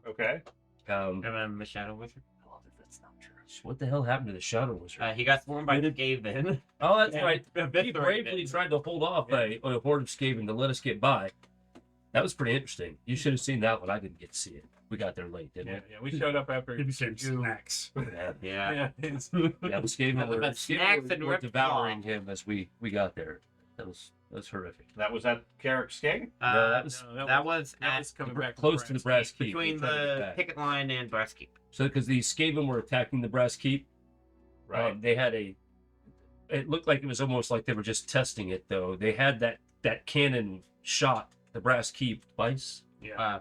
Okay. And then the Shadow Wizard. I love that that's not true. What the hell happened to the Shadow Wizard? He got sworn by the Skaven. Oh, that's and right. He eviscerated. bravely tried to hold off a horde of Skaven to let us get by. That was pretty interesting. You should have seen that one. I didn't get to see it. We got there late, didn't Yeah, we showed up after we? Snacks. Yeah. Yeah, it's- Yeah, the Skaven were, But snacks and were ripped devouring off. him as we got there. That was horrific. That was at Carrick's Skeg? No, that was that was that at was coming back close to the brass keep. between We tried to get the back. picket line and Brass Keep. So because the Skaven were attacking the brass keep, Right. they had it looked like it was almost like they were just testing it though. They had that cannon shot the brass keep twice Yeah.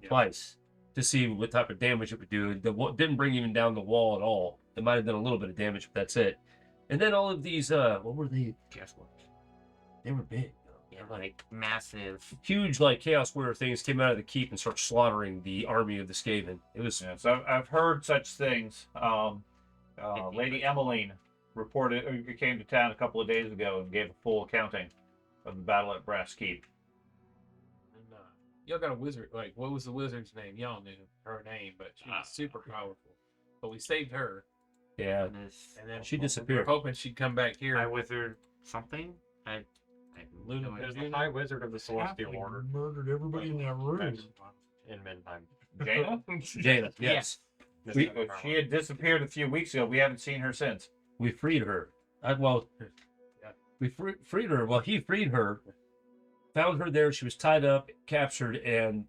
twice to see what type of damage it would do. Didn't bring even down the wall at all. It might have done a little bit of damage, but that's it. And then all of these what were they? Chaos Warriors. They were big. Yeah, like massive. Huge like chaos warrior things came out of the keep and started slaughtering the army of the Skaven. It was Yeah, so I've heard such things. Lady Emmeline reported, came to town a couple of days ago and gave a full accounting of the battle at Brass Keep. And, y'all got a wizard. Like, what was the wizard's name? Y'all knew her name, but she was super powerful. But we saved her, yeah. And this and then She we disappeared. were hoping she'd come back here. High Wizard something. I Luna no idea. There's the High Wizard of the Celestial Order Murdered everybody in that room. in Midtime. Jaina? Jaina, yes. We- She had disappeared a few weeks ago. We haven't seen her since. We freed her. We freed her. Well, he freed her, found her there. She was tied up, captured, and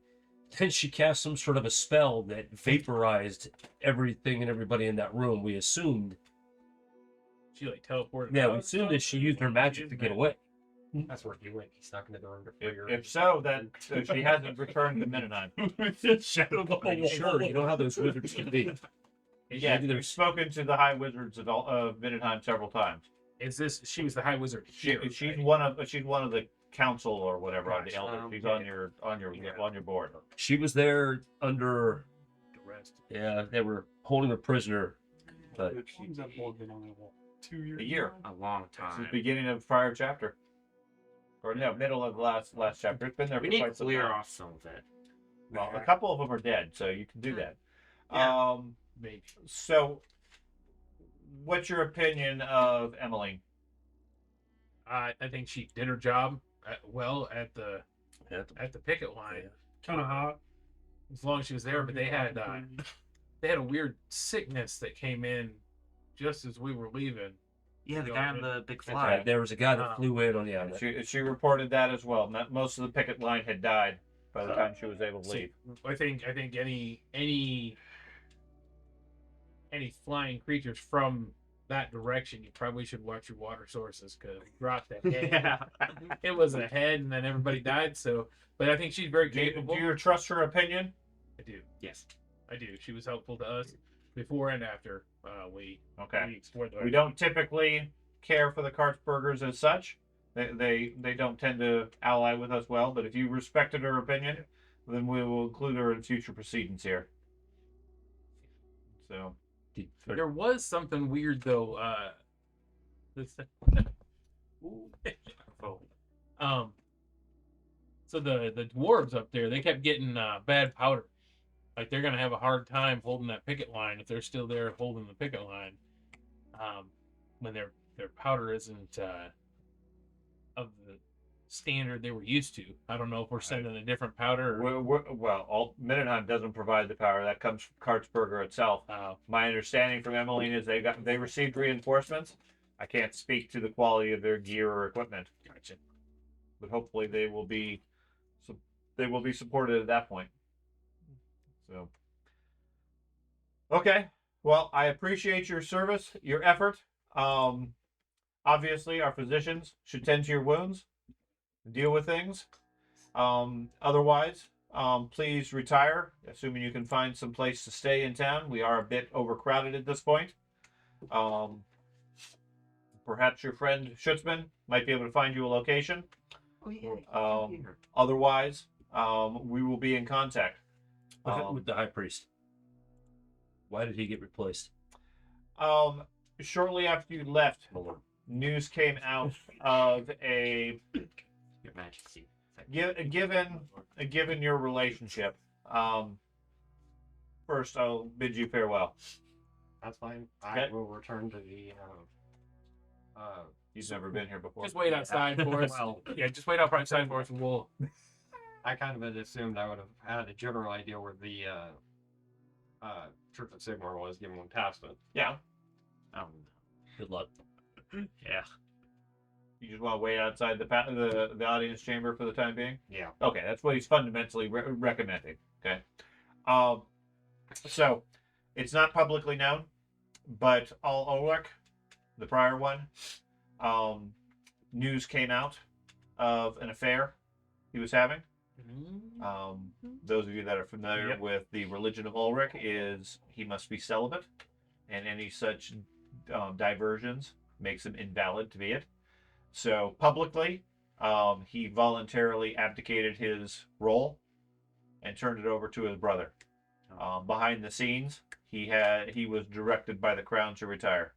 then she cast some sort of a spell that vaporized everything and everybody in that room. We assumed, She like teleported. yeah, out we and assumed stuff. that she used her magic to get away. That's where he went. He snuck into the room to If, figure if so, then she hasn't returned to Middenheim. Shadow the Are you sure? You know how those wizards can be. Yeah, Maybe we've spoken to the High Wizards of Middenheim several times. Is this? She was the High Wizard. She's right? one of the council or whatever on the Gotcha. elders. She's Yeah. on your board. She was there under, Arrest. yeah, they were holding her prisoner. But When's that board been on the wall? 2 years. A year. A long This is time. the beginning of the prior chapter, or no, middle of the last chapter. It's been there We for need to quite some clear time. off some of it. Well, a couple of them are dead, so you can do that. Yeah. Maybe. So, what's your opinion of Emmeline? I think she did her job well at the picket line. Kind of hot. As long as she was there, but they had a weird sickness that came in just as we were leaving. Yeah, the guy on the big Yeah, fly. there was a guy that flew in on the island. She reported that as well. Most of the picket line had died by the time she was able to So, leave. I think any flying creatures from that direction, you probably should watch your water sources because dropped ahead. It was ahead, and then everybody died. So, but I think she's very Do capable. you trust her opinion? I do. Yes. I do. She was helpful to us before and after we explored the. We don't typically care for the Kartsburgers as such. They don't tend to ally with us well, but if you respected her opinion, then we will include her in future proceedings here. So There was something weird though. So the dwarves up there, they kept getting bad powder. Like they're gonna have a hard time holding that picket line if they're still there holding the picket line. When their powder isn't of the standard they were used to. I don't know if we're sending a different powder. Or... Mindenheim doesn't provide the power. That comes from Kartsburger itself. My understanding from Emmeline is they received reinforcements. I can't speak to the quality of their gear or equipment. Gotcha. But hopefully they will be supported at that point. So, okay. Well, I appreciate your service, your effort. Obviously, our physicians should tend to your wounds, deal with things. Otherwise, please retire, assuming you can find some place to stay in town. We are a bit overcrowded at this point. Perhaps your friend Schutzman might be able to find you a location. Oh yeah. Otherwise, we will be in contact. What happened with the high priest? Why did he get replaced? Shortly after you left, news came out of Your Majesty. given your relationship. First, I'll bid you farewell. That's fine. Okay. I will return to the. He's never been here before. Just wait outside for us. Well, Yeah, just wait outside for us, and we'll. I kind of had assumed I would have had a general idea where the Church of Sigmar was, given one tasked it. Yeah. Good luck. Yeah. You just want to wait outside the audience chamber for the time being? Yeah. Okay, that's what he's fundamentally recommending. Okay. So, it's not publicly known, but Ulrich, the prior one, news came out of an affair he was having. Those of you that are familiar with the religion of Ulrich is he must be celibate, and any such diversions makes him invalid to be it. So publicly, he voluntarily abdicated his role and turned it over to his brother. Behind the scenes, he was directed by the crown to retire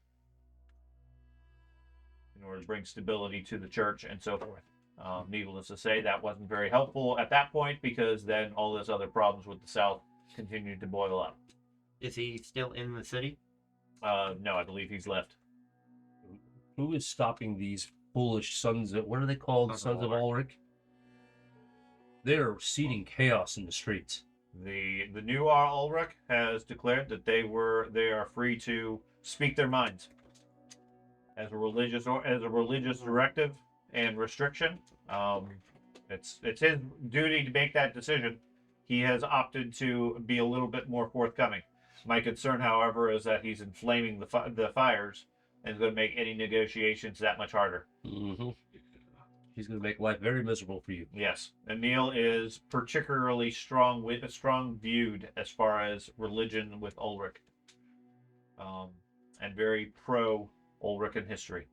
in order to bring stability to the church and so forth. Needless to say, that wasn't very helpful at that point because then all those other problems with the South continued to boil up. Is he still in the city? No, I believe he's left. Who is stopping these foolish sons of, what are they called? Sons of Ulrich? They're seeding chaos in the streets. The new Ulrich has declared that they are free to speak their minds as a religious directive and restriction. It's his duty to make that decision. He has opted to be a little bit more forthcoming. My concern, however, is that he's inflaming the fires and is going to make any negotiations that much harder. Mm-hmm. He's going to make life very miserable for you. Yes, Emil is particularly strong viewed as far as religion with Ulrich, and very pro Ulrich in history.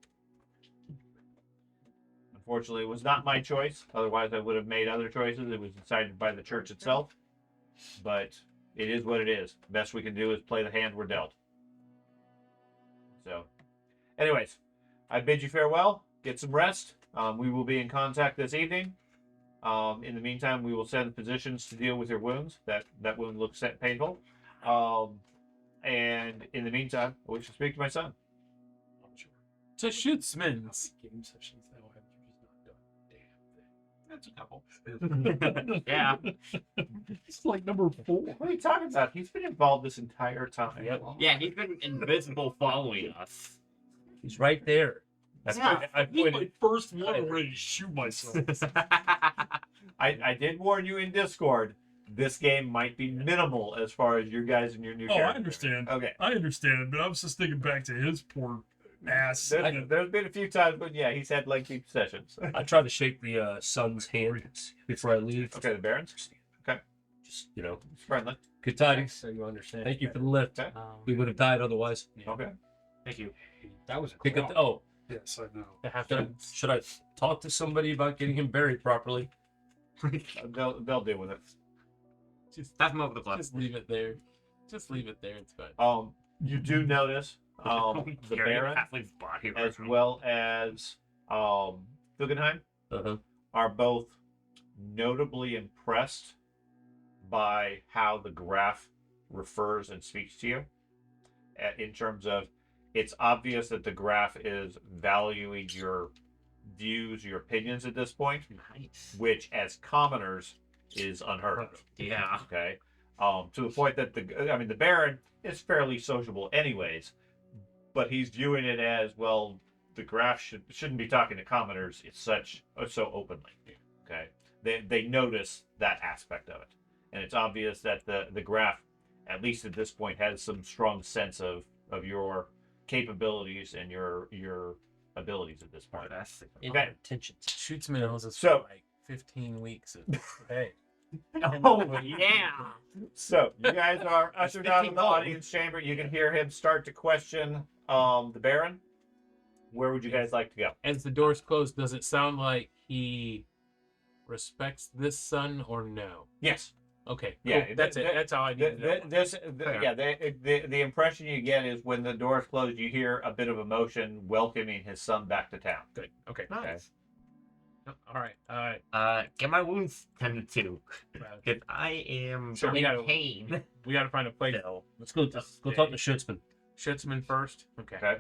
Unfortunately, it was not my choice. Otherwise, I would have made other choices. It was decided by the church itself. But it is what it is. The best we can do is play the hand we're dealt. So, anyways, I bid you farewell. Get some rest. We will be in contact this evening. In the meantime, we will send physicians to deal with your wounds. That wound looks painful. And in the meantime, I wish to speak to my son. To Schutzmans. Game sessions now have you just not done a damn thing. That's a couple. Yeah. It's like number 4. What are you talking about? He's been involved this entire time. Yep. Yeah, he's been invisible following us. He's right there. I put my first one. I'm ready to shoot myself. I did warn you in Discord. This game might be minimal as far as you guys and your new Oh, character. I understand. Okay. I understand, but I was just thinking back to his poor ass. There's been a few times when, yeah, he's had lengthy sessions. I tried to shake the son's hand before I leave. Okay, the Barons? Okay. Just, you know, It's friendly. good tidings. So you understand. Thank you for the lift. Okay. We would have died otherwise. Okay. Thank you. That was a Pick up crawl. the, oh, Yes, I know. To have should I talk to somebody about getting him buried properly? They'll deal with it. That's him over the cliff. just leave it there. Just leave it there. It's fine. You do notice the Carry Baron Halfling's body as around. well as Guggenheim Uh-huh. are both notably impressed by how the graph refers and speaks to you. In terms of, it's obvious that the graph is valuing your views, your opinions at this point, Nice. which as commoners is unheard of. Yeah. Okay. To the point that the Baron is fairly sociable anyways, but he's viewing it as, well, the graph shouldn't be talking to commoners. It's so openly. Okay. They notice that aspect of it, and it's obvious that the graph, at least at this point, has some strong sense of your capabilities and your abilities at this point. That's Okay. Intentions. Shoots Mills is So- for like 15 weeks. Hey. Oh yeah. So you guys are ushered out of 15 the gold. audience chamber. You can hear him start to question the Baron. Where would you guys like to go? As the doors close, does it sound like he respects this son or no? Yes. Okay. Yeah, Cool. That's it. That's all I need to know. The impression you get is when the doors close, you hear a bit of emotion welcoming his son back to town. Good. Okay. Nice. All right. Get my wounds tended to, Well, because I am Sure, we in gotta- pain. we got to find a place. No. Let's go talk to Schutzman. Schutzman first. Okay. Okay.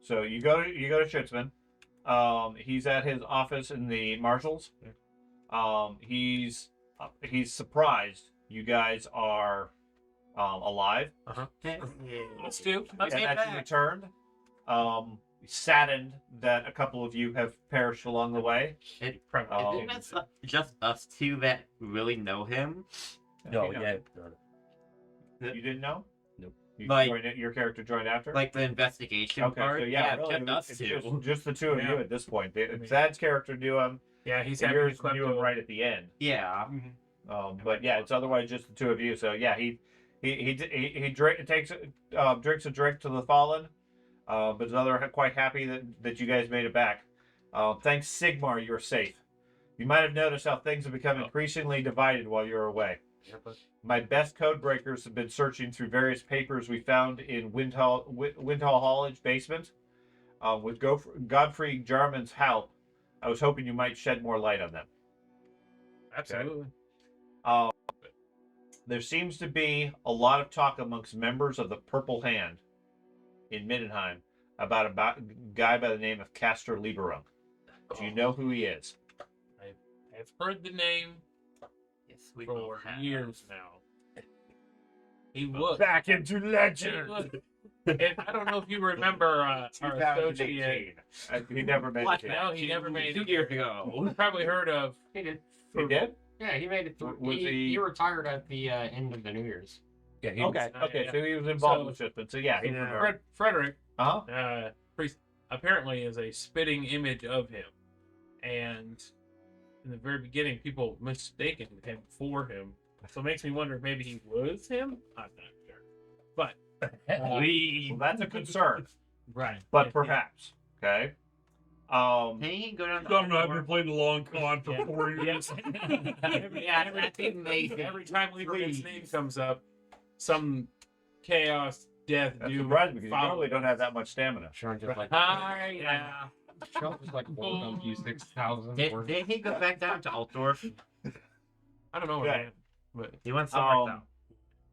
So you go to Schutzman. He's at his office in the Marshals. He's surprised you guys are alive. Let's do. And Let's get that you back. returned. Saddened that a couple of you have perished along the way. Probably. Isn't that just us two that really know him? No, You know. yeah. You didn't know? Nope. Your character joined after? Like the investigation okay, part? so yeah, really, just us it's two. just the two of you Yeah. at this point. I mean- Zad's character knew him. Yeah, he's and having yours to knew him right at the end. Yeah. But yeah, it's otherwise just the two of you. So yeah, he drinks a drink to the fallen, but is quite happy that you guys made it back. Thanks Sigmar, you're safe. You might have noticed how things have become increasingly divided while you're away. My best code breakers have been searching through various papers we found in Windhall Hallage basement. With Godfrey Jarman's help, I was hoping you might shed more light on them. Absolutely. There seems to be a lot of talk amongst members of the Purple Hand in Middenheim about a guy by the name of Castor Lieberung. Do you know who he is? I've heard the name Yes, we for both have. years now. He was. Back into He legend. was. And I don't know if you remember our associate. 2018. He never made it. No, he never made 2 it. years ago. You've probably heard of. He did. He did? Yeah, he made it through. Was He he- retired at the end of the New Year's. Yeah, he Okay. was- Okay. yeah. So he was involved So- with shipment. So yeah. He Frederick Uh-huh. priest apparently is a spitting image of him, and in the very beginning, people mistaken him for him. So it makes me wonder if maybe he was him. I'm not sure, but Well, that's a concern, right. but perhaps. Okay. Hey, you can go down I don't know. I've been playing the long con for Yeah. 4 years. Yeah, that'd be amazing. Every time Lieberman's name comes up, some chaos, death, That's doom. surprising because you follows. normally don't have that much stamina. Sean just like Ah, yeah. Sean just like rolled up you 6,000. Did he go back down to Altdorf? I don't know what Yeah. happened, but He went somewhere Um, else.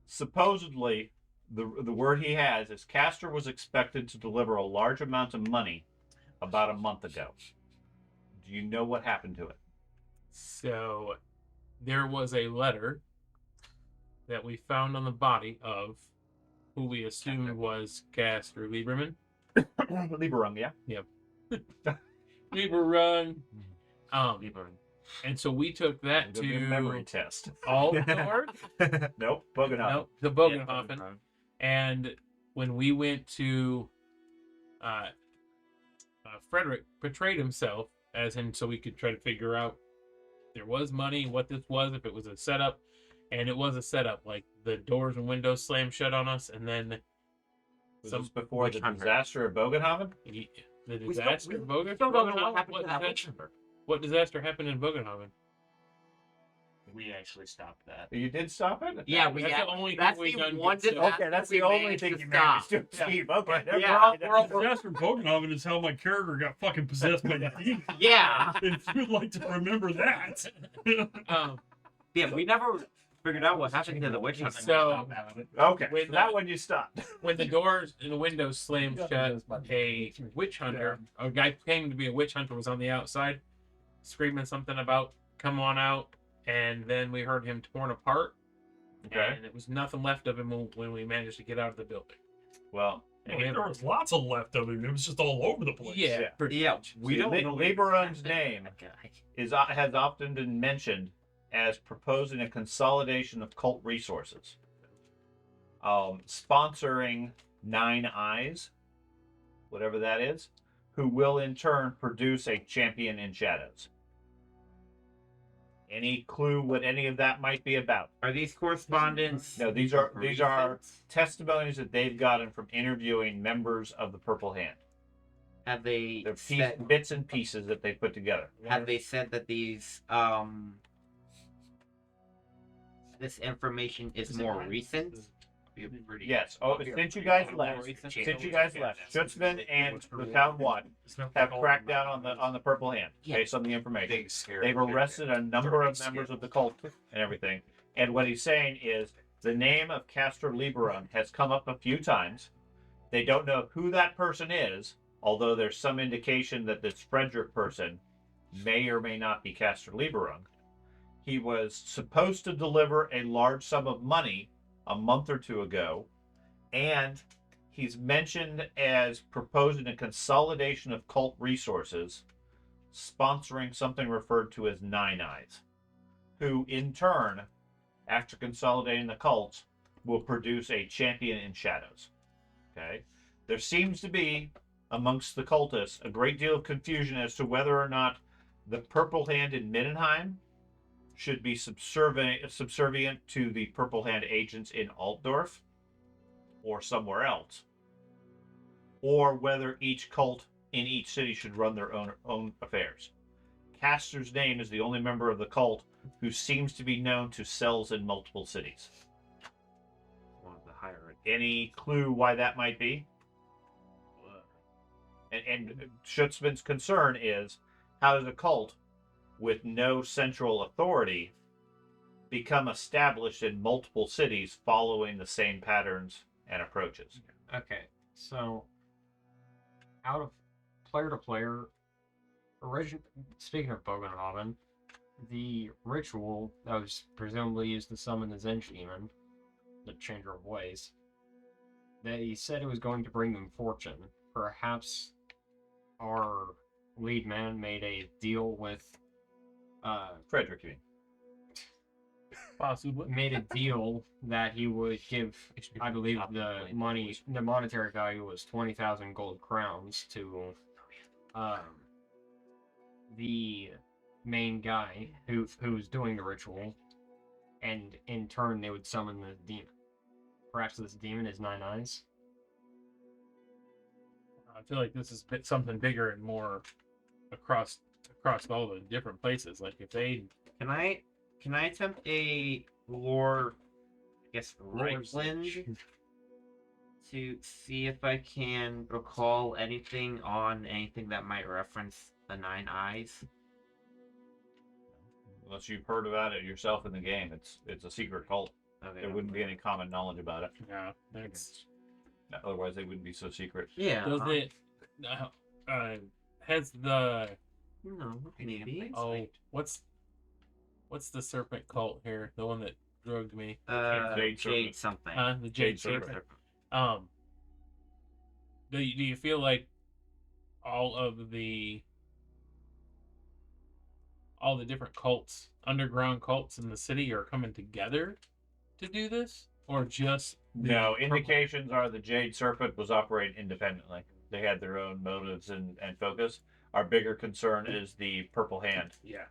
Supposedly, the word he has is Castor was expected to deliver a large amount of money about a month ago. Do you know what happened to it? so there was a letter that we found on the body of who we assumed was Castor Lieberman. Liberung, yeah. We were run. Libra. And so we took that It'll be a to memory test. all north. Nope, Bogenhofen. No, the Bogenhofen. And when we went to Frederick betrayed himself as him so we could try to figure out there was money, what this was, if it was a setup. And it was a setup. Like the doors and windows slammed shut on us, and then Was this before the disaster of Bogenhofen? the disaster of Bogenhofen. Still don't know what happened to that disaster- witch hunter. What disaster happened in Bogenhofen? We actually stopped that. You did stop it? Yeah, That's the only thing that's we've the done one good stuff. disaster Okay, that's we the only managed thing to you stop. managed to achieve. Okay, never Yeah, mind. we're all- Disaster Bogenhofen is how my character got fucking possessed by the demon. Yeah. If you'd like to remember that. Yeah, we never figured out what happened to the witch hunter. So Okay, When so that the- one you stopped. when the doors and the windows slammed shut, a witch hunter, a guy claiming to be a witch hunter, was on the outside, screaming something about "come on out," and then we heard him torn apart, Okay. and it was nothing left of him when we managed to get out of the building. Well, And we There had- was lots of left of him. It was just all over the place. yeah, Yeah. pretty Yeah, much. we don't know. Liberung's name That guy. has often been mentioned as proposing a consolidation of cult resources, sponsoring 9 Eyes, whatever that is, who will in turn produce a champion in shadows. Any clue what any of that might be about? Are these correspondence? No, these are testimonies that they've gotten from interviewing members of the Purple Hand. Have they They're said, bits and pieces that they put together. have they said that these this information is more recent? Yes. Oh, since you guys left, Schutzman and the Town One have cracked down on the Purple Hand based on the information. They've arrested a number of members of the cult and everything. And what he's saying is the name of Castor Liberum has come up a few times. They don't know who that person is, although there's some indication that this Frederick person may or may not be Castor Liberum. He was supposed to deliver a large sum of money a month or two ago, and he's mentioned as proposing a consolidation of cult resources, sponsoring something referred to as 9 Eyes, who in turn, after consolidating the cults, will produce a champion in shadows. Okay? There seems to be, amongst the cultists, a great deal of confusion as to whether or not the Purple Hand in Mindenheim should be subservient to the Purple Hand agents in Altdorf or somewhere else, or whether each cult in each city should run their own affairs. Castor's name is the only member of the cult who seems to be known to cells in multiple cities. One of the higher. Any clue why that might be? And Schutzman's concern is, how does a cult with no central authority become established in multiple cities following the same patterns and approaches? Okay, so out of player to player, speaking of Bogenhofen, the ritual that was presumably used to summon the Zench demon, the Changer of Ways, they said it was going to bring them fortune. Perhaps our lead man made a deal with Frederick, you mean? Possibly. made a deal that he would give, I believe the monetary value was 20,000 gold crowns to the main guy who's doing the ritual, and in turn they would summon the demon. Perhaps this demon is 9 Eyes. I feel like this is something bigger and more across all the different places. Like if they Can I attempt a lore, I guess, Lore blend to see if I can recall anything on anything that might reference the 9 Eyes? Unless you've heard about it yourself in the game, it's a secret cult. Okay. There wouldn't be any common knowledge about it. yeah, that's Otherwise, they wouldn't be so secret. Yeah. does it has the No, maybe. what's the serpent cult here? The one that drugged me. Jade Jade Serpent. something. The Jade Serpent. Serpent. Do you feel like all the different cults, underground cults in the city are coming together to do this, or just No, purple- indications are the Jade Serpent was operating independently. They had their own motives and focus. Our bigger concern is the Purple Hand Yeah,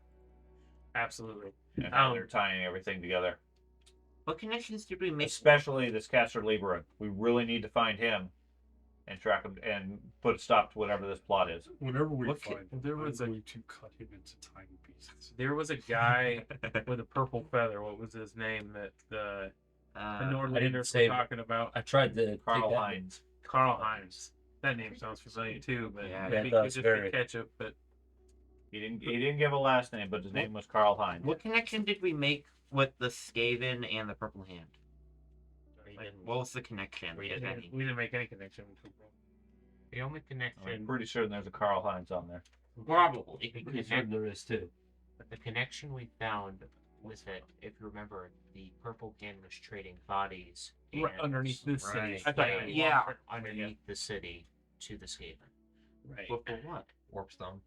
absolutely. and how they're tying everything together. What connections did we make? Especially this Caster Libra. We really need to find him and track him and put a stop to whatever this plot is. Whenever we Look, find there him, was I'm a- going to cut him into tiny pieces. There was a guy with a purple feather. What was his name that the Nordlanders say- were talking about? I tried to Carl take that- Hines. Carl Hines. That name sounds familiar too, but Yeah, maybe it it could does, just very. be ketchup. But He didn't give a last name, but his name was Carl Hines. What connection did we make with the Skaven and the Purple Hand? Like, what was the connection? we if any? didn't make any connection. The only I'm connection, pretty sure there's a Carl Hines on there. Probably. the, Pretty sure connect, there is too. the connection we found was that if you remember, the Purple Hand was trading bodies Right and underneath this city. right, I thought you meant yeah, Walmart. underneath the city to the Skaven. Right. But for what? Warp Stone.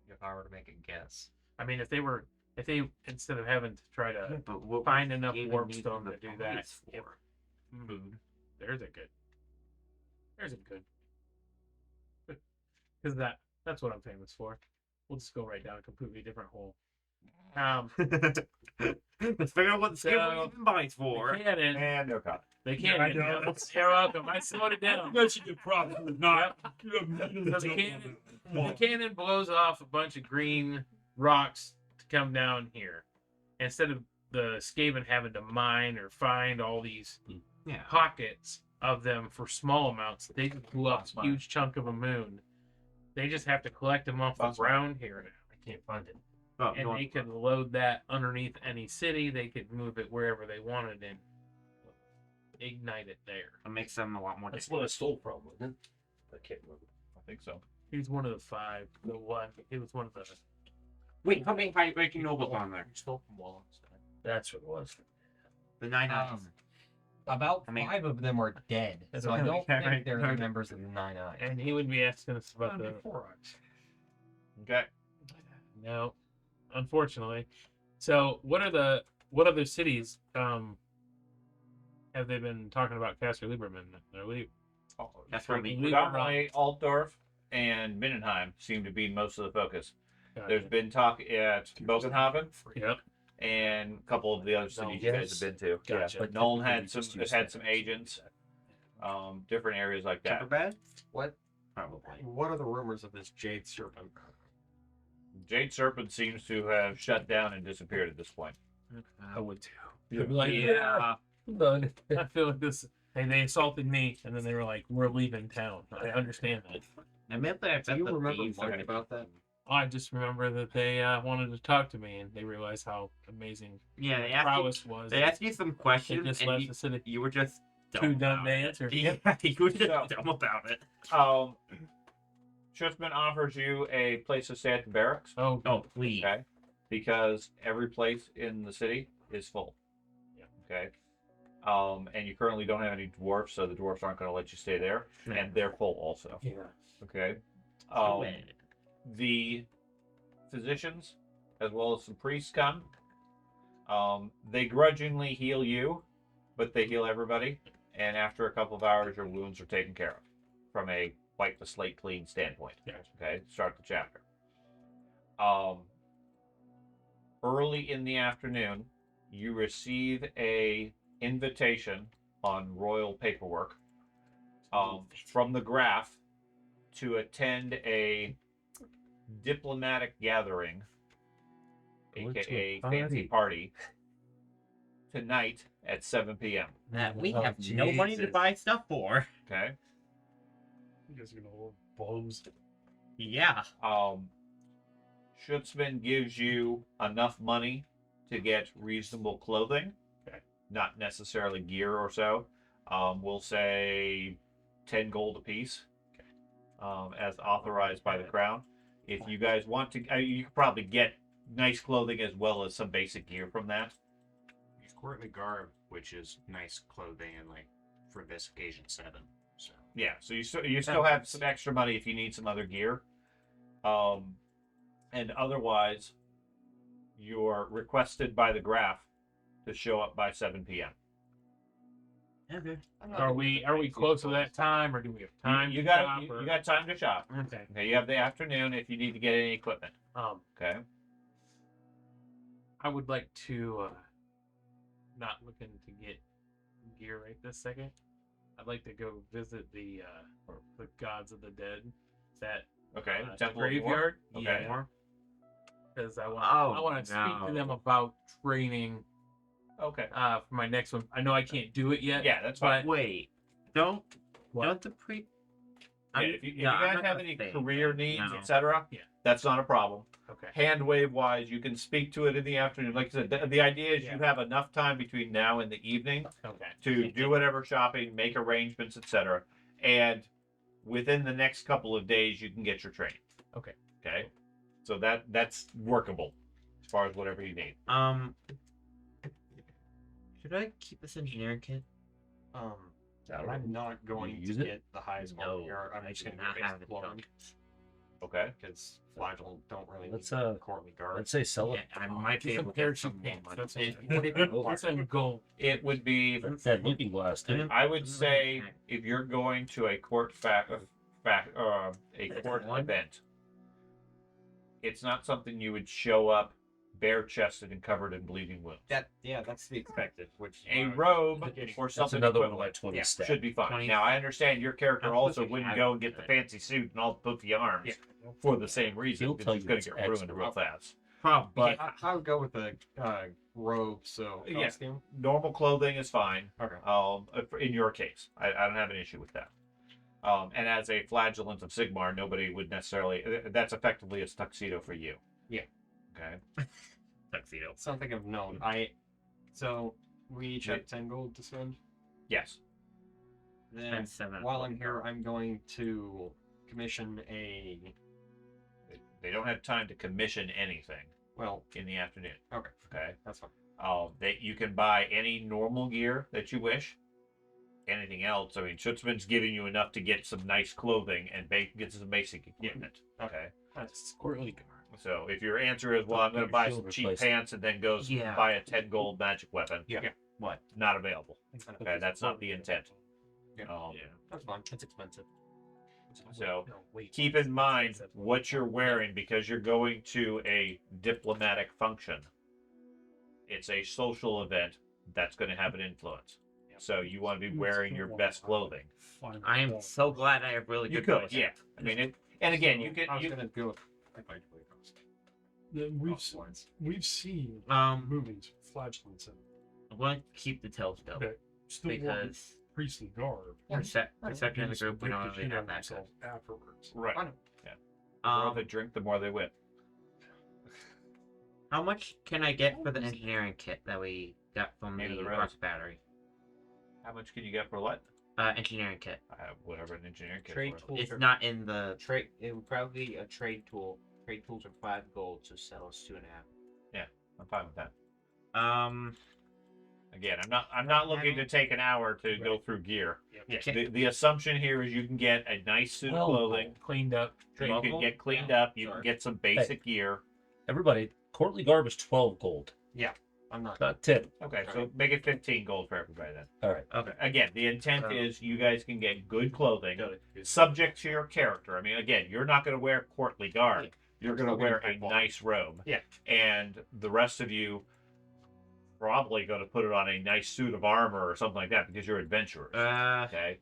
If I were to make a guess. I mean, if they instead of having to try to But what find enough Skaven warp need stone the to do that, bodies if- for? food. There's a good. Because that's what I'm famous for. We'll just go right down a completely different hole. Let's figure out what the So, Skaven even buys for. They can't. And no comment. They can't. Yeah, I know, You're that's- welcome. I slowed it down. You guys should get props for not. So the cannon blows off a bunch of green rocks to come down here. Instead of the Skaven having to mine or find all these Yeah. pockets of them for small amounts, they just blew up That's a fine. huge chunk of a moon. They just have to collect them off That's the ground here now. I can't find it. Oh, And no, they could load that underneath any city. They could move it wherever they wanted and ignite it there. it makes them a lot more That's difficult. what I stole from, wasn't it? I can't remember. I think so. He was one of the 5. The one. He was one of the. Wait, how many high-ranking nobles on there? You stole from Wallenstein. That's what it was. The 9 eyes. About I mean- 5 of them are dead, That's so I okay. don't Yeah, think right. they're the members of the Nine Eyes. And he would be asking us about the. Okay. No, unfortunately. So, what other cities have they been talking about Caster Lieberman? That's where we. Predominantly Altdorf and Mindenheim seem to be most of the focus. There's been talk at Bogenhaven Yep. and a couple of the other cities you guys have been to. Gotcha. Yeah, but Nolan had Typically just some use had that. some agents, different areas like that. Timberbad? What? Probably. What are the rumors of this Jade Serpent? Jade Serpent seems to have shut down and disappeared at this point. I would too. You'd be like, Yeah. I'm done. I feel like this. And they assaulted me, and then they were like, "We're leaving town." I understand that. I meant that. Do you remember learning about that? I just remember that they wanted to talk to me, and they realized how amazing Yeah, they my asked, prowess was. you, they asked you some They questions, just and left you, the city. you were just Too dumb about to it. answer. Yeah, you were just So- dumb about it. Schutzman offers you a place to stay at the barracks. Oh, Oh, please. Okay, because every place in the city is full. Yeah. Okay. And you currently don't have any dwarfs, so the dwarfs aren't going to let you stay there, Yeah. and they're full also. yeah. Okay. Do it. The physicians, as well as some priests, come. They grudgingly heal you, but they heal everybody, and after a couple of hours, your wounds are taken care of from a wipe the slate clean standpoint. Gotcha. Okay, start the chapter. Early in the afternoon, you receive a invitation on royal paperwork from the Graf to attend a diplomatic gathering, Going to aka a fancy party, tonight at 7 p.m. That we Oh, have no money to Jesus. buy stuff for. Okay. You guys are gonna hold bows. Yeah. Schutzman gives you enough money to get reasonable clothing. Okay. Not necessarily gear or so. We'll say 10 gold apiece. As authorized by the crown. If you guys want to, you could probably get nice clothing as well as some basic gear from that. He's currently garb, which is nice clothing and like for this occasion 7. So Yeah, so you still have some extra money if you need some other gear, and otherwise, you're requested by the graph to show up by 7 p.m. Okay. Are we close to that time, or do we have time? You to got shop, you or- got time to shop. Okay. Okay, you have the afternoon if you need to get any equipment. Okay. I would like to not looking to get gear right this second. I'd like to go visit the gods of the dead. That Okay. Temple of War? graveyard. Okay. Yeah. Because I Oh, want to speak to no. them about training Okay. for my next one. I know I can't do it yet. Yeah, that's fine. Wait, don't What? the pre. Yeah, if you guys have any career needs, no. etc., Yeah. that's not a problem. Okay. Hand wave wise, you can speak to it in the afternoon. Like I said, the idea is Yeah. you have enough time between now and the evening Okay. to do whatever shopping, make arrangements, etc. And within the next couple of days, you can get your training. Okay. Okay. So that's workable as far as whatever you need. Should I keep this engineering kit? I'm not going to use it? get the highest No, quality art. I'm I just do going to not get have basic the clothing junk. Okay. because flagell don't really Let's, need courtly guard. Let's say sell Yeah, it. I might be Get some able to get parachute some more pants. money. That's It- That's in gold. It would be. That looking glass too. I would say if you're going to a court a court One? event, it's not something you would show up bare chested and covered in bleeding wounds. That's the expected. Which A robe or That's something another one of equivalent, my 20 yeah, stat. should be fine. 20. Now I understand your character I'm also supposed to wouldn't have go it, and get the but- fancy suit and all the poofy arms Yeah. for the same reason He'll because tell it's you going it's to get ruined excellent. real fast. Probably. But I would go with the robe. So Yeah. costume. normal clothing is fine. Okay. In your case, I don't have an issue with that. And as a flagellant of Sigmar, nobody would necessarily. That's effectively a tuxedo for you. Yeah. Okay. Tuxedo. Something of note. So we each have 10 gold to spend. Yes. Then Spend 7 while I'm gold. here, I'm going to commission a. They don't have time to commission anything Well, in the afternoon. okay, Okay. that's fine. That you can buy any normal gear that you wish. Anything else, I mean, Schutzman's giving you enough to get some nice clothing and get some basic equipment. Okay. That's courtly guard. So if your answer is, well, I'm going to buy some Shield cheap replacement. pants and then goes Yeah. buy a 10 gold magic weapon, Yeah. what? Not available. Okay, that's not the intent. Yeah. That's fine. It's expensive. So No, wait. keep in mind what you're wearing because you're going to a diplomatic function. It's a social event that's going to have an influence. So you want to be wearing your best clothing. I am so glad I have really You good could, clothes. yeah. I mean, and again, you I was can. gonna go with effectively costume. Then we've Cost-wise. seen movies with flagellants in. I'm going to keep the tails though. Okay. Still want Because priestly garb. perception in the group, we don't Because really you have know that good. themselves afterwards. Right. I know. The more they drink, the more they whip. How much can I get for the engineering kit that we got from Name of the the rock rose. battery? How much can you get for what? Engineering kit. I have whatever an engineering kit. Trade for. tools. It's are- not in the. Trade. It would probably be a trade tool. Trade tools are 5 gold, so sell us 2.5. I'm fine with that. Um. Again, I'm not looking to take an hour to go through gear. Yeah. The assumption here is you can get a nice suit of clothing. Cleaned up. You can get cleaned up. You can get some basic gear. Everybody, courtly garb is 12 gold, I'm not. not 10. Okay, so make it 15 gold for everybody then. All right. Okay. Again, the intent is you guys can get good clothing, subject to your character. I mean, again, you're not going to wear courtly garb. You're going to wear a nice robe. Yeah. And the rest of you probably going to put it on a nice suit of armor or something like that because you're adventurers. Okay.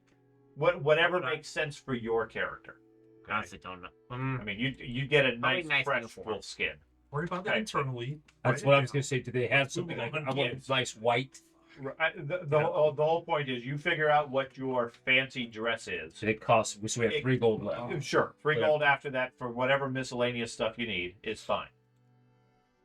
Whatever makes sense for your character. Okay? Honestly, don't know. I mean, you get a Probably nice, nice fresh, uniform. full skin. Worry about that Okay. internally. That's Write what it I was down. going to say. Do they have something like I want a nice white? The whole point is you figure out what your fancy dress is. So it costs. So we have 3 gold left. Sure, 3 Whatever. gold after that for whatever miscellaneous stuff you need is fine.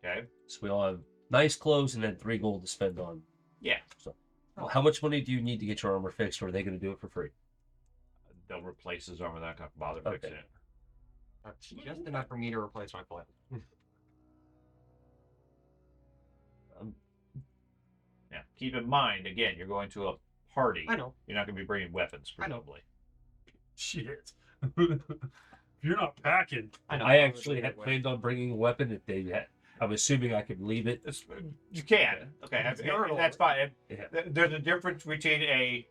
Okay. So we all have nice clothes and then 3 gold to spend on. Yeah. So, well, how much money do you need to get your armor fixed, or are they going to do it for free? They'll replace his armor. Not gonna bother Okay. fixing it. That's just enough for me to replace my plate. Yeah. Keep in mind, again, you're going to a party. I know. You're not going to be bringing weapons, I know. presumably. Shit. If you're not packing, I actually had planned on bringing a weapon if they had. I'm assuming I could leave it. You can. Okay, and that's fine. Yeah. There's a difference between a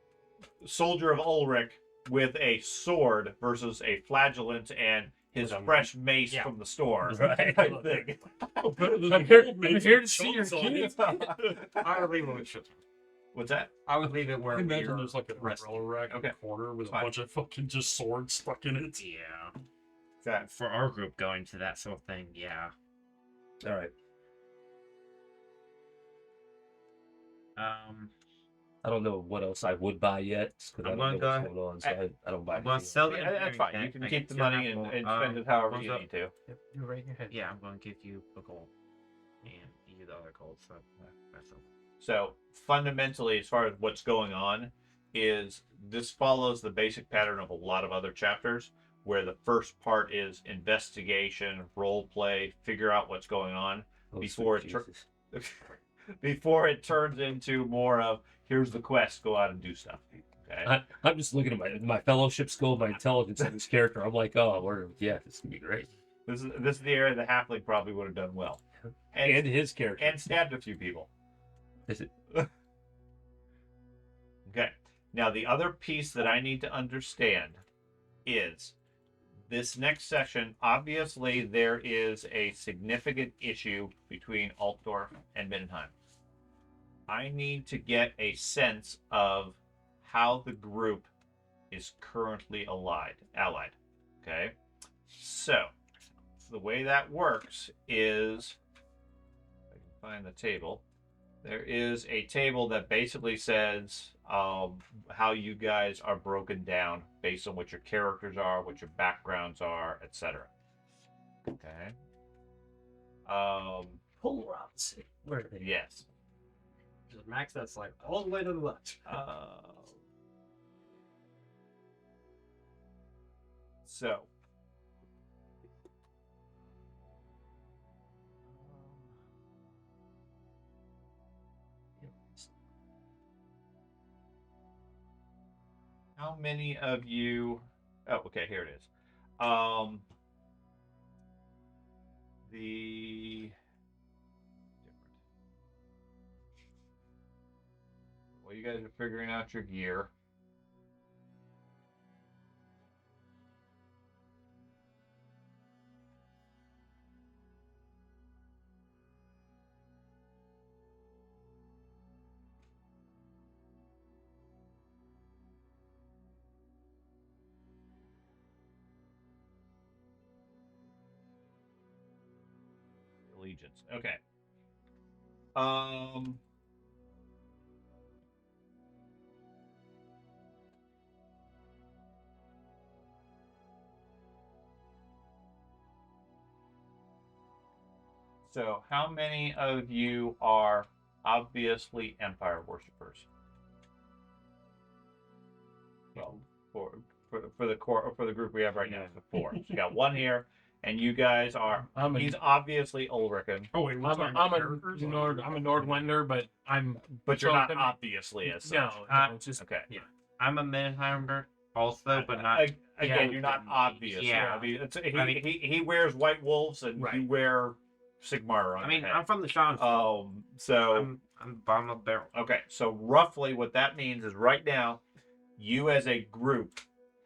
soldier of Ulrich with a sword versus a flagellant and his fresh mace from the store. Right. Type thing. I'm here to see your kids. I would leave it with shit. What's that? I would leave it where I we imagine are there's like an resting. umbrella rack in Okay. the corner with a Fine. bunch of fucking just swords stuck in it. Yeah. Okay. For our group going to that sort of thing, yeah. All right. I don't know what else I would buy yet because I I'm don't know gonna what's going on, so I don't buy I'm gonna anything. sell the Yeah, that's engineering fine. kit. You can I keep the steal money that and gold. spend it however goes you up- need to. You're right in your head. Yeah, I'm going to give you a gold. And you the other gold, so that's all. So fundamentally, as far as what's going on, is this follows the basic pattern of a lot of other chapters, where the first part is investigation, role play, figure out what's going on Oh, before sweet it Jesus. before it turns into more of here's the quest, go out and do stuff. Okay. I'm just looking at my fellowship skill, my intelligence of this character. I'm like, oh, this can be great. This is the area the halfling probably would have done well, And his character. and stabbed a few people. Is it? Okay. Now, the other piece that I need to understand is this next session. Obviously, there is a significant issue between Altdorf and Mindenheim. I need to get a sense of how the group is currently allied. Okay? So, the way that works is, if I can find the table, there is a table that basically says how you guys are broken down based on what your characters are, what your backgrounds are, etc. Okay. Polar opposite. Where are they? Yes. Max, that's like all the way to the left. So. How many of you? Oh, okay. Here it is. The well, you guys are figuring out your gear. Allegiance. Okay. So, how many of you are obviously Empire worshippers? Well, for the core for the group we have right now, the four. So you got one here, and you guys are. He's obviously Ulrican, Oh wait, I'm a Nordwender, but I'm but you're not Both of them. obviously as such. no, it's just Okay. yeah. I'm a Mindenheimer also, but not. Again, yeah. you're not obvious. Yeah. I mean, I mean- he wears white wolves and you Right. wear Sigmar on I mean, your I'm head. from the Sean. So I'm bottom of barrel. okay, so roughly what that means is right now, you as a group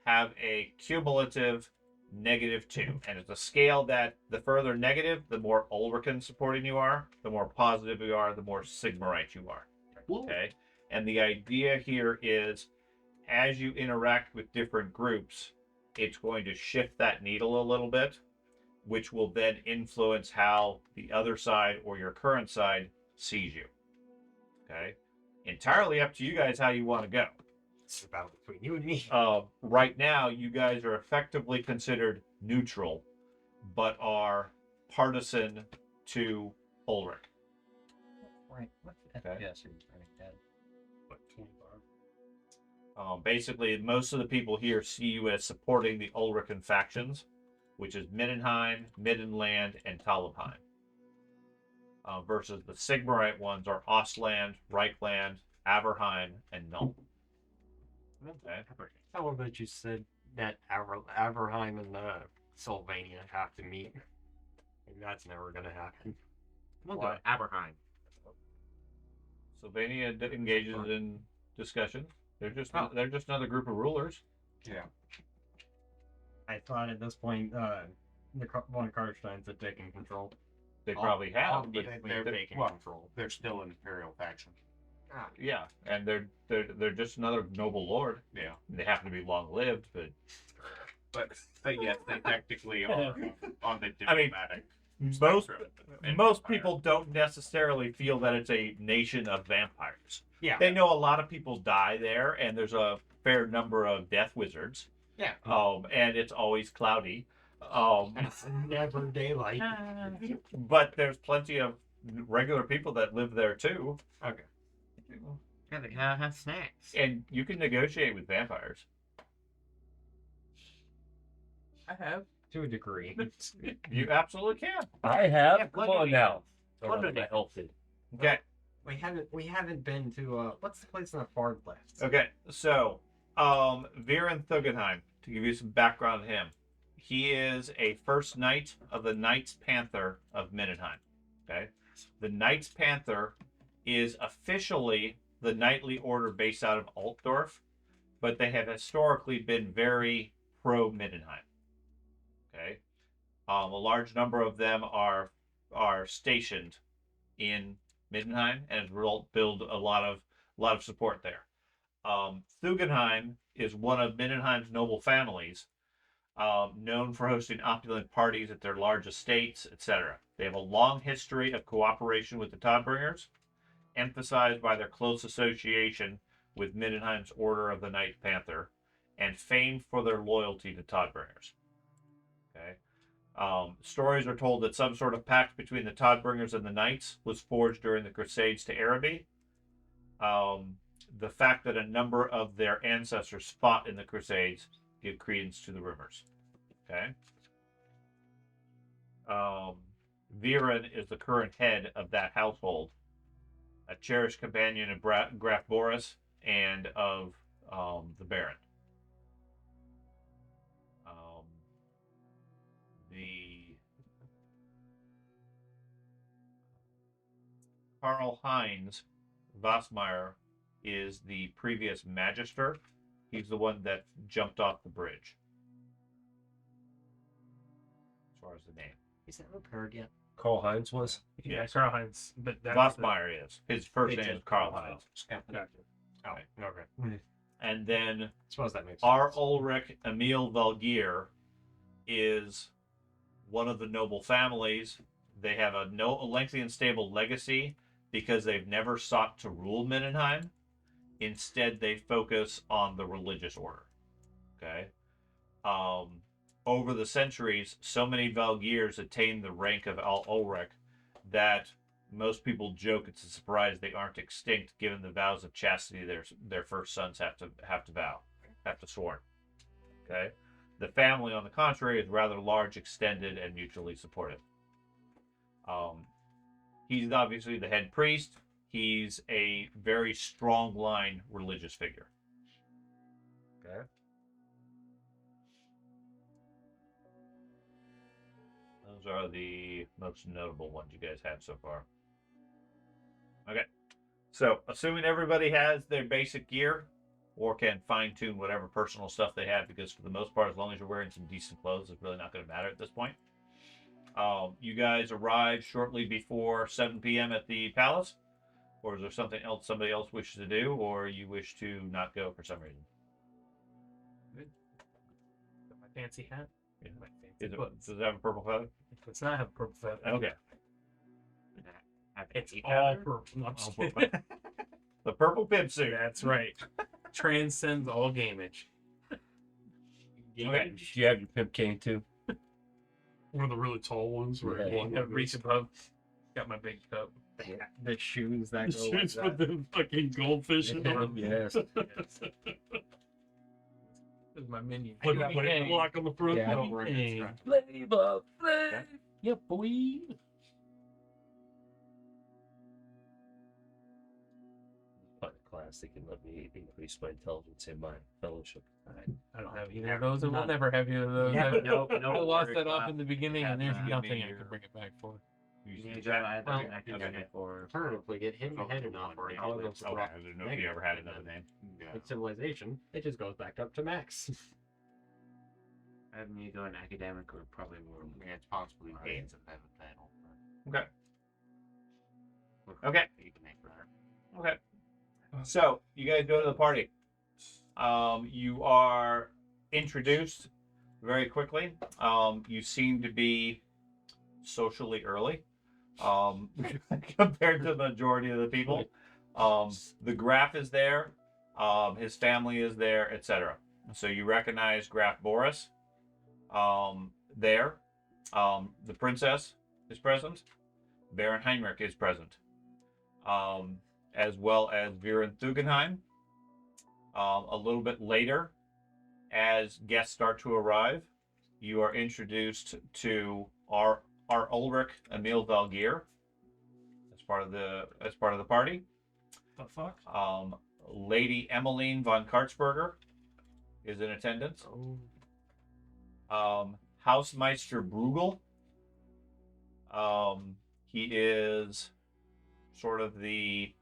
have a cumulative -2, and it's a scale that the further negative, the more Ulrican supporting you are, the more positive you are, the more Sigmarite you are. Okay, and the idea here is, as you interact with different groups, it's going to shift that needle a little bit, which will then influence how the other side or your current side sees you. Okay, entirely up to you guys how you want to go. It's a battle between you and me. Right now, you guys are effectively considered neutral, but are partisan to Ulrich. Right. Okay. Yes, I think that. Like 25. Basically, most of the people here see you as supporting the Ulrican factions, which is Mindenheim, Middenland, and Talabheim. Versus the Sigmarite ones are Ostland, Reichland, Averheim, and Null. Okay. How about you said that Aberheim and Sylvania have to meet. And that's never gonna happen. We'll go Aberheim. Sylvania engages in discussion. They're just another group of rulers. I thought at this point, the von Karsteins had taken control. They probably have, but They're taking control. They're still an imperial faction. yeah, and they're just another noble lord. Yeah. They happen to be long lived, but But yes, they technically are on the I mean, diplomatic. most spectrum in most Empire. people don't necessarily feel that it's a nation of vampires. Yeah. They know a lot of people die there, and there's a fair number of death wizards. Yeah. And it's always cloudy. It's never daylight. But there's plenty of regular people that live there too. Okay. Yeah, they gotta have snacks. And you can negotiate with vampires. I have. To a degree. You absolutely can. I have. Yeah, Come blood on now. Blood Don't know money. my health did. Okay. We haven't been to what's the place in the far left? Okay. So, Viren Thugenheim, to give you some background on him. He is a first knight of the Knights Panther of Mindenheim. Okay. The Knights Panther is officially the knightly order based out of Altdorf, but they have historically been very pro Mindenheim. Okay. A large number of them are stationed in Mindenheim, and as a result, build a lot of support there. Thugenheim is one of Mindenheim's noble families, known for hosting opulent parties at their large estates, etc. They have a long history of cooperation with the Todbringers, emphasized by their close association with Mindenheim's Order of the Knight Panther, and famed for their loyalty to Todbringers. Okay. Stories are told that some sort of pact between the Todbringers and the Knights was forged during the Crusades to Araby. The fact that a number of their ancestors fought in the Crusades give credence to the rumors. Okay. Viren is the current head of that household, a cherished companion of Graf Boris and of the Baron. The Karl Heinz Vossmeyer is the previous magister. He's the one that jumped off the bridge. As far as the name. Is that repaired yet? Carl Heinz was. Yeah, Yes. Karl Heinz. But that's Vossmeyer is. His first name is Karl Heinz. Gotcha. Oh, okay. And then I suppose that makes R. sense. Ulrich Emil Valgier is one of the noble families. They have a lengthy and stable legacy because they've never sought to rule Mindenheim. Instead, they focus on the religious order. Okay. Over the centuries, so many Valgiers attained the rank of Al Ulrich that most people joke it's a surprise they aren't extinct, given the vows of chastity their first sons have to sworn. Okay. The family, on the contrary, is rather large, extended, and mutually supportive. He's obviously the head priest. He's a very strong line religious figure. Okay. Those are the most notable ones you guys have so far. Okay. So, assuming everybody has their basic gear, or can fine-tune whatever personal stuff they have, because for the most part, as long as you're wearing some decent clothes, it's really not going to matter at this point. You guys arrive shortly before 7 p.m. at the palace, or is there something else somebody else wishes to do, or you wish to not go for some reason? Got my fancy hat. Yeah. My fancy boots. Does it have a purple feather? It does not have a purple feather. Okay. It's Eight all powder? purple. No, I'm just All kidding. purple. The purple pimp suit. That's right. Transcends all gamage. Okay. Do you have your pimp cane too? One of the really tall ones. Where Yeah. one I reach above. Got my big cup. The shoes that go with shoots that. with the fucking goldfish in them. Yes. This is my menu. Put Hey, that hey. block on the front. Yeah. over it. Hey. Flavor, yeah, boy. Class. class that can let me increase my intelligence and my fellowship. I don't have either of those, and we'll never have either of those. Yeah, I, no I lost word that off class in the beginning, and there's has nothing I your- can bring it back for. You got either Well, an academic or Alternatively, get him ahead enough where he all goes to Okay, rock I didn't know if you ever had another name. like civilization. It just goes back up to max. having you go an academic or probably more. Yeah, it's possibly gains of heaven battle. Okay. But Okay. you can make better. Okay. So you guys go to the party. You are introduced very quickly. You seem to be socially early compared to the majority of the people. The Graf is there. His family is there, etc. So you recognize Graf Boris there. The princess is present. Baron Heinrich is present. As well as Viren Thugenheim. A little bit later, as guests start to arrive, you are introduced to our Ulrich Emil Valgir as part of the party. The fuck? Lady Emmeline von Kartzberger is in attendance. Hausmeister Brugel. He is sort of the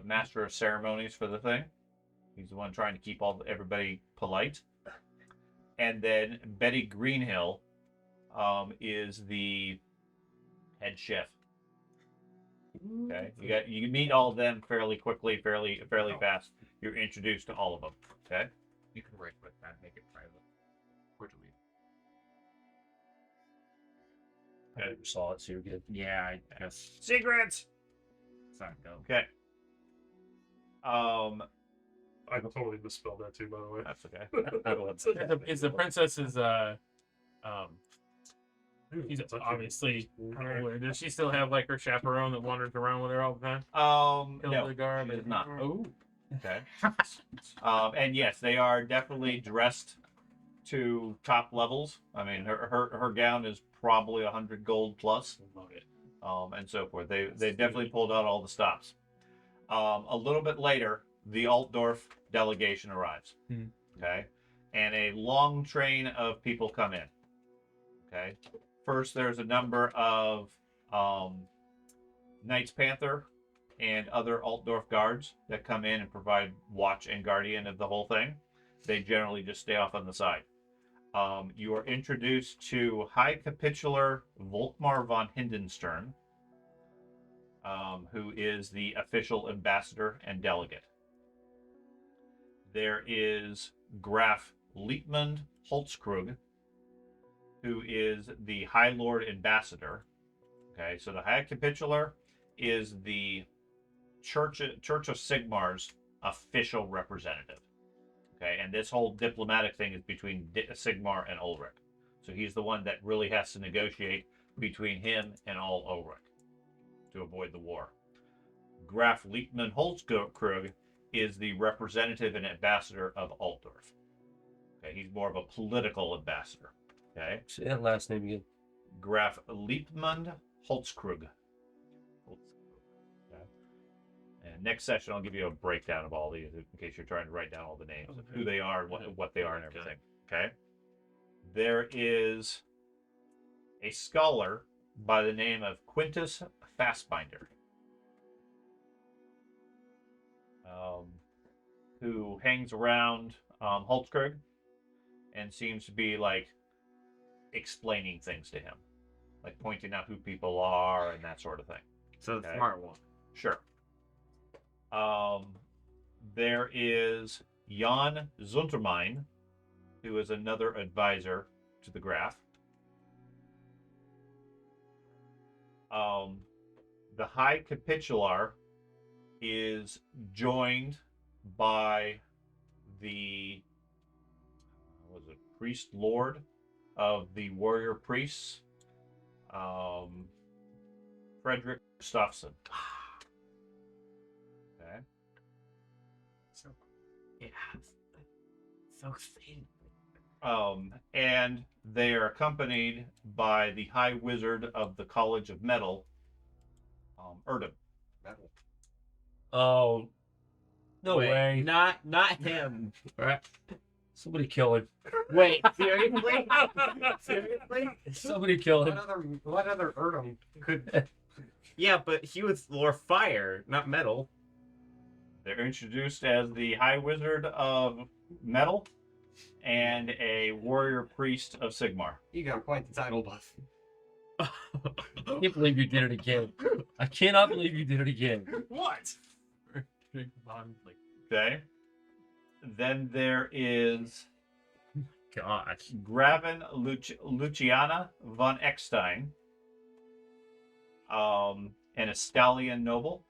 master of ceremonies for the thing. He's the one trying to keep everybody polite. And then Betty Greenhill is the head chef. Okay, you meet all of them fairly quickly, fairly fast. You're introduced to all of them. Okay. You can write with that, make it private. Or delete. I never saw it, so you're good. Yeah, I guess. Secrets. Sorry, go. Okay. I totally misspelled that too, by the way. That's okay. Is the princess's she's obviously older. Does she still have like her chaperone that wanders around with her all the time? No, Hildegard, she does not. Oh, Okay. And yes, they are definitely dressed to top levels. I mean, her gown is probably 100 gold plus, and so forth. They definitely pulled out all the stops. A little bit later, the Altdorf delegation arrives. Mhm. Okay, and a long train of people come in. Okay, first there's a number of Knights Panther and other Altdorf guards that come in and provide watch and guardian of the whole thing. They generally just stay off on the side. You are introduced to High Capitular Volkmar von Hindenstern, who is the official ambassador and delegate. There is Graf Liepmund Holzkrug, who is the High Lord Ambassador. Okay, so the High Capitular is the Church of Sigmar's official representative. Okay, and this whole diplomatic thing is between Sigmar and Ulrich. So he's the one that really has to negotiate between him and all Ulrich to avoid the war. Graf Liepmann Holzkrug is the representative and ambassador of Altdorf. Okay, he's more of a political ambassador. Okay, Say that last name again. Graf Liepmund Holzkrug. Okay. And next session, I'll give you a breakdown of all these in case you're trying to write down all the names, of who they are, what they are, and everything. Okay. There is a scholar by the name of Quintus Fassbinder, who hangs around Holzkrug and seems to be like explaining things to him, like pointing out who people are and that sort of thing. So the Okay. smart one. Sure. There is Jan Zuntermein, who is another advisor to the Graf. The High Capitular is joined by the priest lord of the warrior priests, Frederick Gustafsson. Okay. Yeah. So exciting. And they are accompanied by the High Wizard of the College of Metal, Erdem. Metal. Oh, no Wait, way! Not him. Right? Somebody kill him! Wait, seriously? Seriously? Somebody kill him! What other Erdem could? Yeah, but he was Lord Fire, not Metal. They're introduced as the High Wizard of Metal and a Warrior Priest of Sigmar. You got quite the title buff. I can't believe you did it again. I cannot believe you did it again. What? Okay. Then there is Gosh. Graven Luciana von Eckstein, an Estalian noble,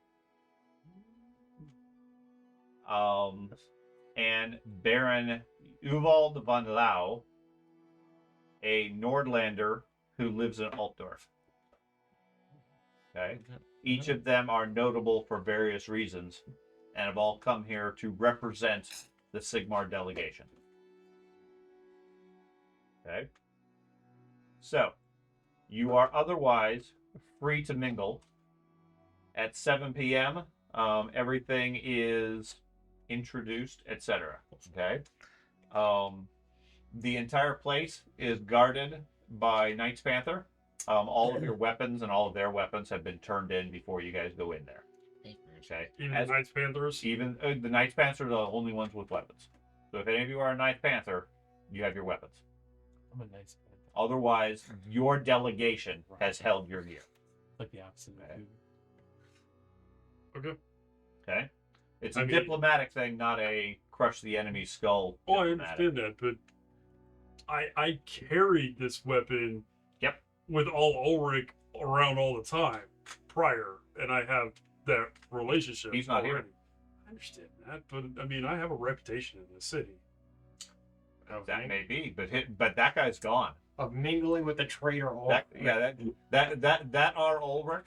and Baron Uvald von Lau, a Nordlander who lives in Altdorf. Okay. Each of them are notable for various reasons and have all come here to represent the Sigmar delegation. Okay. So, you are otherwise free to mingle. At 7 p.m., everything is introduced, etc. Okay. The entire place is guarded by Knights Panther. All of your weapons and all of their weapons have been turned in before you guys go in there. Okay. Even As- Knights Panthers. Even the Knights Panther are the only ones with weapons. So if any of you are a Knights Panther, you have your weapons. I'm a nice man. Otherwise, your delegation has held your gear. Like the opposite. Okay. Okay? It's I a mean- diplomatic thing, not a crush the enemy's skull. Oh, I diplomatic. understand that, but I carried this weapon. Yep. With all Ulrich around all the time prior, and I have that relationship. He's not here. already. I understand that, but I mean, I have a reputation in the city. That may be, but that guy's gone. Of mingling with the traitor. That our Ulrich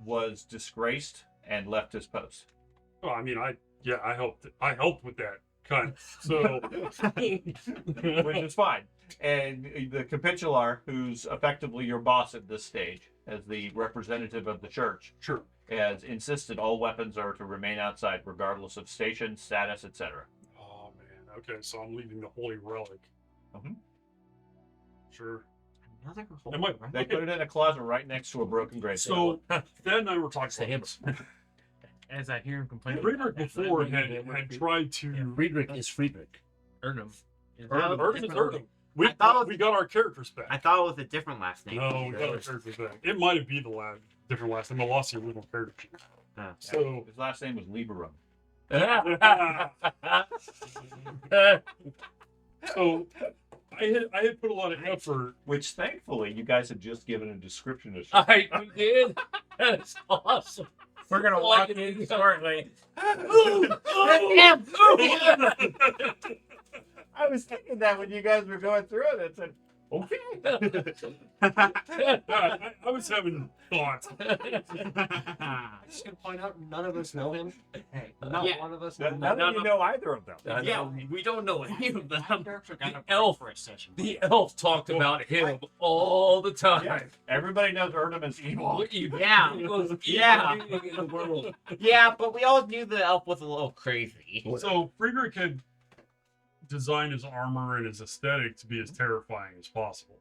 was disgraced and left his post. Oh, I mean, I helped with that kind of. So Which is fine. And the capitular, who's effectively your boss at this stage, as the representative of the church, sure. has insisted all weapons are to remain outside, regardless of station, status, etc. Oh man. Okay, so I'm leaving the holy relic. Mhm. Sure. Another It might- whole They put it in a closet right next to a broken grave. So Dad and I were talking Stamps. about this. As I hear him complain, Friedrich before had tried to. Friedrich is Friedrich. Ernum. Erdem is Erdem. We I thought it was- we got our characters back. I thought it was a different last name. No, we got our characters back. It might have been the different last name. I lost the original character sheet. Ah. So His last name was Lieberum. so I had put a lot of effort. Which, thankfully, you guys had just given a description of. I we did. That's awesome. We're gonna walk in shortly. I was thinking that when you guys were going through it. I said, okay. I was having thoughts. Just gonna point out none of us know him. Hey, not Yeah. one of us. None know of you know either of them. Yeah, we don't know any of them. The elf for a session. The elf talked about him all the time. Yeah, everybody knows Erdem is evil. Yeah. Yeah. In the world. Yeah, but we all knew the elf was a little crazy. So Friedrich had designed his armor and his aesthetic to be as terrifying as possible,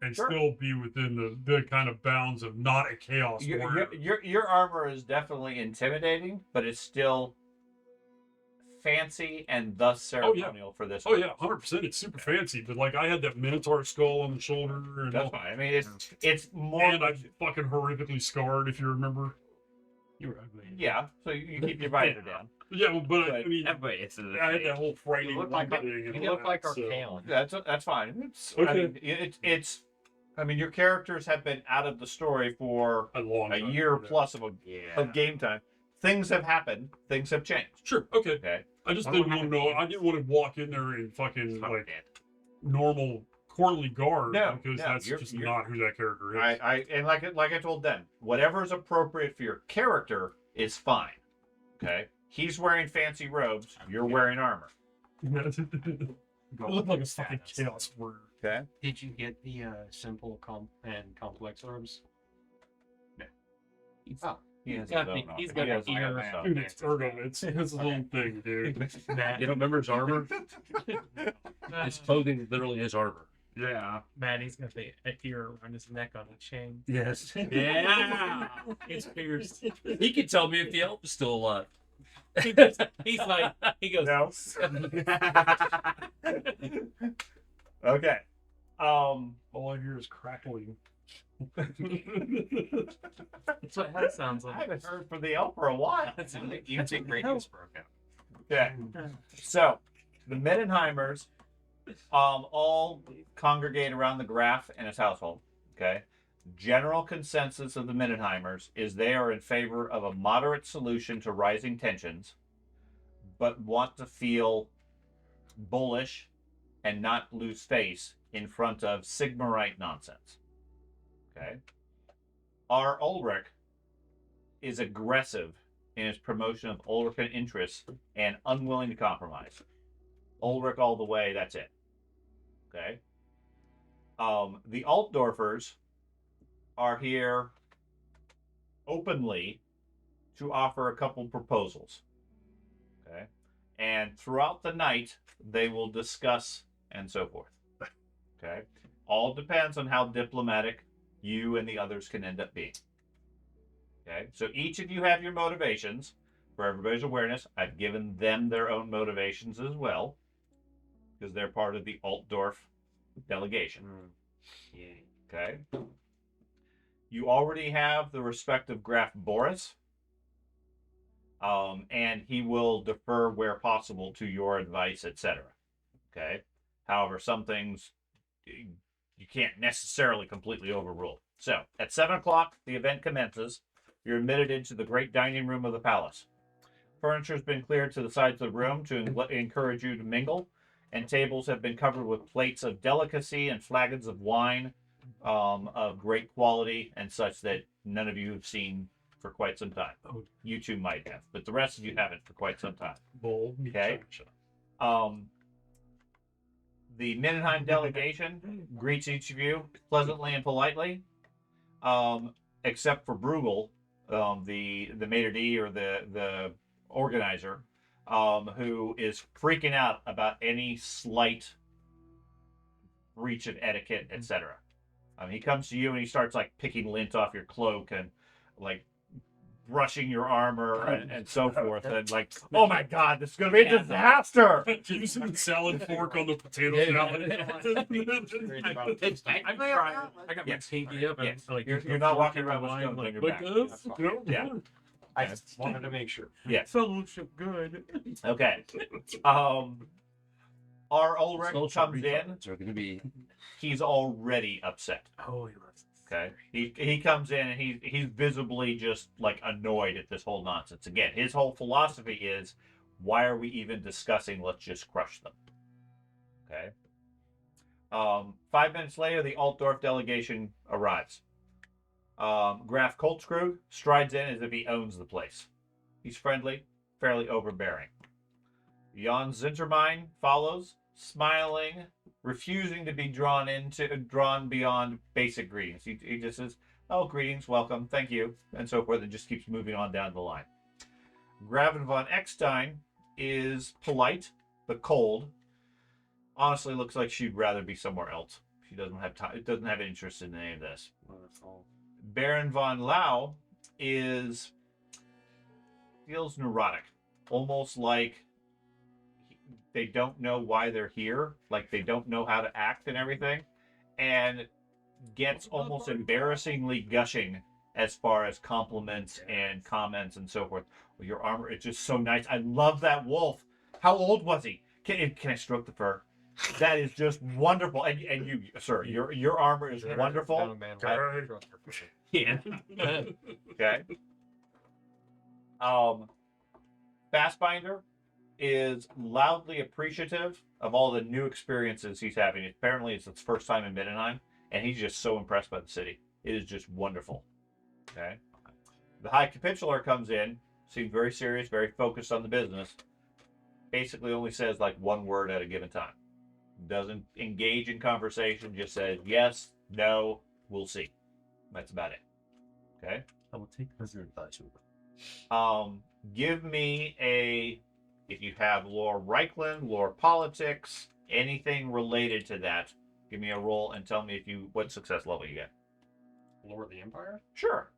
and Sure. still be within the kind of bounds of not a chaos warrior. Your armor is definitely intimidating, but it's still fancy and thus ceremonial for this. Oh yeah, 100%. It's super fancy, but like I had that Minotaur skull on the shoulder, and That's fine. I mean, it's more. and I'm fucking horrifically scarred, if you remember. You were ugly. Yeah, so you keep your visor down. Yeah, but I Right. mean, Everybody, it's I had that whole frightening You look like thing. and You all look like that, our so- Kale. That's fine. I Okay. mean, it's. I mean, your characters have been out of the story for A long a time. year Yeah. plus of Yeah. game time. Things have happened. Things have changed. Sure. Okay. Okay. I just What didn't want happened to know. to I didn't want to walk in there in fucking Fuck like that. normal courtly guard No, because no, that's you're- just you're- not who that character is. And like I told them, whatever is appropriate for your character is fine. Okay. He's wearing fancy robes. You're wearing armor. I look like a fucking chaos warrior. Okay. Did you get the simple and complex orbs? He's, Oh. He has got his the- own he's armor. got He the has his own ear. stuff. Dude, it's Ergo. It's his own thing, dude. Matt, You don't remember his armor? His clothing literally is armor. Yeah. Matt, he's got the ear around his neck on a chain. Yes. Yeah. It's pierced. He can tell me if the elf is still alive. He's like, he goes, No. Okay. All I hear is crackling. that's what hell sounds I like. haven't heard from the elf for a while. That's EMT radius broke out. Okay. So the Mittenheimers all congregate around the Graf and his household. Okay. General consensus of the Mittenheimers is they are in favor of a moderate solution to rising tensions, but want to feel bullish and not lose face in front of Sigmarite nonsense. Okay. Our Ulrich is aggressive in his promotion of Ulrican interests and unwilling to compromise. Ulrich all the way, that's it. Okay. The Altdorfers are here openly to offer a couple proposals. Okay. And throughout the night, they will discuss and so forth. Okay. All depends on how diplomatic you and the others can end up being. Okay. So each of you have your motivations. For everybody's awareness, I've given them their own motivations as well, because they're part of the Altdorf delegation. Yeah. Okay. You already have the respective Graf Boris, and he will defer where possible to your advice, etc. Okay. However, some things you can't necessarily completely overrule. So, at 7 o'clock, the event commences. You're admitted into the great dining room of the palace. Furniture has been cleared to the sides of the room to encourage you to mingle, and tables have been covered with plates of delicacy and flagons of wine of great quality and such that none of you have seen for quite some time. Oh. You two might have, but the rest of you haven't for quite some time. Bull. Okay. The Mindenheim delegation greets each of you pleasantly and politely, except for Bruegel, the maitre d' or the organizer, who is freaking out about any slight breach of etiquette, etc. He comes to you and he starts like picking lint off your cloak and like brushing your armor and so forth, and like, oh my god, this is gonna be a disaster. Using the salad fork on the potato salad. I got my pinky up. And Yes. like, You're not walking around with line stones on like, your like back. this. No, Yeah. I just wanted to make sure. Fellowship good. Okay. Our Ulrich comes in. Are going to be. He's already upset. Oh, he loves this. Okay. He comes in and he's visibly just like annoyed at this whole nonsense. Again, his whole philosophy is, why are we even discussing? Let's just crush them. Okay. 5 minutes later, the Altdorf delegation arrives. Graf Koltzkrug strides in as if he owns the place. He's friendly, fairly overbearing. Jan Zintermine follows, smiling, refusing to be drawn beyond basic greetings. He just says, "Oh, greetings, welcome, thank you," and so forth, and just keeps moving on down the line. Graven von Eckstein is polite but cold. Honestly, looks like she'd rather be somewhere else. She doesn't have time. Doesn't have interest in any of this. Baron von Lau feels neurotic, almost like they don't know why they're here, like they don't know how to act and everything, and gets almost embarrassingly gushing as far as compliments and comments and so forth. Well, your armor is just so nice. I love that wolf. How old was he? Can I stroke the fur? That is just wonderful. And you, sir, your armor is wonderful. Yeah. Okay. Fastbinder is loudly appreciative of all the new experiences he's having. Apparently, it's his first time in Middenheim, and he's just so impressed by the city. It is just wonderful. Okay. The High Capitular comes in, seems very serious, very focused on the business. Basically, only says like one word at a given time. Doesn't engage in conversation. Just says yes, no, we'll see. That's about it. Okay. I will take prisoner advisory. Give me if you have lore Reichland, lore politics, anything related to that, give me a roll and tell me what success level you get. Lore of the Empire? Sure.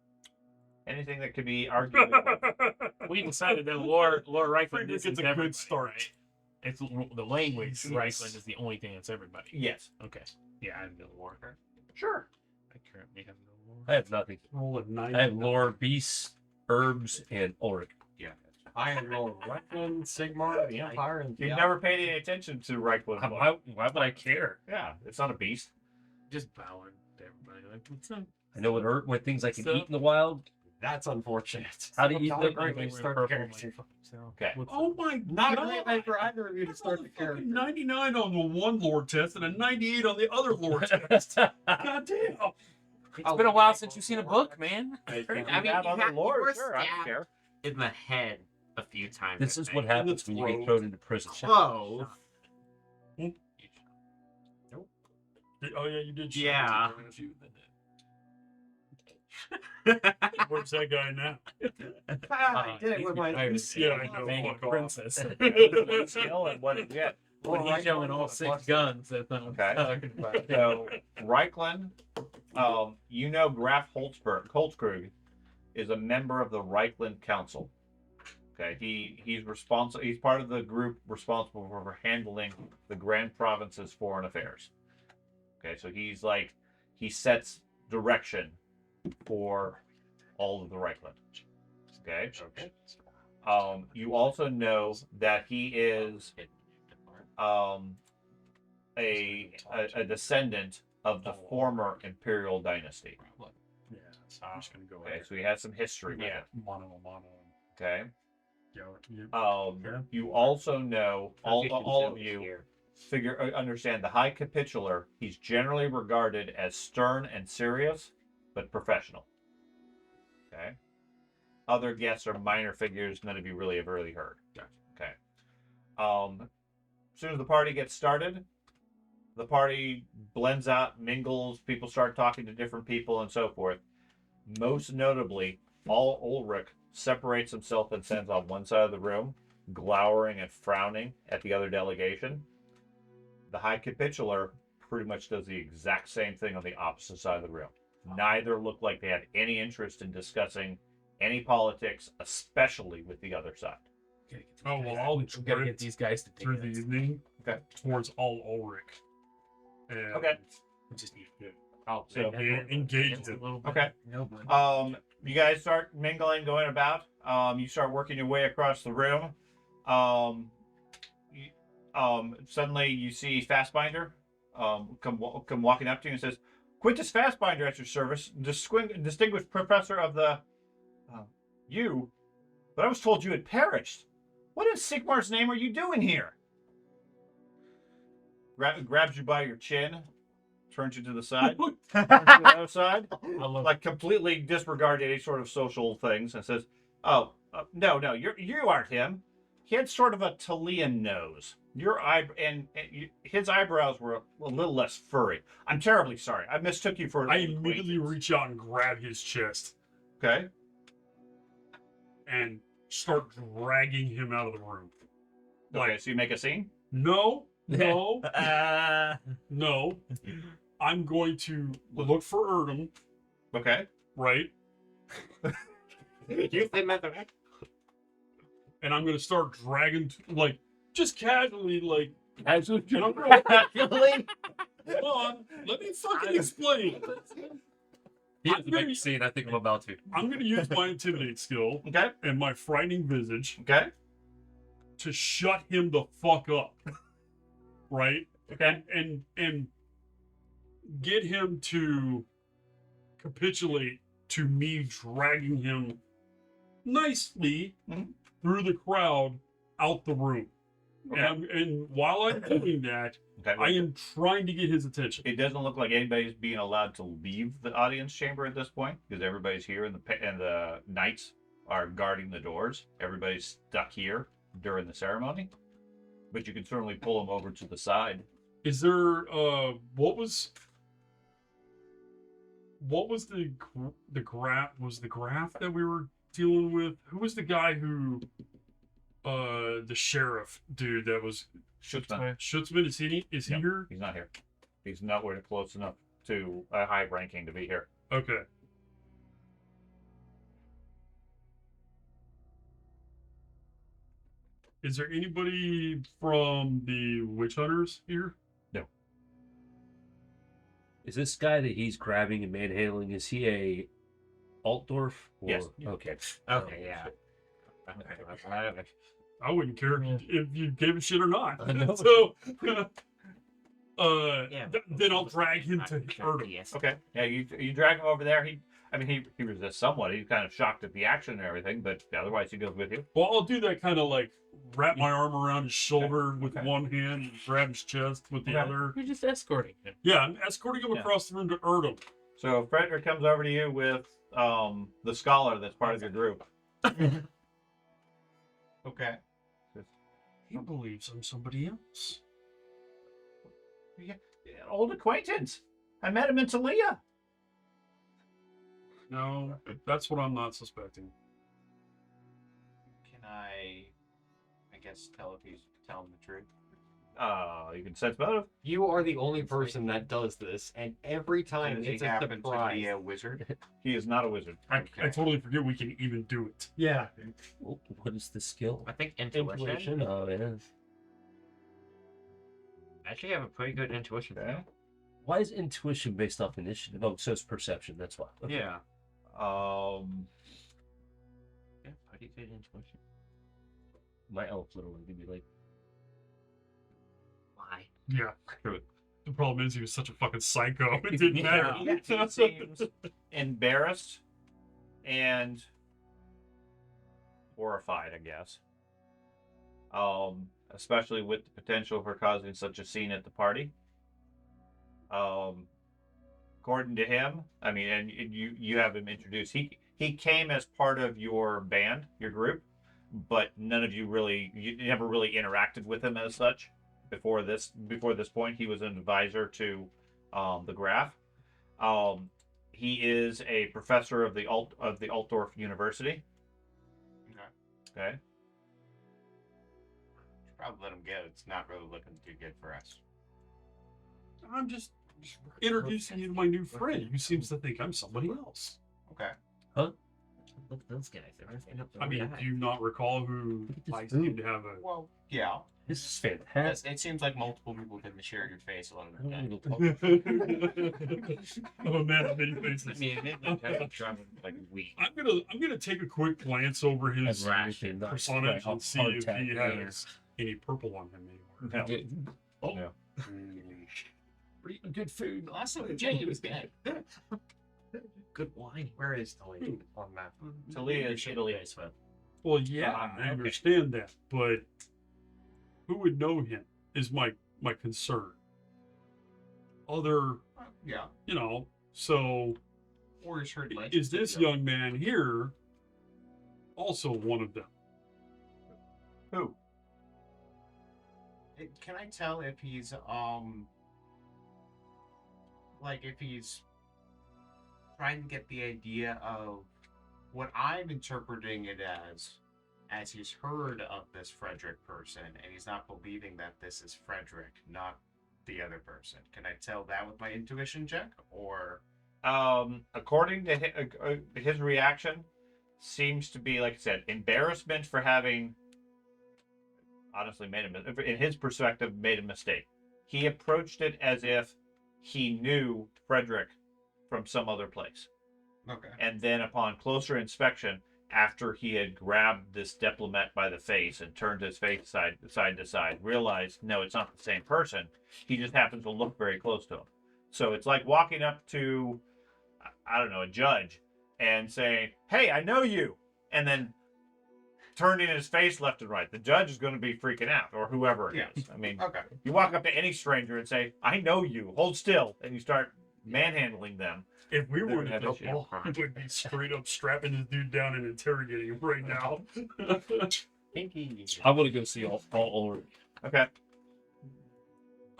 Anything that could be argued. We decided that lore Reichland Figure is it's a everybody, good start. right? It's the language Yes. Reichland is the only thing that's everybody. Yes. Okay. Yeah, I have no lore. Sure. I currently have no lore. I have nothing. Roll a 9. I have lore, beasts, herbs, and Ulrich. I have Lore Reichland, Sigmar, the Empire, and You've never paid any attention to Reichland. Why would I care? Yeah, it's not a beast. Just bowing to everybody. Like, what's up? I know what things I can So- eat in the wild. That's unfortunate. How do you Not eat a great way We're to start purple, the character. Okay. What's Oh my Not a god! great way for either of you to start the character. 99 on the one lore test and a 98 on the other lore test. God damn! It's been a while since you've seen a book, man. I mean, you you have other you lore, were sure, I don't stabbed care. in the head a few times. This I is think. what happens when you get thrown into prison. Close. Oh yeah, you did. Yeah. Where's that guy now? I did it with my. Yeah, I know. Banging Fuck off. princess. Skill and what did you get? When he's showing all 6 guns, that's not what Okay. I'm talking about. So Reichland, Graf Holzkrug is a member of the Reichland Council. Okay, he's responsible. He's part of the group responsible for handling the Grand Province's foreign affairs. Okay, so he sets direction for all of the Reichland. Okay. You also know that he is a descendant of the former imperial dynasty. Yeah, so I'm just gonna go. Okay, so he has some history with it. Mono. Okay. Yeah. You also know all of Position you here. understand the High Capitular. He's generally regarded as stern and serious, but professional. Okay. Other guests are minor figures. None of you really have really heard. Okay. As soon as the party gets started, the party blends out, mingles. People start talking to different people and so forth. Most notably, Ulrich separates himself and stands on one side of the room, glowering and frowning at the other delegation. The High Capitular pretty much does the exact same thing on the opposite side of the room. Neither look like they had any interest in discussing any politics, especially with the other side. Oh well, I'll We gotta spread get these guys to through the dance. evening. Okay. Towards all Ulrich. And Okay. We just need Oh, So- engage a them. little bit. Okay. You guys start mingling, going about. You start working your way across the room. Suddenly you see Fastbinder come walking up to you and says, "Quintus Fastbinder at your service, distinguished professor of the you. But I was told you had perished. What in Sigmar's name are you doing here?" Grabs you by your chin, turns you to the side, turns you to the other side, like completely disregard any sort of social things, and says, "Oh, no, you aren't him. He had sort of a Talian nose. His eyebrows were a little less furry. I'm terribly sorry. I mistook you for an I old immediately acquaintance." reach out and grab his chest Okay. and start dragging him out of the room. Okay, so you make a scene? No. I'm going to look for Erdem, Okay. right? You say method. And I'm going to start dragging, just casually, As and I'm gonna, hold on, let me fucking explain. Here's the big scene I think I'm about to. I'm going to use my intimidate skill Okay. and my frightening visage Okay. to shut him the fuck up, right? Okay. And get him to capitulate to me dragging him nicely Mhm. through the crowd out the room. Okay. And while I'm doing that, Okay. I am trying to get his attention. It doesn't look like anybody's being allowed to leave the audience chamber at this point because everybody's here and the knights are guarding the doors. Everybody's stuck here during the ceremony, but you can certainly pull them over to the side. Is there what was the graph? Was the graph that we were dealing with? Who was the guy who, the sheriff dude that was Schutzman. Schutzman? Is he No. here? He's not here. He's nowhere close enough to a high ranking to be here. Okay. Is there anybody from the witch hunters here? Is this guy that he's grabbing and manhandling? Is he a Altdorf? Or... Yes. Okay. Okay, yeah. I wouldn't care if you gave a shit or not. I know. So, Yeah, then I'll drag him to hurt him. Yes. Okay. Yeah, you drag him over there. He resists somewhat. He's kind of shocked at the action and everything, but otherwise he goes with you. Well, I'll do that kind of like wrap my arm around his shoulder with Okay. one hand and grab his chest with the Okay. other. You're just escorting him. Yeah, I'm escorting him Yeah. across the room to hurt him. So Frederick comes over to you with the scholar that's part of your group. Okay. He believes I'm somebody else. Yeah, old acquaintance. I met him in Talia. No, that's what I'm not suspecting. Can I guess tell if he's telling the truth? You can sense motive. You are the only person that does this, and every time Does he it's a happen to surprise. be a wizard? He is not a wizard. I totally forget we can even do it. Yeah. What is the skill? I think intuition. Oh, yeah. I actually have a pretty good intuition. Okay. Why is intuition based off initiative? Oh, so it's perception. That's why. Okay. Yeah. Yeah, pretty good intuition. My elf literally would be like, Why? Yeah. True. The problem is he was such a fucking psycho. It didn't matter. He seems embarrassed and horrified, I guess. Especially with the potential for causing such a scene at the party. According to him, I mean, and you have him introduced. He came as part of your band, your group, but none of you never really interacted with him as such before this point. He was an advisor to the Graph. He is a professor of the Altdorf University. Okay. Should probably let him go. It's not really looking too good for us. I'm just introducing you to my new friend who seems to think I'm somebody else. Okay. Look at those guys. They're ripping up the I mean, guy. do you not recall who I seem to have a... Well, yeah. this is fantastic. It seems like multiple people didn't share your face a lot of the time. Oh man, many faces. I mean, they've been kind of traveling like a week. I'm gonna take a quick glance over his Ration. personage and see if he Hardtack. has any purple on him anymore. No. Oh. No. We're eating good food. Last time Jenny was good. Good wine. Where is Talia on that? Talia is Italy. Well, yeah, I understand that, but who would know him is my concern. Other, Yeah. so Or he's heard legends. is this young man here also one of them? Who? Can I tell if he's like if he's trying to get the idea of what I'm interpreting it as he's heard of this Frederick person and he's not believing that this is Frederick, not the other person. Can I tell that with my intuition check, or According to his reaction, seems to be, like I said, embarrassment for having honestly in his perspective, made a mistake. He approached it as if he knew Frederick from some other place. okay? And then upon closer inspection, after he had grabbed this diplomat by the face and turned his face side to side, realized, no, it's not the same person. He just happens to look very close to him. So it's like walking up to, I don't know, a judge and saying, hey, I know you. And then turning his face left and right. The judge is going to be freaking out, or whoever it is. I mean, Okay. you walk up to any stranger and say, I know you, hold still. And you start manhandling them. If we were They're to gonna have double, I would be straight up strapping this dude down and interrogating him right now. Pinky. I want to go see all over. Okay.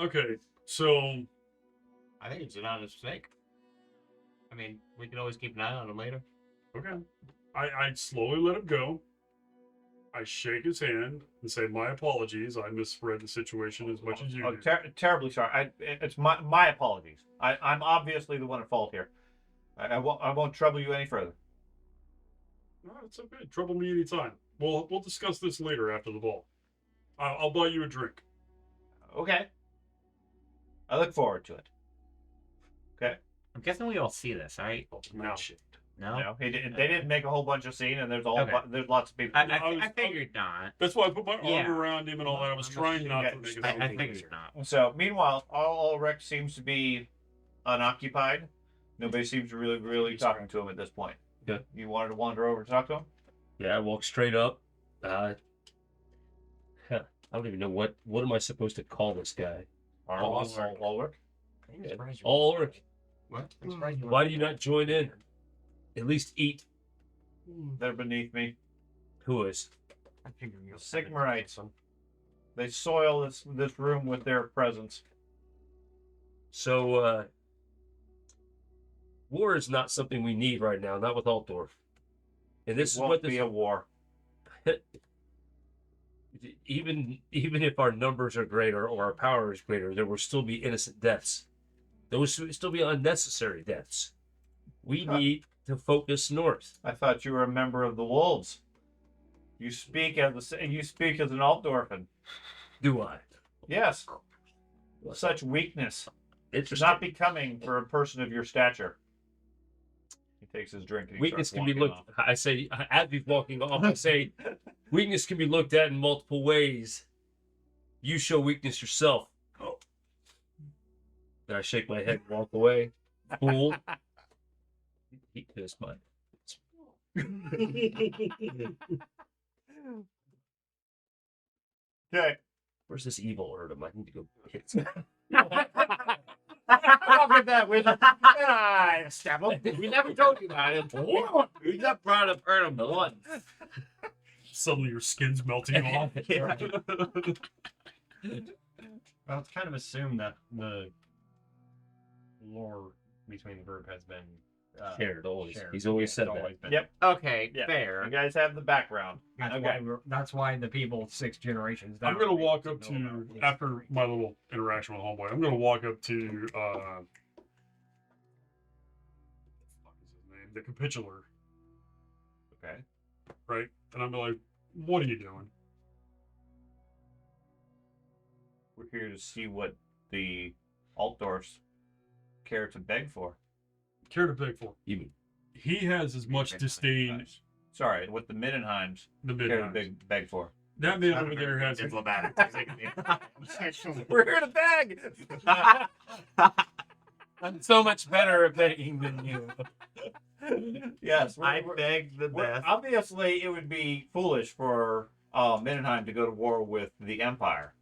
Okay, so I think it's an honest mistake. I mean, we can always keep an eye on him later. Okay. I slowly let him go. I shake his hand and say, my apologies. I misread the situation as much as you Oh, did. terribly sorry. It's my apologies. I'm obviously the one at fault here. I won't trouble you any further. No, it's okay. Trouble me anytime. We'll discuss this later after the ball. I'll buy you a drink. Okay. I look forward to it. Okay. I'm guessing we all see this, right? No. No. No, they didn't make a whole bunch of scene, and there's there's lots of people. I figured not. That's why I put my arm Yeah. around him and all that. I was trying not to make it I sound figured not. So, meanwhile, all Ulrich seems to be unoccupied. Nobody seems to really talking to him at this point. Okay. You wanted to wander over to talk to him? Yeah, I walk straight up. I don't even know what am I supposed to call this guy. Ulrich? Ulrich, What? why do you not join in? At least eat. They're beneath me. Who is? The Sigmarites. They soil this room with their presence. So, war is not something we need right now, not with Altdorf. And this It is won't what be this a war. even if our numbers are greater or our power is greater, there will still be innocent deaths. There will still be unnecessary deaths. We need to focus north. I thought you were a member of the Wolves. You speak as an Altdorfan. Do I? Yes. Such weakness. It's Interesting. not becoming for a person of your stature. He takes his drink and he Weakness starts can be walking looked. off. I say as he's walking off. I say weakness can be looked at in multiple ways. You show weakness yourself. Then I shake my head and walk away. Fool. He kissed my. Okay. Where's this evil Erdem? I need to go hit some. Look at that with I stab him. We never told you about it. We just brought up Erdem once. Suddenly your skin's melting off. Well, it's kind of assumed that the lore between the group has been Shared always. shared. He's always It's said always that. been. Yep. Okay, Yeah. fair. You guys have the background. That's why the people 6 generations down. I'm gonna walk know up to about this. after my little interaction with Homeboy. I'm gonna walk up to what the fuck is his name? The capitular, Okay. right? And I'm like, what are you doing? We're here to see what the Altdorfs care to beg for. Care to beg for? You mean He has as much disdain. Sorry, what the Middenheims The care to midnight. beg for. That man over there has. diplomatic. We're here to beg. I'm so much better at begging than you. Yes, I beg the best. obviously, it would be foolish for Middenheim to go to war with the Empire.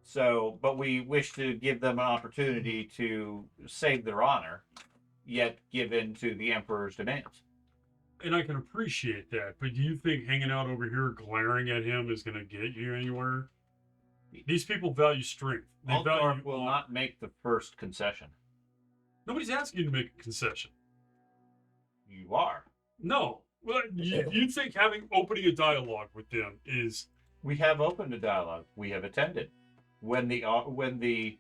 So, but we wish to give them an opportunity to save their honor, yet give in to the Emperor's demands. And I can appreciate that, but do you think hanging out over here glaring at him is going to get you anywhere? These people value strength. They Altdorf value. will not make the first concession. Nobody's asking you to make a concession. You are. No. Well, you think opening a dialogue with them is We have opened a dialogue. We have attended. When the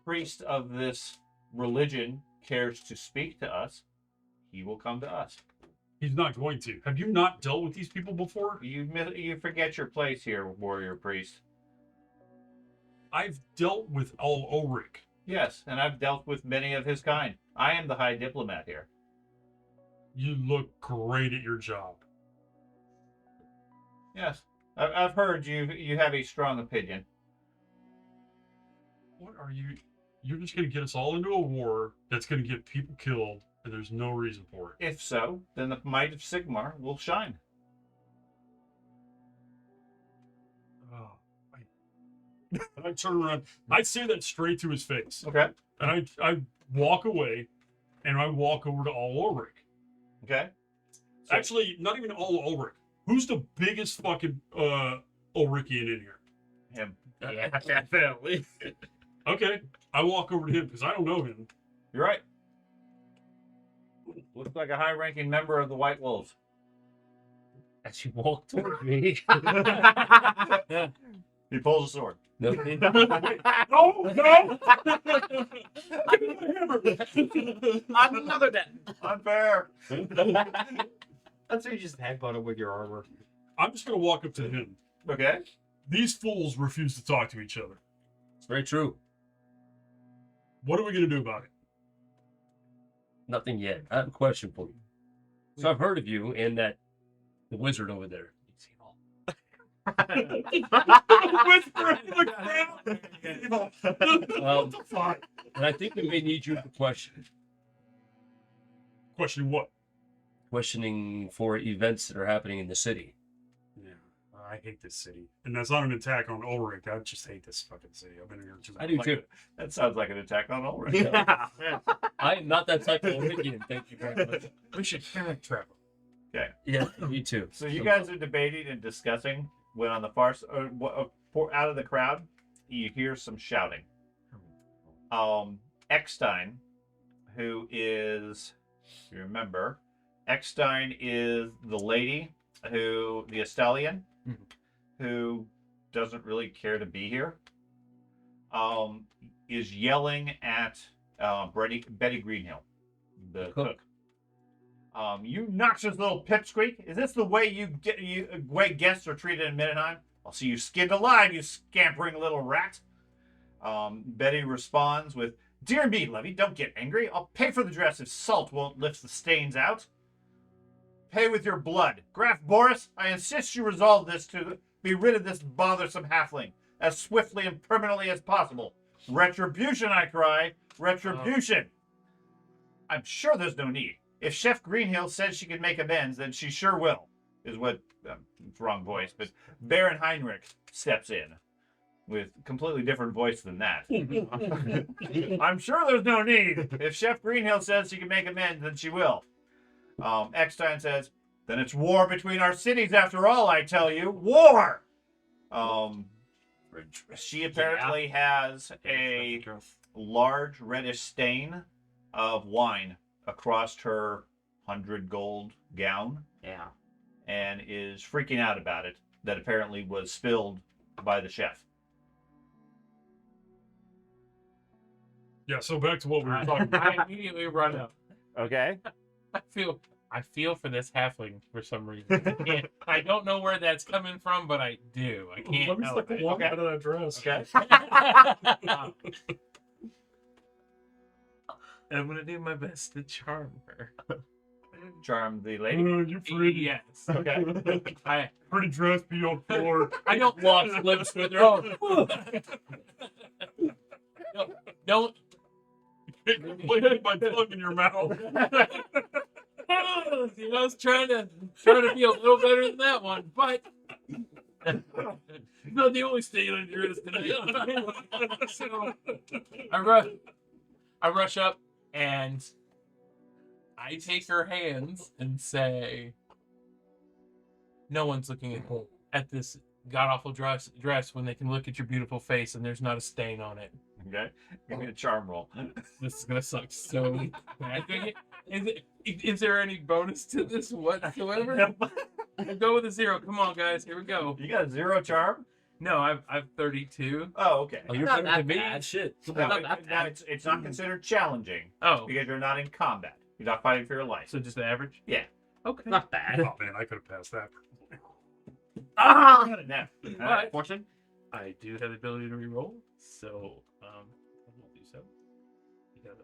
priest of this religion cares to speak to us, he will come to us. he's not going to. Have you not dealt with these people before? You forget your place here, warrior priest. I've dealt with Al Ulrich. Yes, and I've dealt with many of his kind. I am the high diplomat here. You look great at your job. Yes, I've heard you have a strong opinion. What are you? You're just going to get us all into a war that's going to get people killed, and there's no reason for it. If so, then the might of Sigmar will shine. Oh, and I turn around. I say that straight to his face. Okay. And I walk away, and I walk over to Al Ulrich. Okay. So- Actually, not even Al Ulrich. Who's the biggest fucking Ulrichian in here? him. Yeah, definitely. Okay, I walk over to him because I don't know him. You're right. Looks like a high-ranking member of the White Wolves. As you walk toward me. He pulls a sword. No, No, no! Another death. Unfair. That's why you just headbutt him with your armor. I'm just gonna walk up to him. Okay. These fools refuse to talk to each other. it's very true. What are we gonna do about it? Nothing yet. I have a question for you. So I've heard of you and that the wizard over there. Whisper in the crowd. What the fuck? And I think we may need you to question. Question what? Questioning for events that are happening in the city. Yeah, I hate this city, and that's not an attack on Ulrich. I just hate this fucking city. I've been here just. I do too. That sounds like an attack on Ulrich. Yeah. I am not that type of Olympian. Thank you very much. We should panic travel. Yeah, me too. So you guys are debating and discussing when on the far out of the crowd, you hear some shouting. Eckstein, who is, if you remember, Eckstein is the lady the Estalian, who doesn't really care to be here, is yelling at Betty Greenhill, the cook. You noxious little pipsqueak! Is this the way way guests are treated in Middenheim? I'll see you skinned alive, you scampering little rat. Betty responds with, "Dear me, Levy, don't get angry. I'll pay for the dress if salt won't lift the stains out. Pay with your blood. Graf Boris, I insist you resolve this to be rid of this bothersome halfling as swiftly and permanently as possible. Retribution, I cry. Retribution. I'm sure there's no need. If Chef Greenhill says she can make amends, then she sure will," is what, it's wrong voice, but Baron Heinrich steps in with completely different voice than that. "I'm sure there's no need. If Chef Greenhill says she can make amends, then she will." Eckstein says, "Then it's war between our cities after all, I tell you. War!" She apparently has a large reddish stain of wine across her 100 gold gown. Yeah. And is freaking out about it, that apparently was spilled by the chef. Yeah. So back to what we were talking about. I immediately run up. Okay. I feel for this halfling for some reason. I don't know where that's coming from, but I do. I can't Let me help stick it. a walk out of that dress. Okay. I'm gonna do my best to charm her. Charm the lady. You're pretty. Yes. Okay. I Pretty dress be on floor. I don't Lost lips with her. Oh. don't. Put my tongue in your mouth. I was trying to be a little better than that one, but it's not the only state on your list tonight. So I rush up and I take her hands and say, "No one's looking at this god awful dress when they can look at your beautiful face and there's not a stain on it." Okay. Give me a charm roll. This is gonna suck so bad. Is there any bonus to this whatsoever? I'll go with a 0. Come on, guys. Here we go. You got a 0 charm? No, I've 32. Oh, okay. Oh, you're Not better than that me? bad. Shit. No, it's not considered challenging Oh, because you're not in combat. You're not fighting for your life. so just the average? Yeah. Okay. Not bad. Oh man, I could have passed that. No. But Fortune? I do have the ability to reroll, so I will do so. You gotta-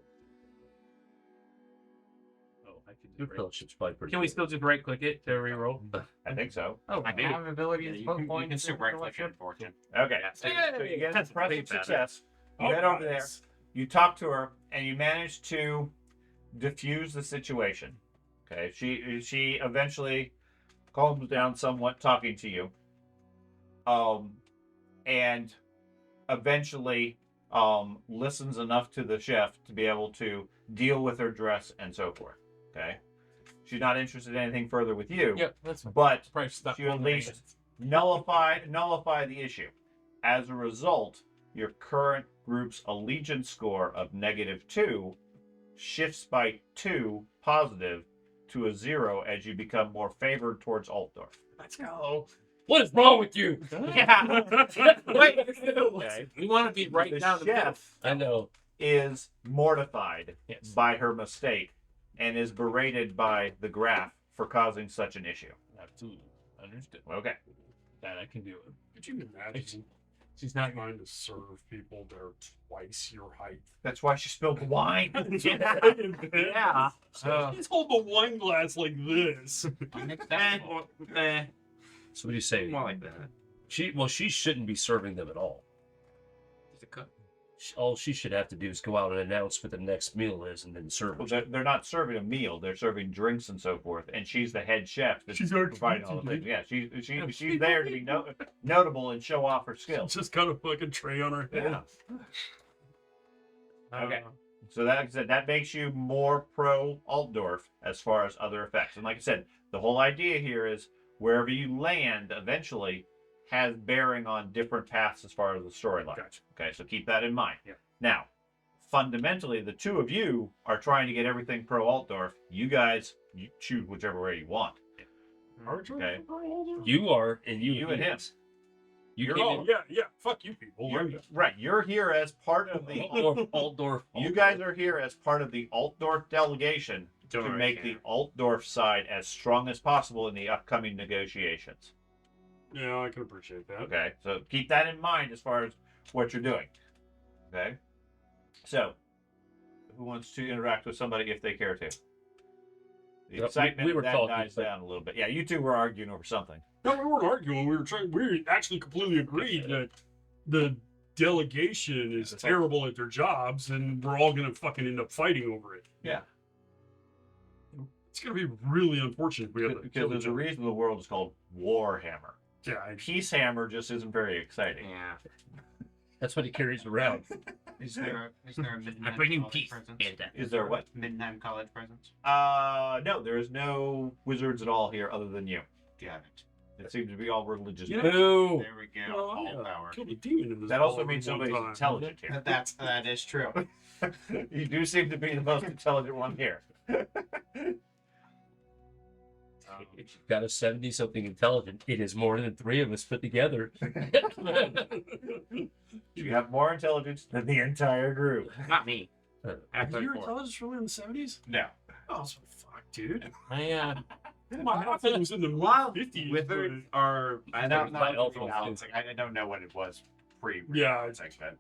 Oh, I can Your just fellowship's probably pretty Can we good. still just right click it to reroll? I think so. Oh, I have ability Yeah, as you both can points. super right click it, Fortune. Okay. So you get That's impressive way better. success. You head over there. You talk to her, and you manage to diffuse the situation. Okay. She eventually calms down somewhat, talking to you. And eventually listens enough to the chef to be able to deal with her dress and so forth. Okay. She's not interested in anything further with you. Yep, that's fine. But Probably stuck you at on my least hands. nullify the issue. As a result, your current group's allegiance score of -2 shifts by 2 positive to a 0 as you become more favored towards Altdorf. Let's go. What is wrong with you? Yeah. Wait. Okay. We want to be right The down the middle. chef I know. is mortified Yes. by her mistake and is berated by the Graf for causing such an issue. Absolutely. Understood. Okay. That I can do it. Could you imagine She's not trying to serve people that are twice your height? That's why she spilled the wine. Yeah. He's holding a wine glass like this. Unacceptable. So what do you say? More like that. She shouldn't be serving them at all. It's a cook. All she should have to do is go out and announce what the next meal is and then serve Well, it. they're not serving a meal; they're serving drinks and so forth. And she's the head chef that's She's our providing all the fancy things. Yeah, she's there to be notable and show off her skills. Just got a fucking tray on her head. Yeah. Okay. So that, like I said, that makes you more pro Altdorf as far as other effects. And like I said, the whole idea here is wherever you land eventually has bearing on different paths as far as the storyline. Gotcha. Okay, so keep that in mind. Yeah. Now, fundamentally, the two of you are trying to get everything pro Altdorf. You guys, you choose whichever way you want. Aren't you? Okay. You are, and You and him. You You're came all- in Yeah. Fuck you people. Right, you're here as part of the. Altdorf. You guys are here as part of the Altdorf delegation to make the Altdorf side as strong as possible in the upcoming negotiations. Yeah, I can appreciate that. Okay, so keep that in mind as far as what you're doing. Okay, so who wants to interact with somebody if they care to? The Yep, excitement we of were that talking, dies but- down a little bit. Yeah, you two were arguing over something. No, we weren't arguing. We actually completely agreed that the delegation is That's all. terrible at their jobs, and we're all gonna fucking end up fighting over it. Yeah. It's gonna be really unfortunate if we have to Because kill there's each a other. reason the world is called Warhammer. Yeah, Peace Hammer just isn't very exciting. Yeah. That's what he carries around. Is there a Midnight I bring you College peace. presence? Is there what? Midnight College presence? No, there is no wizards at all here other than you. Got it. It seems to be all religious. Yeah. Boo! There we go. Well, All yeah. power. Killed a demon in this That also ballroom means one somebody's time. intelligent here. That is true. You do seem to be the most intelligent one here. If you've got a 70-something intelligent, it is more than 3 of us put together. You have more intelligence than the entire group. Not me. Was After your 4. intelligence really in the 70s? No. Oh, so fuck, dude. I My outfit was in the Wild 50s. Wizards are. I don't My know. elf was Balance. Like, I don't know what it was pre. Yeah, it's like that.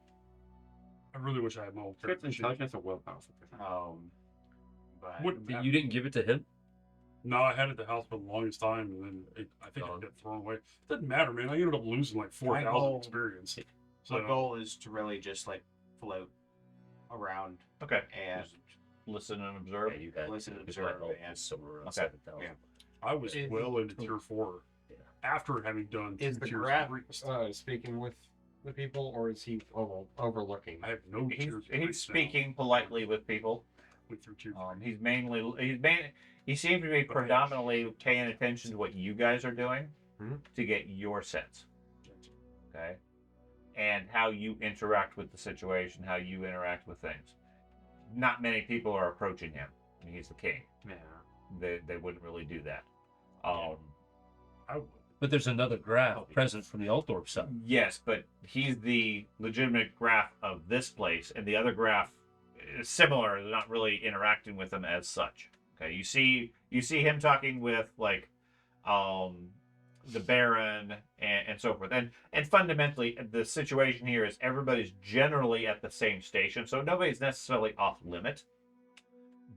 I really wish I had my old It's character sheet. intelligence or willpower. But What- You didn't give it to him? No, I had it at the house for the longest time, and then I think it got thrown away. Doesn't matter, man. I ended up losing like 4,000 know. experience. my So goal is to really just like float around Okay. and Listen and observe. Yeah, you had Listen, because observe, my elf and- was somewhere around Okay. 7,000. Yeah. I was Is- well into tier 4 Yeah. after having done Is two the tiers graph 3. speaking with the people, or is he overlooking? I have no He's, tiers three he's now. speaking politely with people. Went through tier He seems to be predominantly paying attention to what you guys are doing Mhm. to get your sense. Okay. And how you interact with the situation, how you interact with things. Not many people are approaching him. I mean, he's the king. Yeah. They wouldn't really do that. I would. But there's another graph present from the Altdorf side. Yes, but he's the legitimate graph of this place, and the other graph is similar. They're not really interacting with him as such. Okay, you see him talking with like the Baron and so forth, and fundamentally the situation here is everybody's generally at the same station, so nobody's necessarily off limit.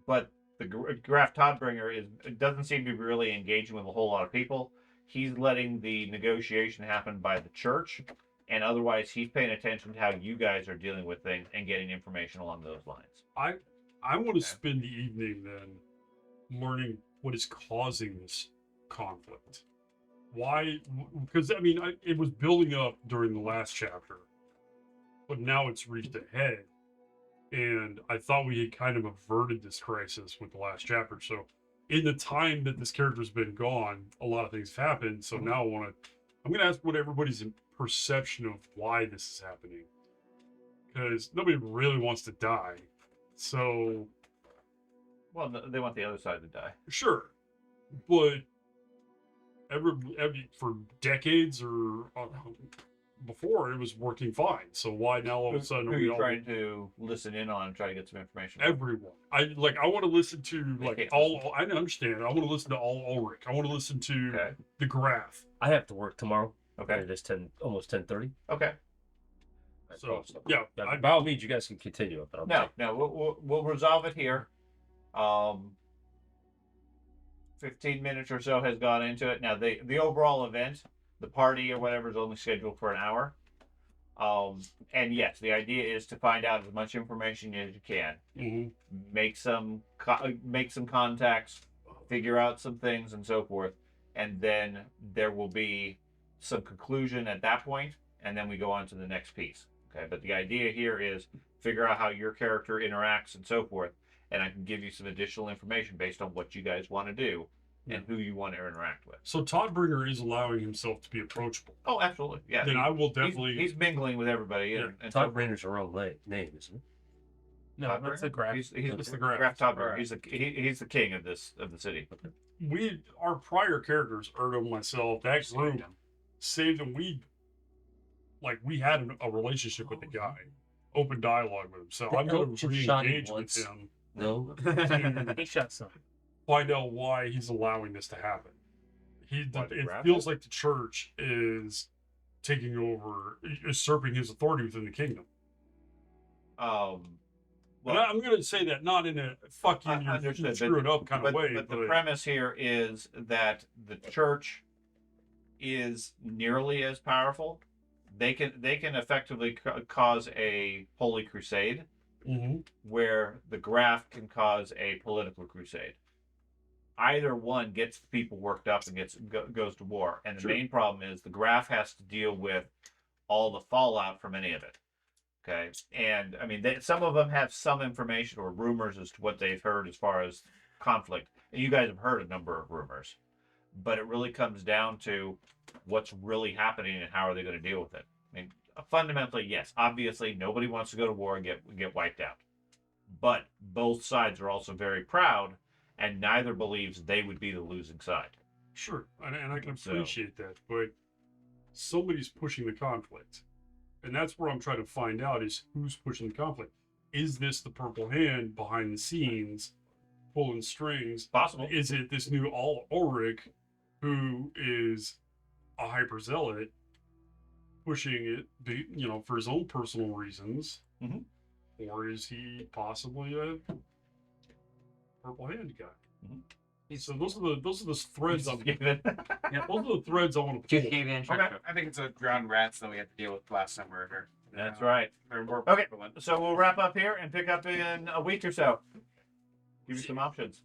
But the Graf Toddbringer doesn't seem to be really engaging with a whole lot of people. He's letting the negotiation happen by the church, and otherwise he's paying attention to how you guys are dealing with things and getting information along those lines. I want to spend the evening then learning what is causing this conflict. Why? Because I mean, it was building up during the last chapter, but now it's reached a head, and I thought we had kind of averted this crisis with the last chapter. So, in the time that this character's been gone, a lot of things have happened. So now I'm going to ask what everybody's perception of why this is happening, because nobody really wants to die. So Well, they want the other side to die. Sure, but every for decades or before it was working fine. So why now all of a sudden Who are are we you all trying to listen in on and try to get some information? everyone? I want to listen to They like can't all. I understand. I want to listen to all Ulrich. I want to listen to Okay. the Graph. I have to work tomorrow. Okay. It is almost 10:30. Okay. So yeah, By all means, you guys can continue it. But I'm No, we'll resolve it here. 15 minutes or so has gone into it. Now, the overall event, the party or whatever, is only scheduled for an hour. And yes, the idea is to find out as much information as you can. Mhm. Make some contacts, figure out some things, and so forth. And then there will be some conclusion at that point, and then we go on to the next piece. Okay, but the idea here is figure out how your character interacts and so forth, and I can give you some additional information based on what you guys want to do and who you want to interact with. So Toddbringer is allowing himself to be approachable. Oh, absolutely. Yeah. Then I will definitely. He's mingling with everybody. Yeah. And so Todd Brainer's a wrong name, isn't it? No, Todd that's the Bringer? graph. He's That's the Graph. Graph Todd Bringer. Right. He's the king of the city. Our prior characters, Erdo, myself, that group saved him. We had a relationship with the guy, open dialogue with him. So I'm going to Shot him re-engage with once. him No. to He shot some. find out why he's allowing this to happen. Why the It Graph feels is? like the church is taking over, usurping his authority within the kingdom. Um, And I'm going to say that not in a fuck you, I you understood, screw it up kind of way. But the premise here is that the church is nearly as powerful. They can effectively cause a holy crusade, Mhm. where the Graph can cause a political crusade. Either one gets the people worked up and goes to war, and the Sure. main problem is the Graph has to deal with all the fallout from any of it. Okay, and I mean, some of them have some information or rumors as to what they've heard as far as conflict. And you guys have heard a number of rumors, but it really comes down to what's really happening and how are they going to deal with it. I mean, fundamentally, yes, obviously nobody wants to go to war and get wiped out, but both sides are also very proud, and neither believes they would be the losing side. Sure, and I can So- appreciate that, but somebody's pushing the conflict. And that's where I'm trying to find out is who's pushing the conflict. Is this the purple hand behind the scenes pulling strings? Possible. Is it this new Ulrich who is a hyper zealot pushing it, for his own personal reasons? Mhm. Or is he possibly a purple hand guy? Mhm. So those are the threads I'm Given. those are the threads I want to Just pull. gave you Okay, I think it's a drowned rats that we had to deal with last time we were here. That's right. They're more Okay. prevalent. So we'll wrap up here and pick up in a week or so. Give you some options.